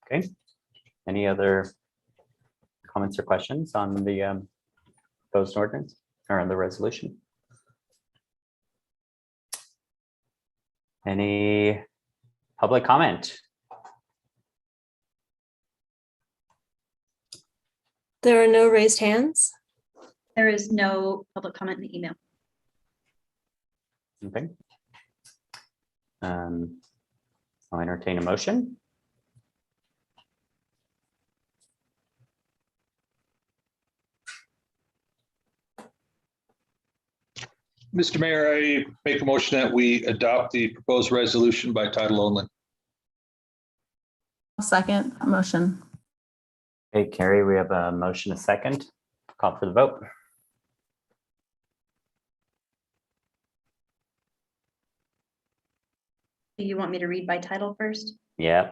Speaker 2: Okay. Any other comments or questions on the proposed ordinance or on the resolution? Any public comment?
Speaker 5: There are no raised hands.
Speaker 1: There is no public comment in the email.
Speaker 2: Okay. I'll entertain a motion.
Speaker 4: Mr. Mayor, I make a motion that we adopt the proposed resolution by title only.
Speaker 12: Second motion.
Speaker 2: Okay, Carrie, we have a motion, a second. Call for the vote.
Speaker 1: Do you want me to read by title first?
Speaker 2: Yeah.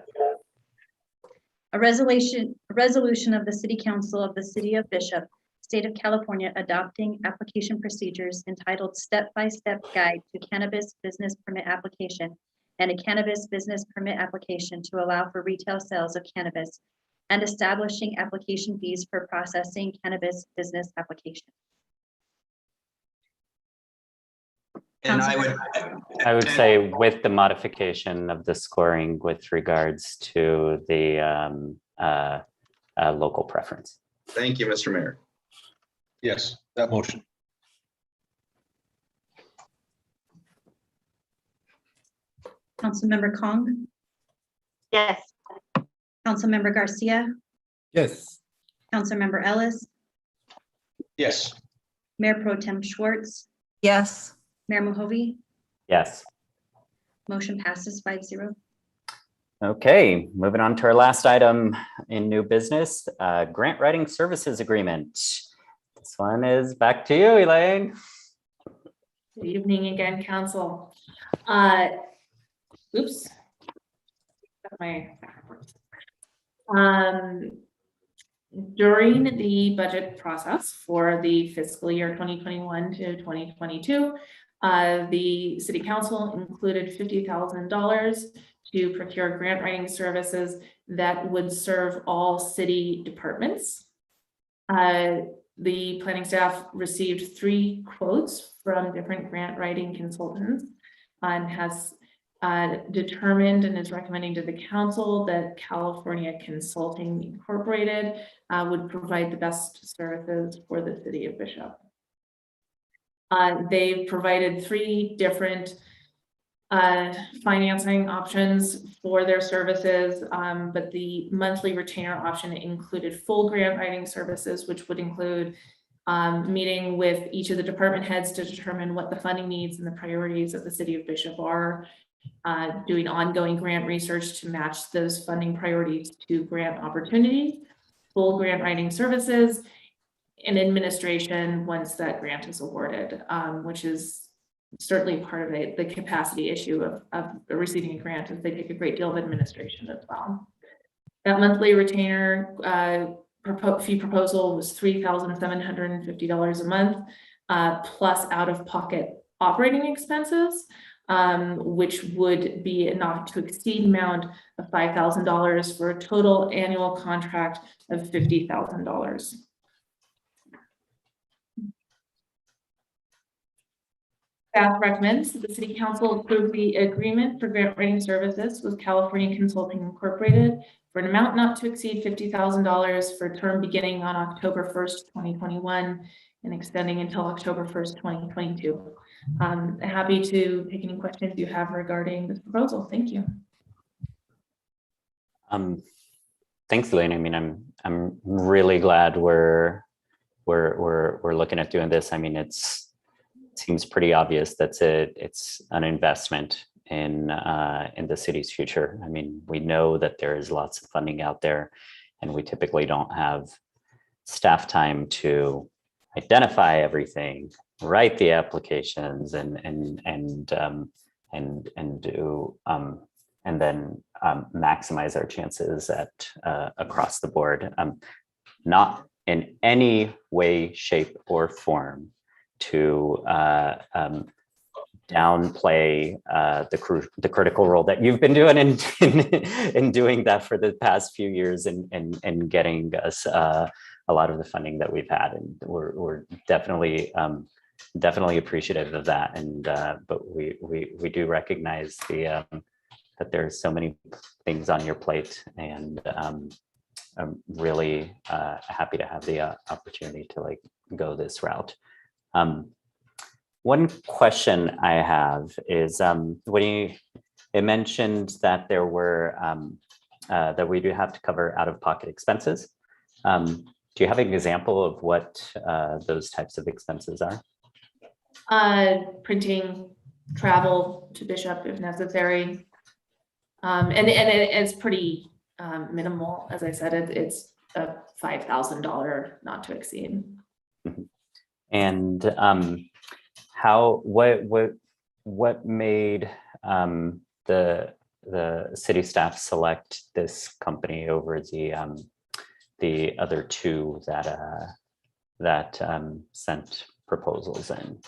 Speaker 1: A resolution of the City Council of the City of Bishop, State of California, adopting application procedures entitled Step-by-Step Guide to Cannabis Business Permit Application and a Cannabis Business Permit Application to allow for retail sales of cannabis and establishing application fees for processing cannabis business application.
Speaker 19: And
Speaker 2: I would say with the modification of the scoring with regards to the local preference.
Speaker 19: Thank you, Mr. Mayor.
Speaker 4: Yes, that motion.
Speaker 1: Councilmember Kong,
Speaker 11: Yes.
Speaker 1: Councilmember Garcia,
Speaker 10: Yes.
Speaker 1: Councilmember Ellis,
Speaker 4: Yes.
Speaker 1: Mayor Pro Tem Schwartz,
Speaker 12: Yes.
Speaker 1: Mayor Mohovy,
Speaker 2: Yes.
Speaker 1: motion passes 5-0.
Speaker 2: Okay, moving on to our last item in new business, grant writing services agreement. This one is back to you, Elaine.
Speaker 16: Good evening again, council. Oops. During the budget process for the fiscal year 2021 to 2022, the city council included $50,000 to procure grant writing services that would serve all city departments. The planning staff received 3 quotes from different grant writing consultants and has determined and is recommending to the council that California Consulting Incorporated would provide the best services for the city of Bishop. They've provided 3 different financing options for their services, but the monthly retainer option included full grant writing services, which would include meeting with each of the department heads to determine what the funding needs and the priorities of the city of Bishop are, doing ongoing grant research to match those funding priorities to grant opportunities, full grant writing services, and administration once that grant is awarded, which is certainly part of the capacity issue of receiving a grant, is they take a great deal of administration as well. That monthly retainer fee proposal was $3,750 a month, plus out-of-pocket operating expenses, which would be a not to exceed amount of $5,000 for a total annual contract of $50,000. Staff recommends that the City Council approve the agreement for grant writing services with California Consulting Incorporated for an amount not to exceed $50,000 for a term beginning on October 1st, 2021 and extending until October 1st, 2022. I'm happy to take any questions you have regarding this proposal. Thank you.
Speaker 2: Thanks, Elaine. I mean, I'm really glad we're looking at doing this. I mean, it seems pretty obvious that it's an investment in the city's future. I mean, we know that there is lots of funding out there, and we typically don't have staff time to identify everything, write the applications, and do and then maximize our chances at across the board. Not in any way, shape, or form to downplay the critical role that you've been doing in doing that for the past few years and getting us a lot of the funding that we've had, and we're definitely appreciative of that. And but we do recognize that there's so many things on your plate, and I'm really happy to have the opportunity to go this route. One question I have is when it mentioned that there were that we do have to cover out-of-pocket expenses. Do you have an example of what those types of expenses are?
Speaker 16: Printing, travel to Bishop if necessary. And it's pretty minimal. As I said, it's a $5,000 not to exceed.
Speaker 2: And what made the city staff select this company over the other two that sent proposals in?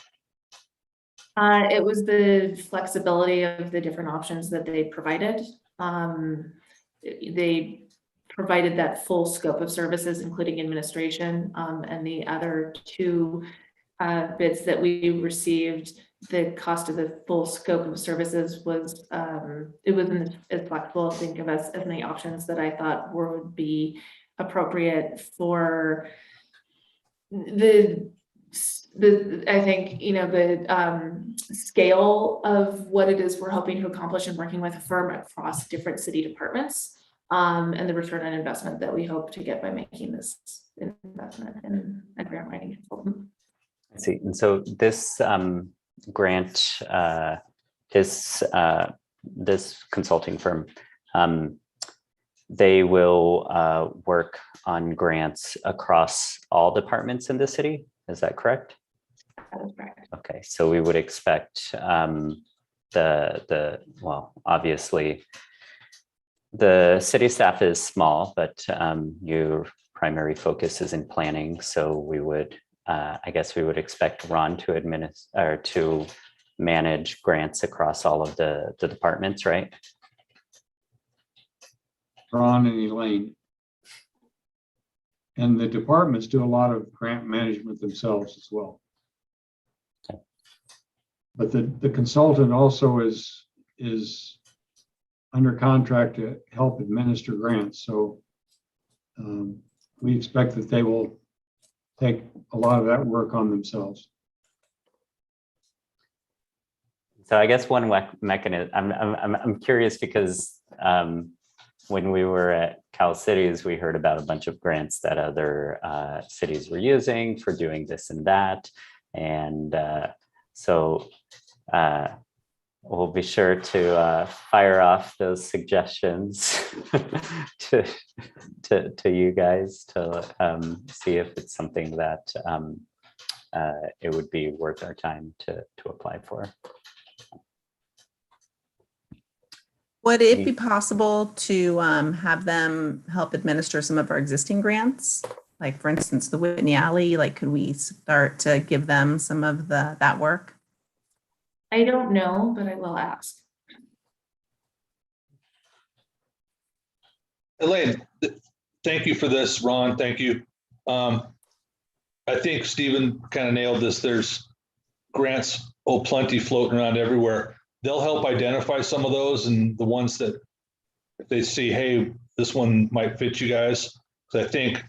Speaker 16: It was the flexibility of the different options that they provided. They provided that full scope of services, including administration, and the other two bids that we received, the cost of the full scope of services was, it wasn't as flexible to think of as many options that I thought would be appropriate for I think, the scale of what it is we're hoping to accomplish and working with a firm across different city departments, and the return on investment that we hope to get by making this investment in a grant writing consultant.
Speaker 2: I see. And so this grant, this consulting firm, they will work on grants across all departments in the city. Is that correct?
Speaker 16: That is correct.
Speaker 2: Okay, so we would expect well, obviously, the city staff is small, but your primary focus is in planning. So we would, I guess we would expect Ron to administer or to manage grants across all of the departments, right?
Speaker 17: Ron and Elaine. And the departments do a lot of grant management themselves as well. But the consultant also is under contract to help administer grants. So we expect that they will take a lot of that work on themselves.
Speaker 2: So I guess one mechanism, I'm curious because when we were at Cal Cities, we heard about a bunch of grants that other cities were using for doing this and that. And so we'll be sure to fire off those suggestions to you guys to see if it's something that it would be worth our time to apply for.
Speaker 12: Would it be possible to have them help administer some of our existing grants? Like, for instance, the Whitney Alley, like, could we start to give them some of that work?
Speaker 16: I don't know, but I will ask.
Speaker 4: Elaine, thank you for this. Ron, thank you. I think Stephen kind of nailed this. There's grants, plenty floating around everywhere. They'll help identify some of those, and the ones that if they see, hey, this one might fit you guys. So I think,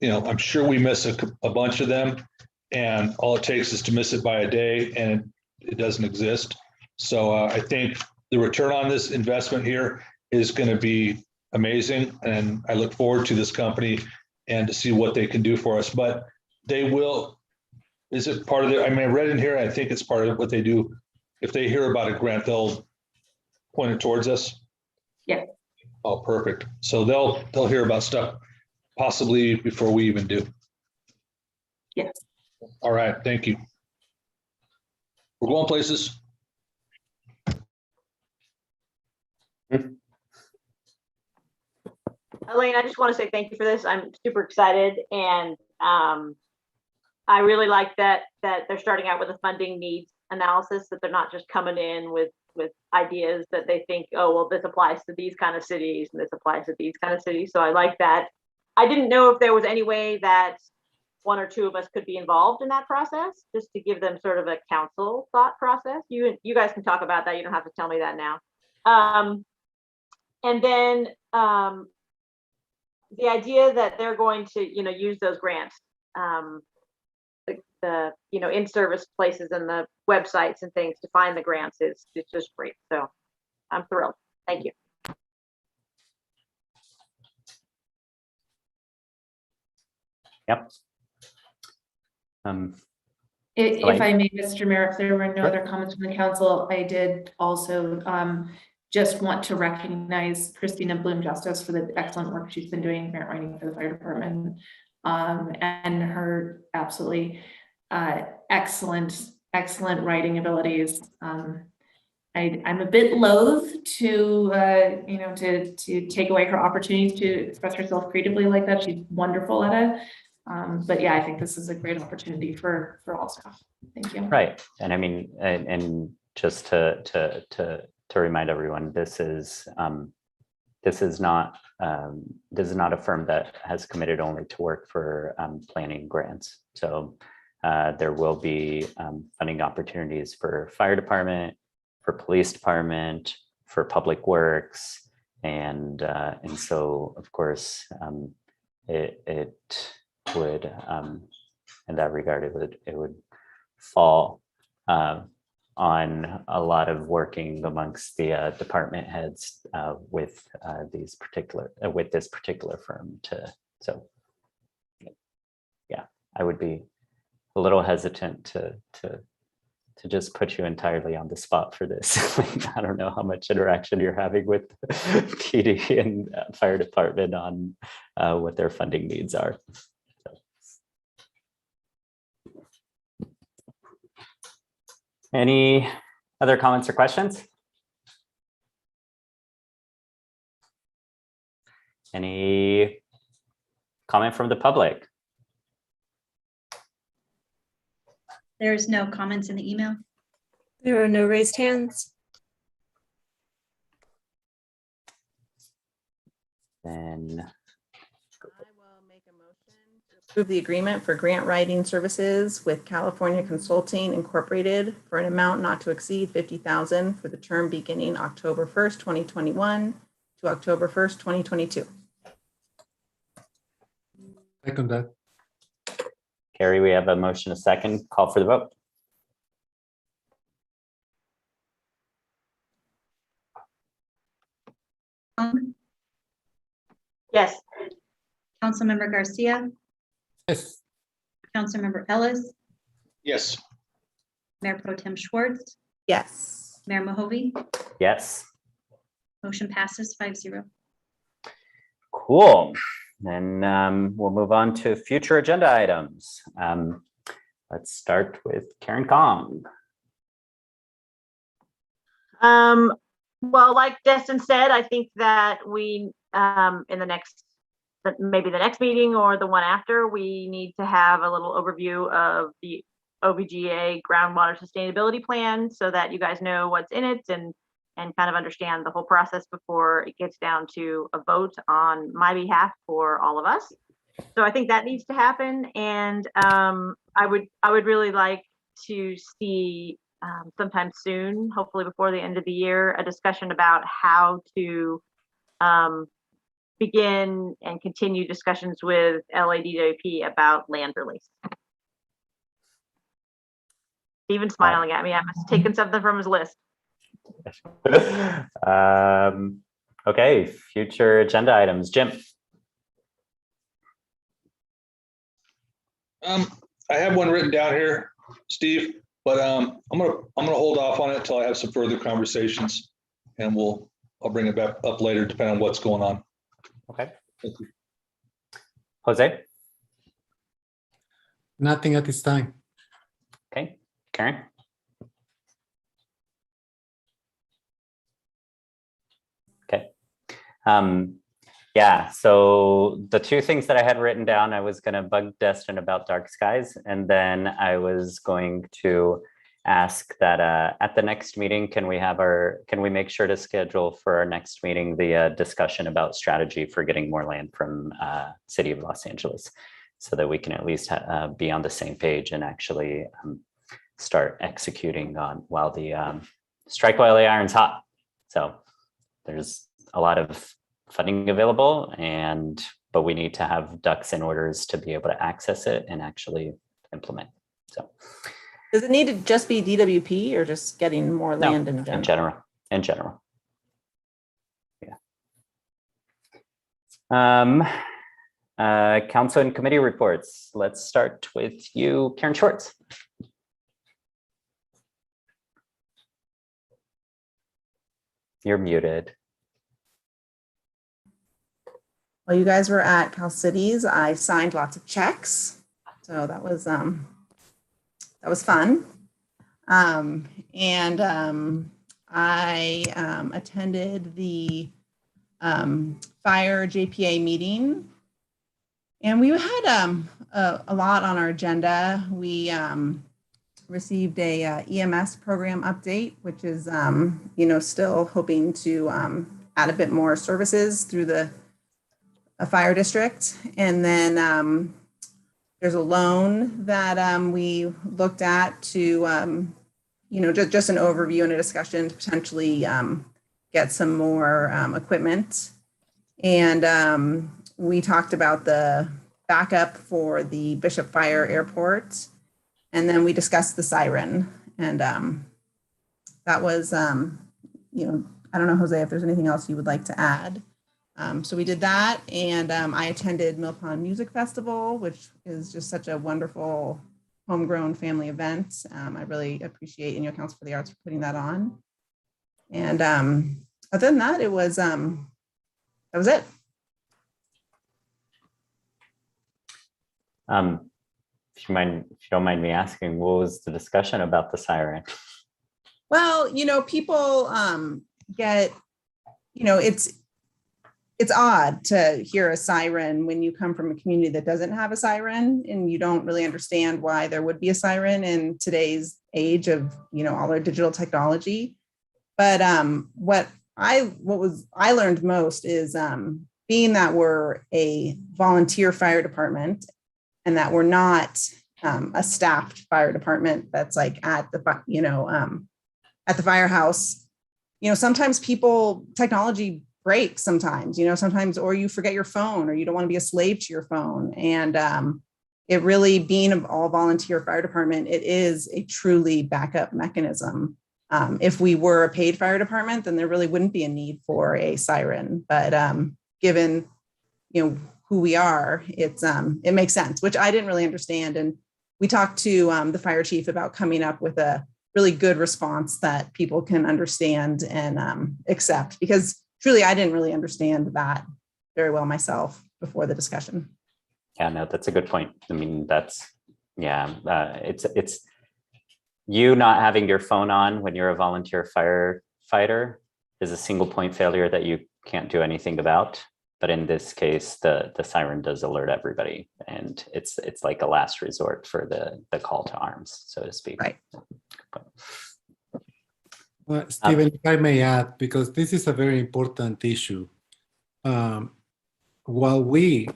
Speaker 4: I'm sure we miss a bunch of them, and all it takes is to miss it by a day and it doesn't exist. So I think the return on this investment here is going to be amazing. And I look forward to this company and to see what they can do for us. But they will, is it part of the, I read in here, I think it's part of what they do. If they hear about a grant, they'll point it towards us.
Speaker 16: Yeah.
Speaker 4: Oh, perfect. So they'll hear about stuff possibly before we even do.
Speaker 16: Yes.
Speaker 4: All right. Thank you. We're going places.
Speaker 11: Elaine, I just want to say thank you for this. I'm super excited, and I really like that they're starting out with a funding needs analysis, that they're not just coming in with ideas that they think, oh, well, this applies to these kind of cities and this applies to these kind of cities. So I like that. I didn't know if there was any way that one or two of us could be involved in that process, just to give them sort of a council thought process. You guys can talk about that. You don't have to tell me that now. And then the idea that they're going to, use those grants, the in-service places and the websites and things to find the grants is just great. So I'm thrilled. Thank you.
Speaker 2: Yep.
Speaker 16: If I may, Mr. Mayor, if there were no other comments from the council, I did also just want to recognize Christina Bloom Justice for the excellent work she's been doing grant writing for the fire department, and her absolutely excellent writing abilities. I'm a bit loath to to take away her opportunities to express herself creatively like that. She's wonderful at it. But yeah, I think this is a great opportunity for all staff. Thank you.
Speaker 2: Right. And I mean, and just to remind everyone, this is not a firm that has committed only to work for planning grants. So there will be funding opportunities for fire department, for police department, for public works, and so of course it would in that regard it would fall on a lot of working amongst the department heads with this particular firm so yeah, I would be a little hesitant to just put you entirely on the spot for this. I don't know how much interaction you're having with PD and fire department on what their funding needs are. Any other comments or questions? Any comment from the public?
Speaker 1: There's no comments in the email.
Speaker 5: There are no raised hands.
Speaker 2: Then
Speaker 12: Approve the agreement for grant writing services with California Consulting Incorporated for an amount not to exceed $50,000 for the term beginning October 1st, 2021 to October 1st, 2022.
Speaker 10: Second that.
Speaker 2: Carrie, we have a motion, a second. Call for the vote.
Speaker 11: Yes.
Speaker 1: Councilmember Garcia,
Speaker 10: Yes.
Speaker 1: Councilmember Ellis,
Speaker 4: Yes.
Speaker 1: Mayor Pro Tem Schwartz,
Speaker 12: Yes.
Speaker 1: Mayor Mahovey.
Speaker 2: Yes.
Speaker 1: Motion passes 5-0.
Speaker 2: Cool. Then we'll move on to future agenda items. Let's start with Karen Kong.
Speaker 11: Well, like Destin said, I think that we in the next, maybe the next meeting or the one after, we need to have a little overview of the OVGA groundwater sustainability plan so that you guys know what's in it and kind of understand the whole process before it gets down to a vote on my behalf for all of us. So I think that needs to happen. And I would really like to see sometime soon, hopefully before the end of the year, a discussion about how to begin and continue discussions with LADWP about land release. Steven's smiling at me. I must have taken something from his list.
Speaker 2: Okay, future agenda items. Jim.
Speaker 4: I have one written down here, Steve, but I'm gonna hold off on it until I have some further conversations, and I'll bring it back up later, depending on what's going on.
Speaker 2: Okay. Thank you. Jose.
Speaker 10: Nothing at this time.
Speaker 2: Okay, Karen. Okay. Yeah, so the two things that I had written down, I was going to bug Destin about dark skies, and then I was going to ask that at the next meeting, can we make sure to schedule for our next meeting the discussion about strategy for getting more land from City of Los Angeles, so that we can at least be on the same page and actually start executing on while the strike while the iron's hot. So there's a lot of funding available, but we need to have ducks in orders to be able to access it and actually implement. So
Speaker 12: Does it need to just be DWP or just getting more land in general?
Speaker 2: In general. Council and committee reports. Let's start with you, Karen Schwartz. You're muted.
Speaker 12: While you guys were at Cal Cities, I signed lots of checks. So that was fun. I attended the fire JPA meeting, and we had a lot on our agenda. We received a EMS program update, which is still hoping to add a bit more services through a fire district. And then there's a loan that we looked at to just an overview and a discussion to potentially get some more equipment. And we talked about the backup for the Bishop Fire Airport. And then we discussed the siren. And that was, I don't know, Jose, if there's anything else you would like to add. So we did that. And I attended Mill Pond Music Festival, which is just such a wonderful homegrown family event. I really appreciate Inyo Council for the Arts for putting that on. And other than that, that was it.
Speaker 2: If you don't mind me asking, what was the discussion about the siren?
Speaker 12: Well, people get, it's odd to hear a siren when you come from a community that doesn't have a siren, and you don't really understand why there would be a siren in today's age of, all our digital technology. But what I learned most is being that we're a volunteer fire department and that we're not a staffed fire department that's like at the firehouse. Sometimes technology breaks sometimes, sometimes, or you forget your phone, or you don't want to be a slave to your phone. And it really, being an all volunteer fire department, it is a truly backup mechanism. If we were a paid fire department, then there really wouldn't be a need for a siren. But given, who we are, it makes sense, which I didn't really understand. And we talked to the fire chief about coming up with a really good response that people can understand and accept, because truly, I didn't really understand that very well myself before the discussion.
Speaker 2: Yeah, no, that's a good point. I mean, it's you not having your phone on when you're a volunteer firefighter is a single point failure that you can't do anything about. But in this case, the siren does alert everybody, and it's like a last resort for the call to arms, so to speak.
Speaker 12: Right.
Speaker 10: Stephen, if I may add, because this is a very important issue. While we,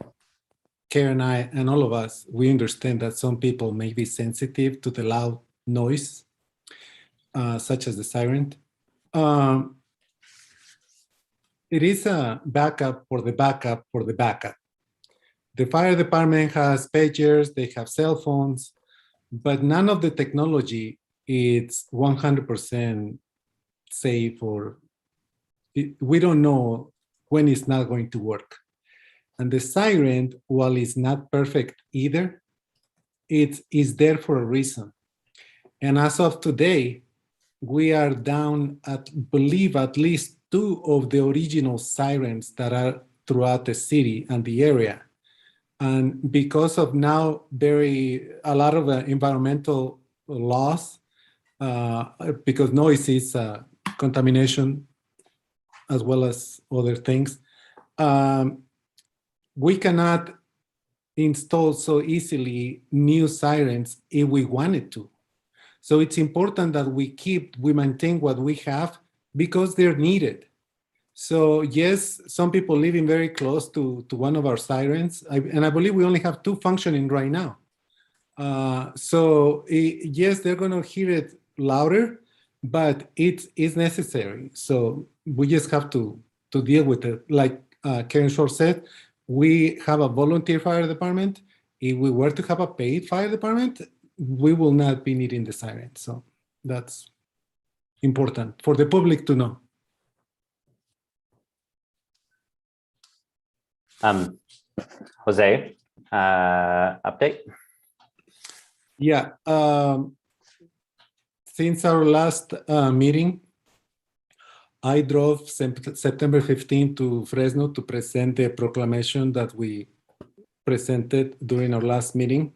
Speaker 10: Karen and I, and all of us, we understand that some people may be sensitive to the loud noise, such as the siren. It is a backup for the backup for the backup. The fire department has pagers, they have cell phones, but none of the technology is 100% safe, or we don't know when it's not going to work. And the siren, while it's not perfect either, it is there for a reason. And as of today, we are down at, believe, at least 2 of the original sirens that are throughout the city and the area. And because of now a lot of environmental laws, because noise is contamination as well as other things, we cannot install so easily new sirens if we wanted to. So it's important that we maintain what we have, because they're needed. So yes, some people living very close to one of our sirens, and I believe we only have 2 functioning right now. Yes, they're going to hear it louder, but it is necessary. So we just have to deal with it. Like Karen Short said, we have a volunteer fire department. If we were to have a paid fire department, we will not be needing the siren. So that's important for the public to know.
Speaker 2: Jose, update?
Speaker 10: Yeah. Since our last meeting, I drove September 15 to Fresno to present the proclamation that we presented during our last meeting.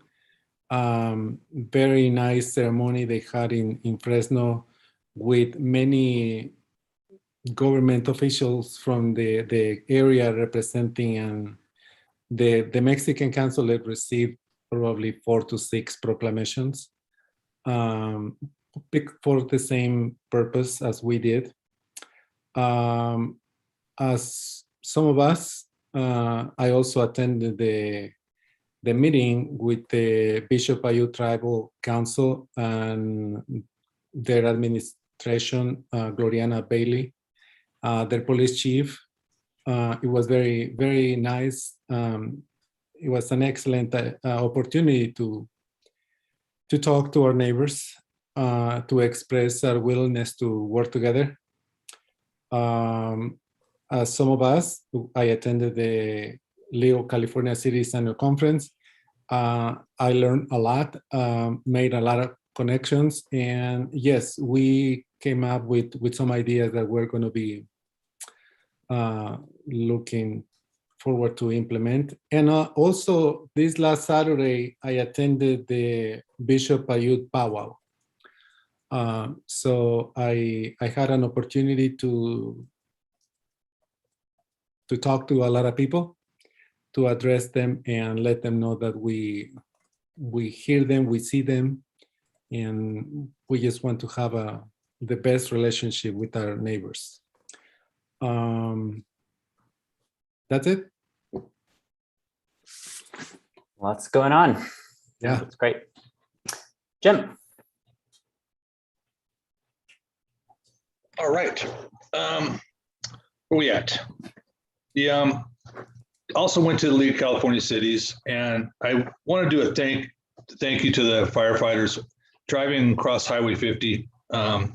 Speaker 10: Very nice ceremony they had in Fresno with many government officials from the area representing, and the Mexican consulate received probably 4 to 6 proclamations for the same purpose as we did. As some of us, I also attended the meeting with the Bishop Ayoute Tribal Council and their administration, Gloriana Bailey, their police chief. It was very, very nice. It was an excellent opportunity to talk to our neighbors, to express our willingness to work together. As some of us, I attended the Leo California Cities Annual Conference. I learned a lot, made a lot of connections, and yes, we came up with some ideas that we're going to be looking forward to implement. And also this last Saturday, I attended the Bishop Ayoute Powwow. So I had an opportunity to talk to a lot of people, to address them and let them know that we hear them, we see them, and we just want to have the best relationship with our neighbors. That's it.
Speaker 2: Lots going on.
Speaker 10: Yeah,
Speaker 2: that's great. Jim.
Speaker 4: All right. Where we at? Also went to the League of California Cities, and I want to do a thank you to the firefighters driving across Highway 50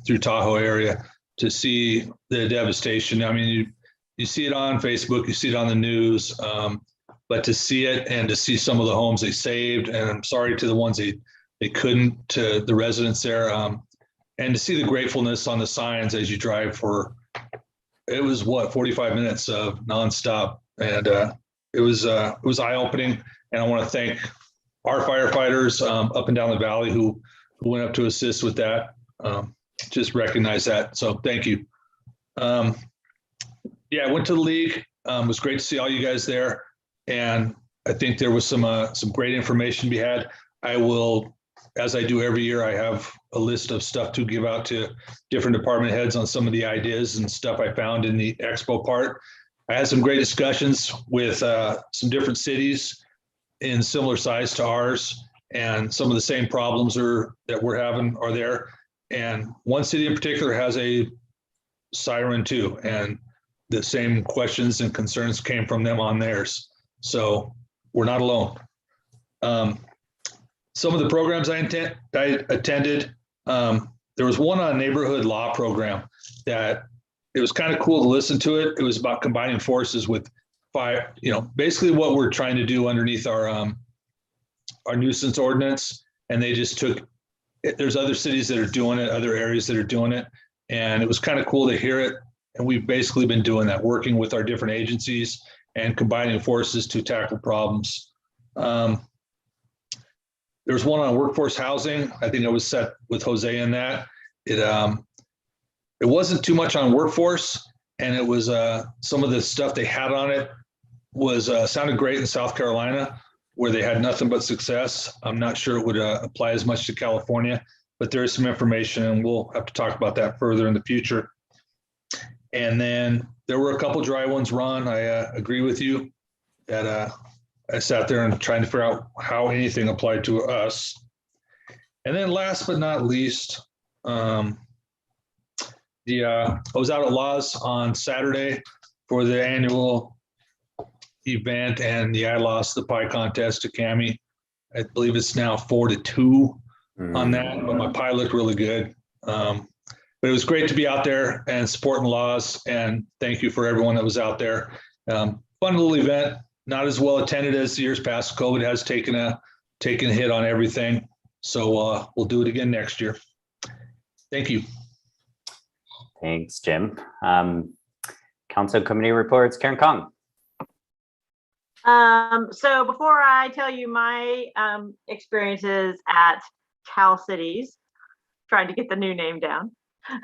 Speaker 4: through Tahoe area to see the devastation. I mean, you see it on Facebook, you see it on the news, but to see it and to see some of the homes they saved, and I'm sorry to the ones they couldn't, to the residents there, and to see the gratefulness on the signs as you drive for, it was 45 minutes of nonstop, and it was eye-opening. And I want to thank our firefighters up and down the valley who went up to assist with that. Just recognize that. So thank you. Yeah, I went to the league. It was great to see all you guys there, and I think there was some great information to be had. I will, as I do every year, I have a list of stuff to give out to different department heads on some of the ideas and stuff I found in the expo part. I had some great discussions with some different cities in similar size to ours, and some of the same problems that we're having are there. And one city in particular has a siren too, and the same questions and concerns came from them on theirs. So we're not alone. Some of the programs I attended, there was one on neighborhood law program that it was kind of cool to listen to it. It was about combining forces with fire, basically what we're trying to do underneath our nuisance ordinance. And they just there's other cities that are doing it, other areas that are doing it. And it was kind of cool to hear it. And we've basically been doing that, working with our different agencies and combining forces to tackle problems. There's one on workforce housing. I think I was set with Jose in that. It wasn't too much on workforce, and it was some of the stuff they had on it was sounded great in South Carolina, where they had nothing but success. I'm not sure it would apply as much to California, but there is some information, and we'll have to talk about that further in the future. And then there were a couple dry ones, Ron. I agree with you that I sat there and trying to figure out how anything applied to us. And then last but not least, I was out at Laws on Saturday for the annual event, and I lost the pie contest to Cami. I believe it's now 4-2 on that, but my pie looked really good. But it was great to be out there and supporting Laws, and thank you for everyone that was out there. Fun little event. not as well attended as years past. COVID has taken a hit on everything. So we'll do it again next year. Thank you.
Speaker 2: Thanks, Jim. Council committee reports, Karen Kong.
Speaker 11: So before I tell you my experiences at Cal Cities, trying to get the new name down,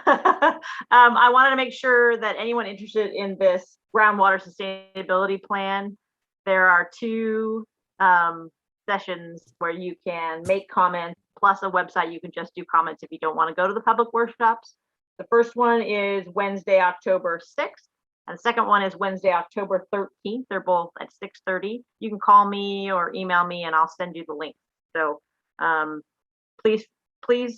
Speaker 11: I wanted to make sure that anyone interested in this groundwater sustainability plan, there are 2 sessions where you can make comments, plus a website you can just do comments if you don't want to go to the public workshops. The first one is Wednesday, October 6th. And the second one is Wednesday, October 13th. They're both at 6:30. You can call me or email me and I'll send you the link. So please,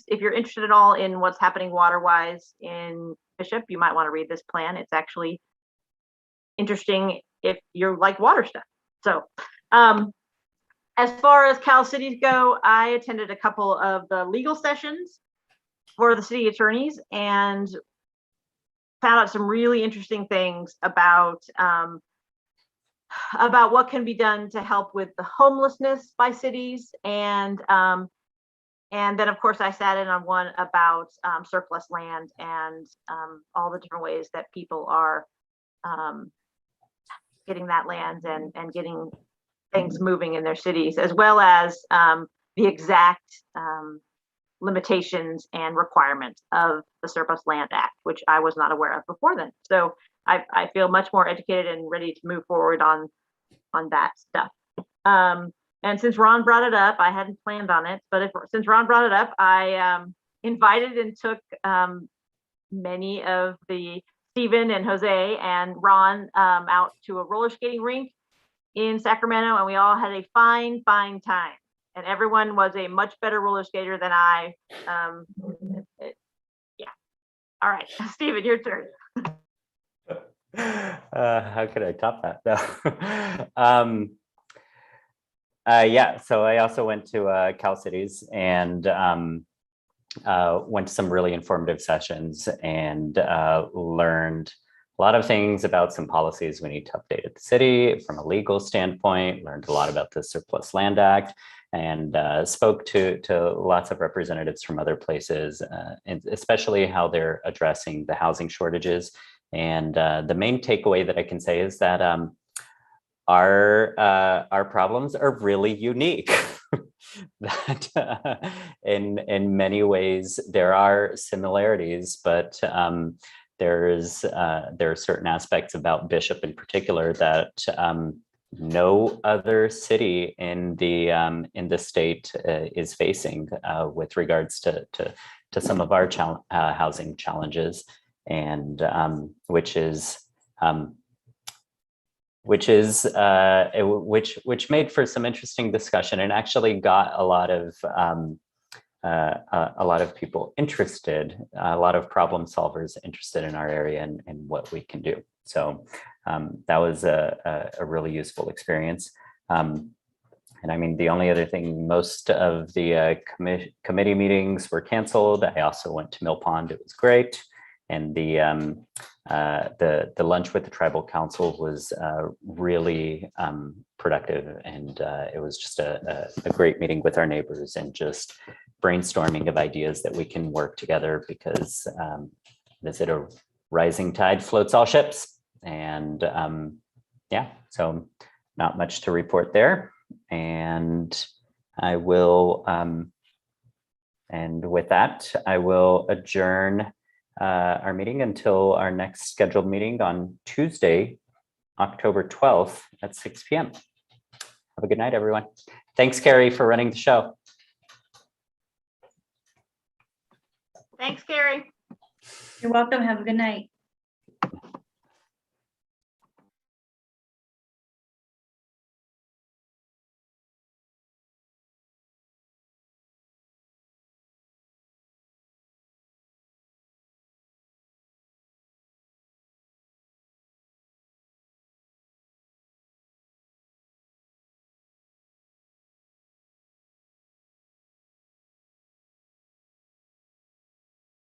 Speaker 11: if you're interested at all in what's happening water-wise in Bishop, you might want to read this plan. It's actually interesting if you're like water stuff. So as far as Cal Cities go, I attended a couple of the legal sessions for the city attorneys and found out some really interesting things about what can be done to help with the homelessness by cities. And then of course I sat in on one about surplus land and all the different ways that people are getting that land and getting things moving in their cities, as well as the exact limitations and requirements of the Surplus Land Act, which I was not aware of before then. So I feel much more educated and ready to move forward on that stuff. And since Ron brought it up, I hadn't planned on it, but since Ron brought it up, I invited and took many of Stephen and Jose and Ron out to a roller skating rink in Sacramento, and we all had a fine time. And everyone was a much better roller skater than I. Yeah. All right, Stephen, your turn.
Speaker 2: How could I top that? No. Yeah, so I also went to Cal Cities and went to some really informative sessions and learned a lot of things about some policies we need to update at the city from a legal standpoint, learned a lot about the Surplus Land Act, and spoke to lots of representatives from other places, and especially how they're addressing the housing shortages. And the main takeaway that I can say is that our problems are really unique. That in many ways there are similarities, but there are certain aspects about Bishop in particular that no other city in the state is facing with regards to some of our housing challenges, and which made for some interesting discussion and actually got a lot of people interested, a lot of problem solvers interested in our area and what we can do. So that was a really useful experience. And I mean, the only other thing, most of the committee meetings were canceled. I also went to Mill Pond. It was great. And the lunch with the tribal council was really productive, and it was just a great meeting with our neighbors and just brainstorming of ideas that we can work together, because is it a rising tide floats all ships? And yeah, so not much to report there. And I will, and with that, I will adjourn our meeting until our next scheduled meeting on Tuesday, October 12th at 6 p.m. Have a good night, everyone. Thanks, Carrie, for running the show.
Speaker 11: Thanks, Carrie.
Speaker 1: You're welcome. Have a good night.